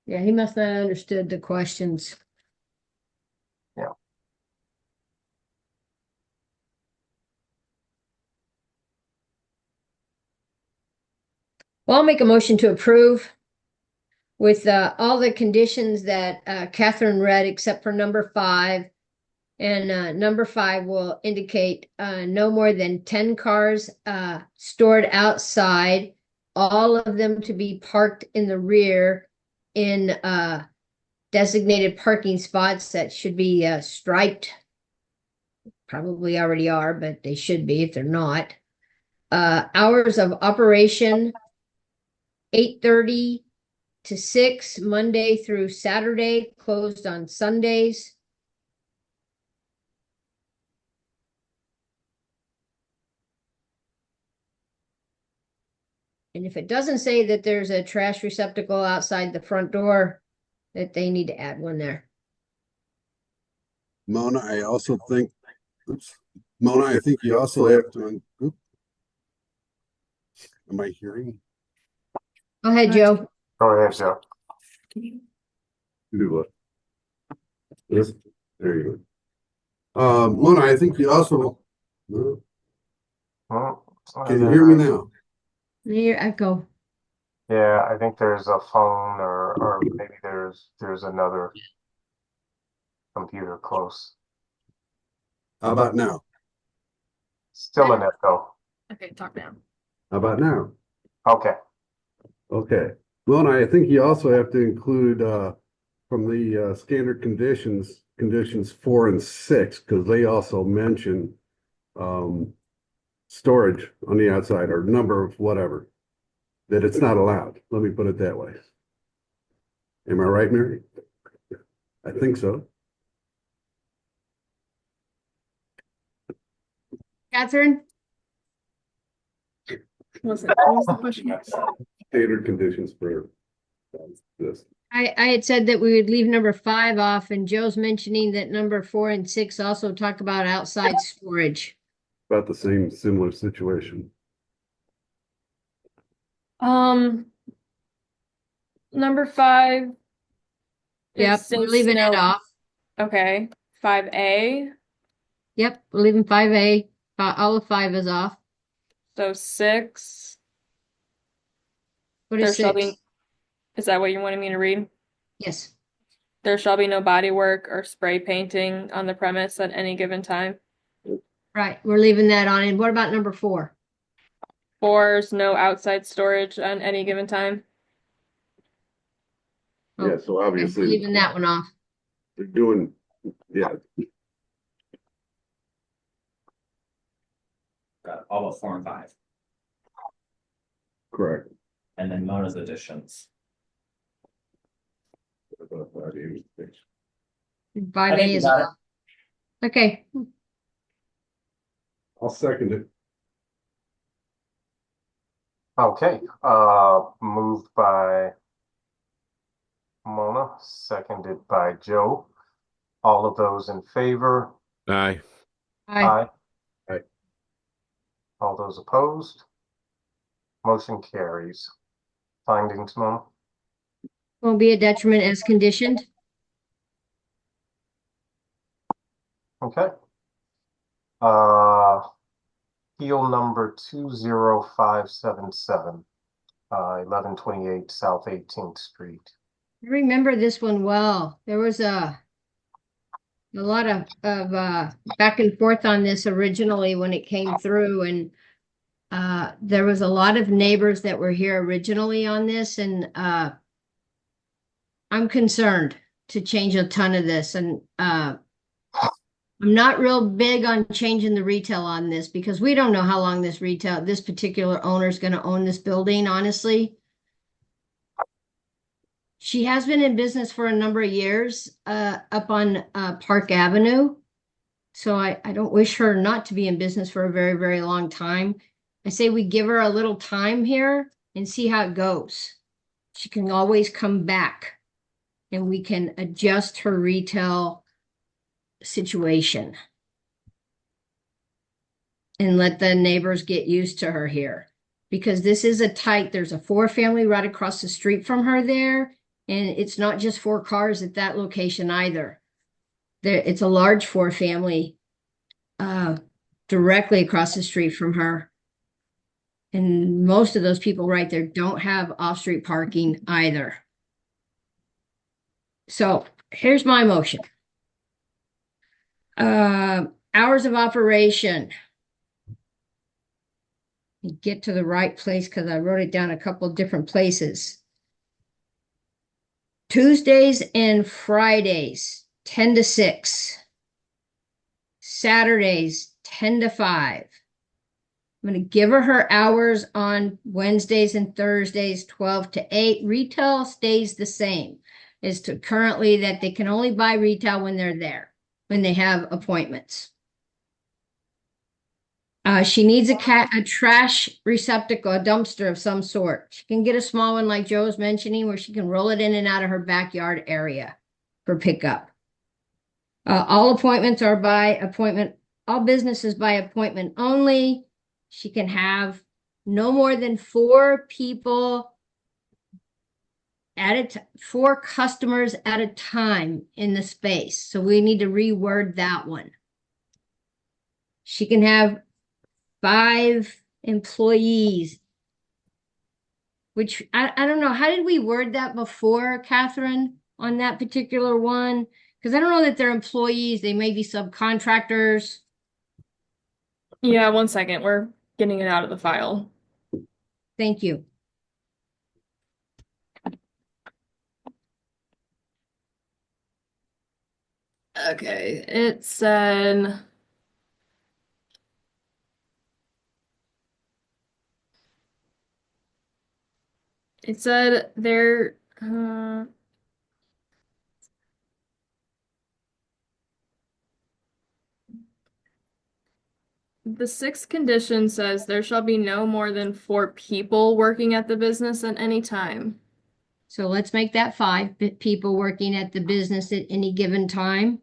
Yeah, he must not have understood the questions. Yeah. Well, I'll make a motion to approve with all the conditions that Catherine read, except for number 5. And number 5 will indicate no more than 10 cars stored outside, all of them to be parked in the rear in designated parking spots that should be striped. Probably already are, but they should be if they're not. Hours of operation, 8:30 to 6, Monday through Saturday, closed on Sundays. And if it doesn't say that there's a trash receptacle outside the front door, that they need to add one there. Mona, I also think, Mona, I think you also have to, am I hearing? Go ahead, Joe. Go ahead, Joe. Do what? This, there you go. Mona, I think you also, can you hear me now? Near echo. Yeah, I think there's a phone or maybe there's another computer close. How about now? Still an echo. Okay, talk now. How about now? Okay. Okay. Mona, I think you also have to include from the standard conditions 4 and 6, because they also mention storage on the outside or number of whatever, that it's not allowed. Let me put it that way. Am I right, Mary? I think so. Catherine? What was the question? Standard conditions for this. I had said that we would leave number 5 off, and Joe's mentioning that number 4 and 6 also talk about outside storage. About the same similar situation. Number 5. Yep, we're leaving it off. Okay. 5A. Yep, we're leaving 5A. All of 5 is off. So 6. What There is shall 6? be. Is that what you wanted me to read? Yes. There shall be no body work or spray painting on the premise at any given time. Right, we're leaving that on. And what about number 4? 4 is no outside storage on any given time. Yeah, so Okay, obviously we're leaving that one off. they're doing, yeah. Got all but 4 and 5. Correct. And then Mona's additions. 5A is off. Okay, I'll second it. Okay, moved by Mona, seconded by Joe. All of those in favor? Aye. aye. Aye. All those opposed? Motion carries. Findings, Mona? Won't be a detriment as conditioned. Okay. Appeal number 20577, 1128 South 18th Street. I remember this one well. There was a lot of back and forth on this originally when it came through, and there was a lot of neighbors that were here originally on this, and I'm concerned to change a ton of this, and I'm not real big on changing the retail on this because we don't know how long this particular owner is going to own this building, honestly. She has been in business for a number of years up on Park Avenue. So I don't wish her not to be in business for a very, very long time. I say we give her a little time here and see how it goes. She can always come back and we can adjust her retail situation and let the neighbors get used to her here. Because this is there's a 4-family right across the street from her there. And it's not just 4 cars at that location either. It's a large 4-family directly across the street from her. And most of those people right there don't have off-street parking either. So here's my motion. Hours of operation. Get to the right place because I wrote it down a couple different places. Tuesdays and Fridays, 10 to 6. Saturdays, 10 to 5. I'm going to give her hours on Wednesdays and Thursdays, 12 to 8. Retail stays the same as to currently that they can only buy retail when they're there, when they have appointments. She needs a trash receptacle, a dumpster of some sort. She can get a small one like Joe was mentioning where she can roll it in and out of her backyard area for pickup. All appointments are by appointment. All businesses by appointment only. She can have no more than 4 people at 4 customers at a time in the space. So we need to reword that one. She can have 5 employees, which I don't know. How did we word that before, Catherine, on that particular one? Because I don't know that they're employees. They may be subcontractors. Yeah, 1 second. We're getting it out of the file. Thank you. Okay, it said there the 6th condition says there shall be no more than 4 people working at the business at any time. So let's make that 5 people working at the business at any given time.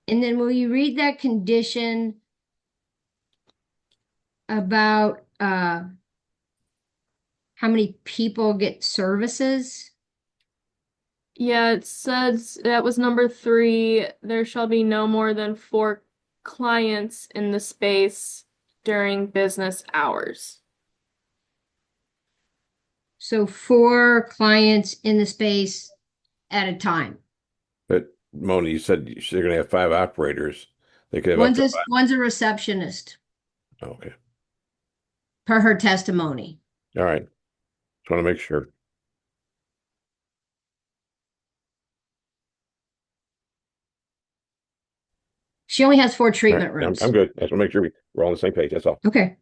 And then will you read that condition about how many people get services? Yeah, it says that was number 3. There shall be no more than 4 clients in the space during business hours. So 4 clients in the space at a time. But Mona, you said they're going to have 5 operators. They could have up to 5. One's a receptionist, Okay. per her testimony. All right. Just want to make sure. She only has 4 All treatment right. rooms. I'm good. I just want to make sure we're all on the same page. That's all. Okay.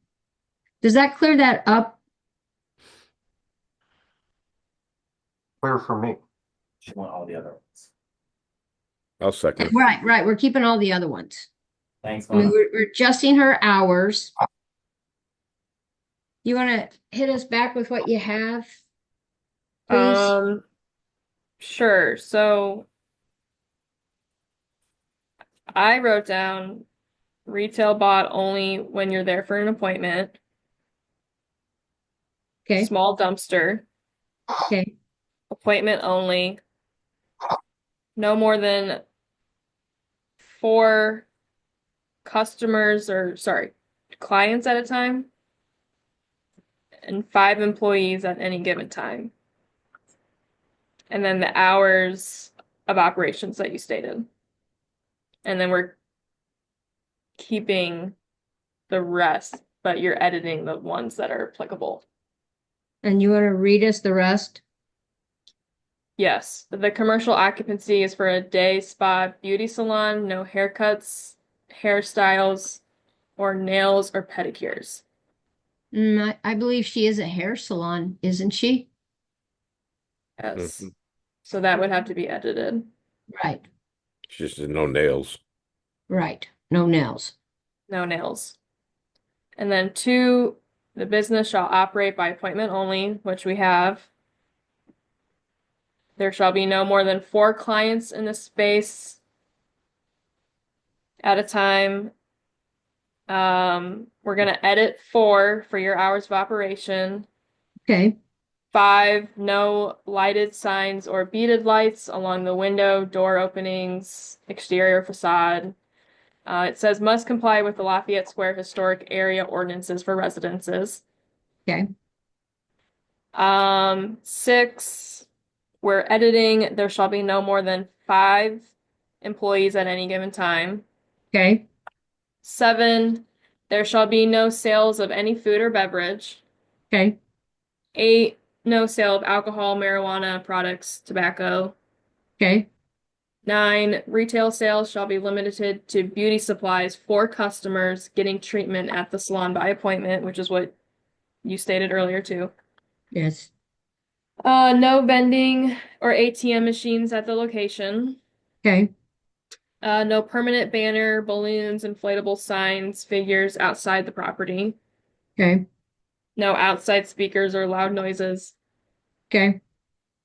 Does that clear that up? Clear for me. She want all the other ones. I'll second. Right, we're keeping all the other ones. Thanks, I mean, Mona. we're adjusting her hours. You wanna hit us back with what you have? Please? Sure. So I wrote down retail bot only when you're there for an appointment. Okay. Small dumpster. Okay. Appointment only. No more than 4 clients at a time. And 5 employees at any given time. And then the hours of operations that you stated. And then we're keeping the rest, but you're editing the ones that are applicable. And you wanna read us the rest? Yes, the commercial occupancy is for a day spa beauty salon, no haircuts, hairstyles, or nails or pedicures. I believe she is a hair salon, isn't she? Yes. So that would have to be edited. Right, It's just no nails. right. No nails. No nails. And then 2, the business shall operate by appointment only, which we have. There shall be no more than 4 clients in the space at a time. We're gonna edit 4 for your hours of operation. Okay, 5, no lighted signs or beaded lights along the window, door openings, exterior facade. It says must comply with the Lafayette Square Historic Area ordinances for residences. okay, 6, we're editing, there shall be no more than 5 employees at any given time. okay, 7, there shall be no sales of any food or beverage. okay, 8, no sale of alcohol, marijuana products, tobacco. okay, 9, retail sales shall be limited to beauty supplies for customers getting treatment at the salon by appointment, which is what you stated earlier too. yes, No vending or ATM machines at the location. okay, No permanent banner, balloons, inflatable signs, figures outside the property. okay, No outside speakers or loud noises. okay,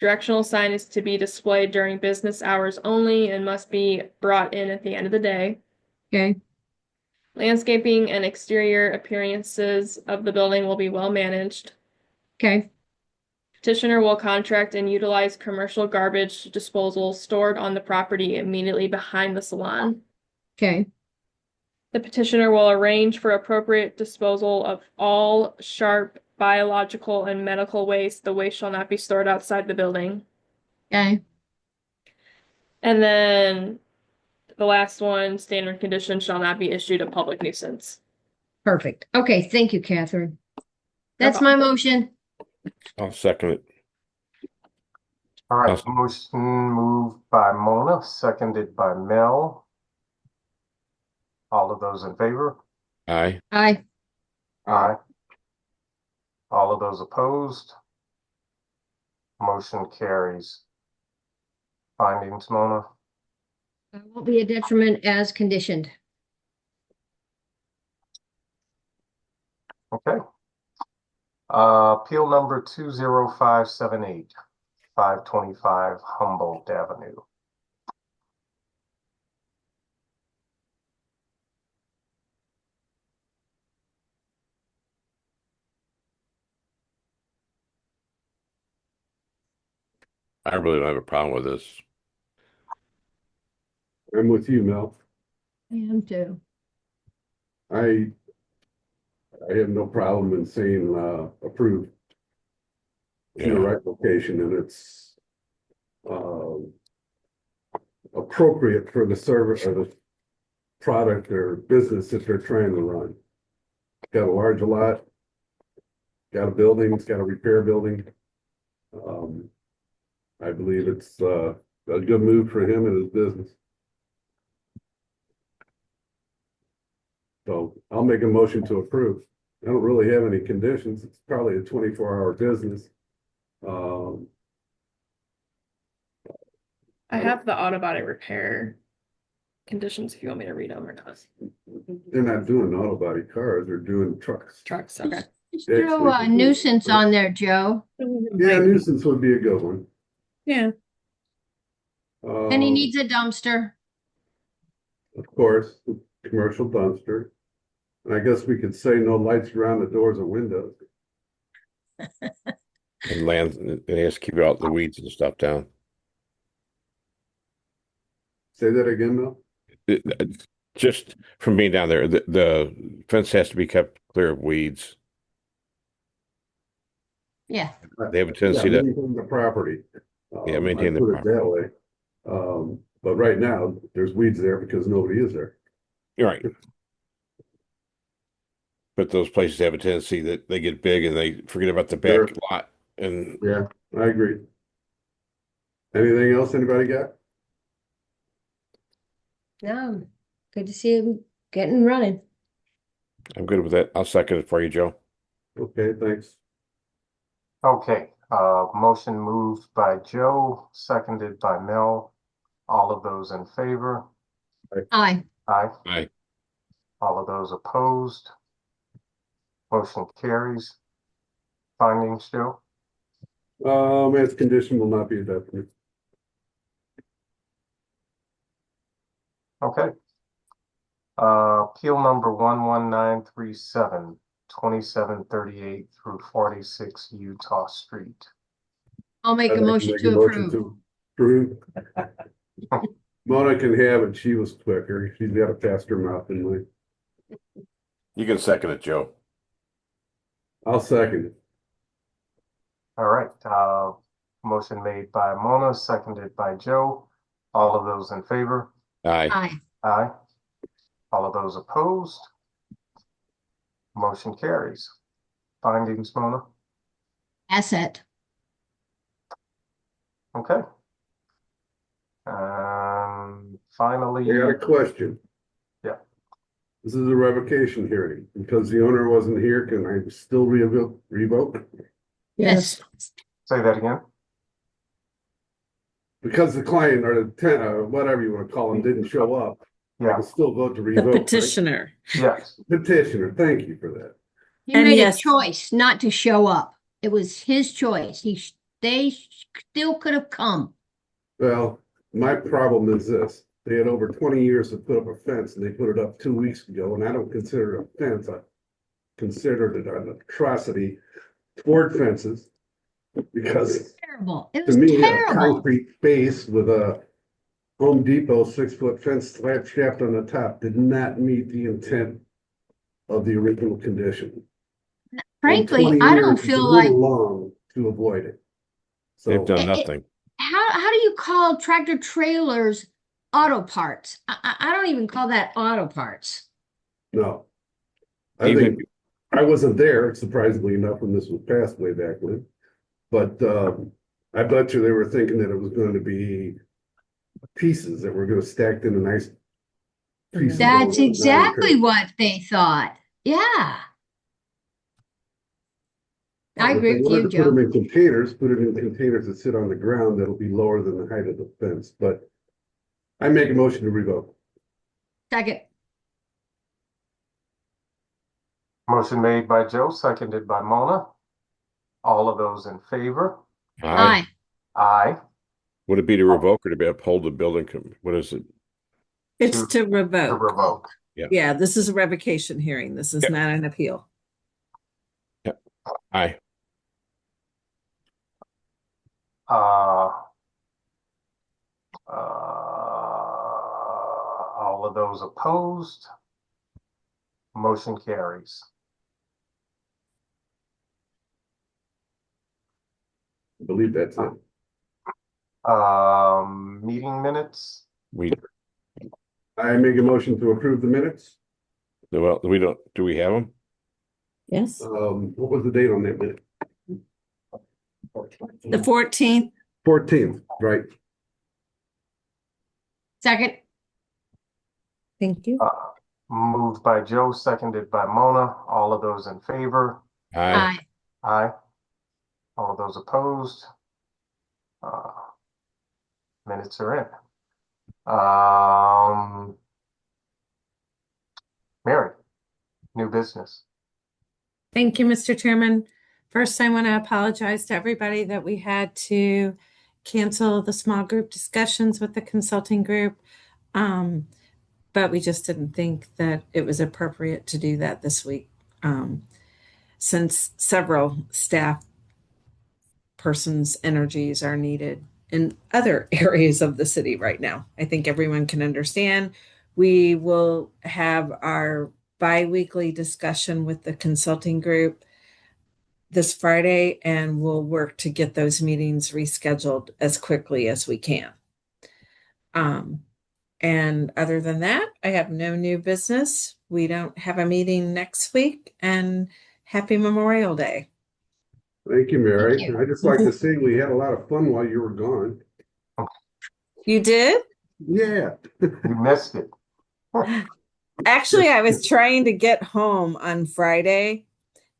Directional sign is to be displayed during business hours only and must be brought in at the end of the day. okay, Landscaping and exterior appearances of the building will be well managed. okay, Petitioner will contract and utilize commercial garbage disposal stored on the property immediately behind the salon. okay, The petitioner will arrange for appropriate disposal of all sharp biological and medical waste. The waste shall not be stored outside the building. okay, And then the last one, standard conditions shall not be issued a public nuisance. perfect. Okay, thank you, Catherine. That's my motion. I'll second it. All right, motion moved by Mona, seconded by Mel. All of those in favor? Aye. Aye. Aye. All of those opposed? Motion carries. Findings, Mona? Won't be a detriment as conditioned. Okay. Appeal number 20578, 525 Humboldt Avenue. I really don't have a problem with this. I'm with you, Mel. I am too. I have no problem in saying approved. In the right location, and it's appropriate for the service or the product or business that they're trying to run. Got a large lot, got a building, it's got a repair building. I believe it's a good move for him and his business. So I'll make a motion to approve. I don't really have any conditions. It's probably a 24-hour business. I have the auto body repair conditions if you want me to read them or not. They're not doing auto body cars, they're doing trucks. Trucks, okay. Just throw a nuisance on there, Joe. Yeah, nuisance would be a good one. Yeah. And he needs a dumpster. Of course, commercial dumpster. And I guess we could say no lights around the doors or windows. And land, it has to keep out the weeds and stuff down. Say that again, Mel? Just from being down there, the fence has to be kept clear of weeds. Yeah. They have a tendency to maintain the property. Yeah, maintain I the put it that way. But right now, there's weeds there because nobody is there. You're right. But those places have a tendency that they get big and they forget about the back lot. And yeah, I agree. Anything else anybody got? No, good to see him getting running. I'm good with that. I'll second it for you, Joe. Okay, thanks. Okay, motion moved by Joe, seconded by Mel. All of those in favor? Aye. Aye. Aye. All of those opposed? Motion carries. Findings, Joe? As condition will not be adopted. Okay. Appeal number 11937, 2738 through 46 Utah Street. I'll make a motion to approve. Approve. Mona can have it. She was quicker. She's got a faster mouth than mine. You can second it, Joe. I'll second it. All right, motion made by Mona, seconded by Joe. All of those in favor? Aye. Aye. Aye. All of those opposed? Motion carries. Findings, Mona? Asset. Okay. Finally. I got a question. Yeah. This is a revocation hearing. Because the owner wasn't here, can I still revoke? Yes. Say that again? Because the client or the tenant, whatever you want to call him, didn't show up. I Yeah. can still vote to The revoke. right? petitioner. Yes. Petitioner, thank you for that. He And made yes. a choice not to show up. It was his choice. They still could have come. Well, my problem is this. They had over 20 years to put up a fence and they put it up 2 weeks ago, and I don't consider it a fence. I considered it an atrocity toward fences. Because Terrible. It to was me, a terrible. concrete base with a Home Depot 6-foot fence slab shaft on the top did not meet the intent of the original condition. Frankly, And 20 I don't years is feel a like little long to avoid it. They've So done nothing. how do you call tractor trailers auto parts? I don't even call that auto parts. no. I Even- think I wasn't there, surprisingly enough, when this was passed way back when. But I bet you they were thinking that it was going to be pieces that were going to stacked in a nice piece. That's exactly what they thought. Yeah. I agree with you, Put Joe. them in containers, put it in containers that sit on the ground that'll be lower than the height of the fence. But I make a motion to revoke. Second. Motion made by Joe, seconded by Mona. All of those in favor? Aye. Aye. Would it be to revoke or to be uphold the building? What is it? It's to To revoke. revoke. Yeah, this is a revocation hearing. This is Yeah. not an appeal. Aye. All of those opposed? Motion carries. I believe that's it. Meeting minutes? I make a motion to approve the minutes. Well, we don't. Do we have them? Yes. What was the date on that minute? The 14th. 14th, right? Second. Thank you. Moved by Joe, seconded by Mona. All of those in favor? Aye. Aye. All of those opposed? Minutes are in. Mary, new business. Thank you, Mr. Chairman. First, I want to apologize to everybody that we had to cancel the small group discussions with the consulting group. But we just didn't think that it was appropriate to do that this week, since several staff persons' energies are needed in other areas of the city right now. I think everyone can understand. We will have our bi-weekly discussion with the consulting group this Friday, and we'll work to get those meetings rescheduled as quickly as we can. And other than that, I have no new business. We don't have a meeting next week, and happy Memorial Day. Thank you, Mary. Thank you. I'd just like to say we had a lot of fun while you were gone. You did? Yeah. You missed it. Actually, I was trying to get home on Friday,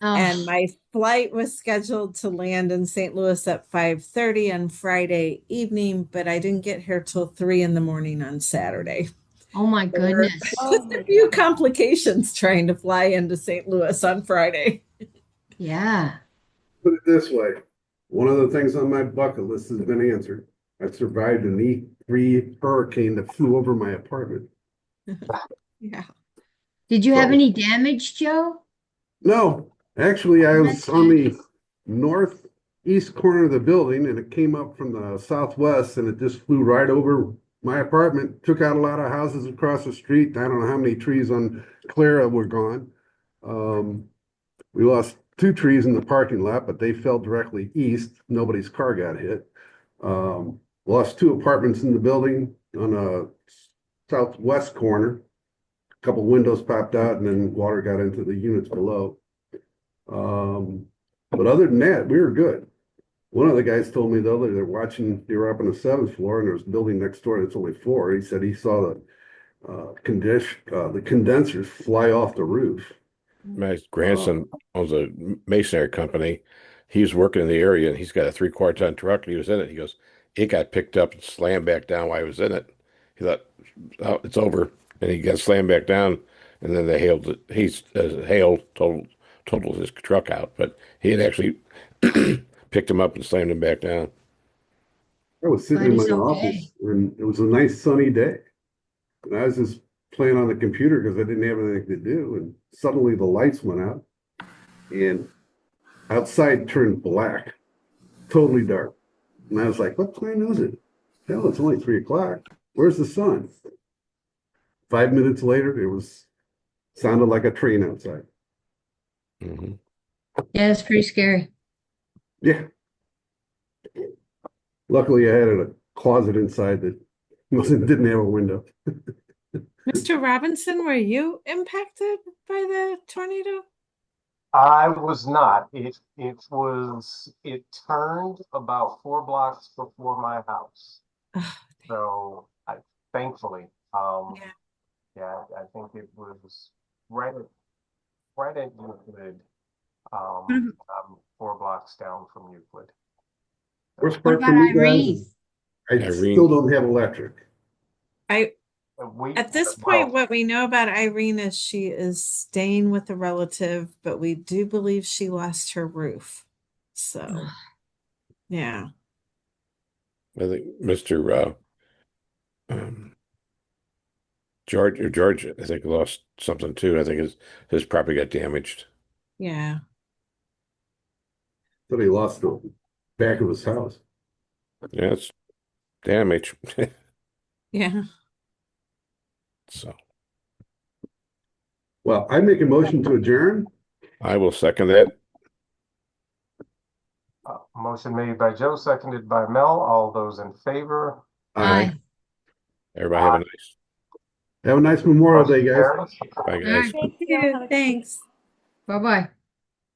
and my flight was scheduled to land in St. Louis at 5:30 on Friday evening, but I didn't get here till 3 in the morning on Saturday. Oh my There were goodness. just a few complications trying to fly into St. Louis on Friday. Yeah. Put it this way, one of the things on my bucket list has been answered. I survived an E3 hurricane that flew over my apartment. Yeah. Did you have any damage, Joe? No, actually, I was on the northeast corner of the building and it came up from the southwest and it just flew right over my apartment, took out a lot of houses across the street. I don't know how many trees on Clara were gone. We lost 2 trees in the parking lot, but they fell directly east. Nobody's car got hit. Lost 2 apartments in the building on a southwest corner. A couple windows popped out and then water got into the units below. But other than that, we were good. One of the guys told me though that they're watching, they were up on the 7th floor and there was a building next door that's only 4. He said he saw the condensers fly off the roof. My grandson owns a masonry company. He was working in the area and he's got a 3/4 ton truck and he was in it. He goes, it got picked up and slammed back down while I was in it. He thought, oh, it's over. And he got slammed back down and then they hailed it. Hail totaled his truck out, but he had actually picked him up and slammed him back down. I was sitting in my office and it was a nice sunny day. And I was just playing on the computer because I didn't have anything to do. And suddenly the lights went out and outside turned black, totally dark. And I was like, what time is it? Hell, it's only 3 o'clock. Where's the sun? 5 minutes later, sounded like a train outside. Mm-hmm. Yeah, it's pretty scary. Yeah. Luckily, I had a closet inside that didn't have a window. Mr. Robinson, were you impacted by the tornado? I was not. It turned about 4 blocks before my house. So thankfully, yeah, I think it was right at Euclid, 4 blocks down from Euclid. Worst part for me, guys, is I still don't have electric. At this point, what we know about Irene is she is staying with a relative, but we do believe she lost her roof. So, yeah. I think Mr. George, I think lost something too. I think his property got damaged. Yeah. But he lost the back of his house. Yeah, it's damage. Yeah. So, well, I make a motion to adjourn. I will second that. Motion made by Joe, seconded by Mel. All those in favor? Aye. Everybody have a nice Memorial Day, guys. Bye, guys. Thank you. Thanks. Bye-bye.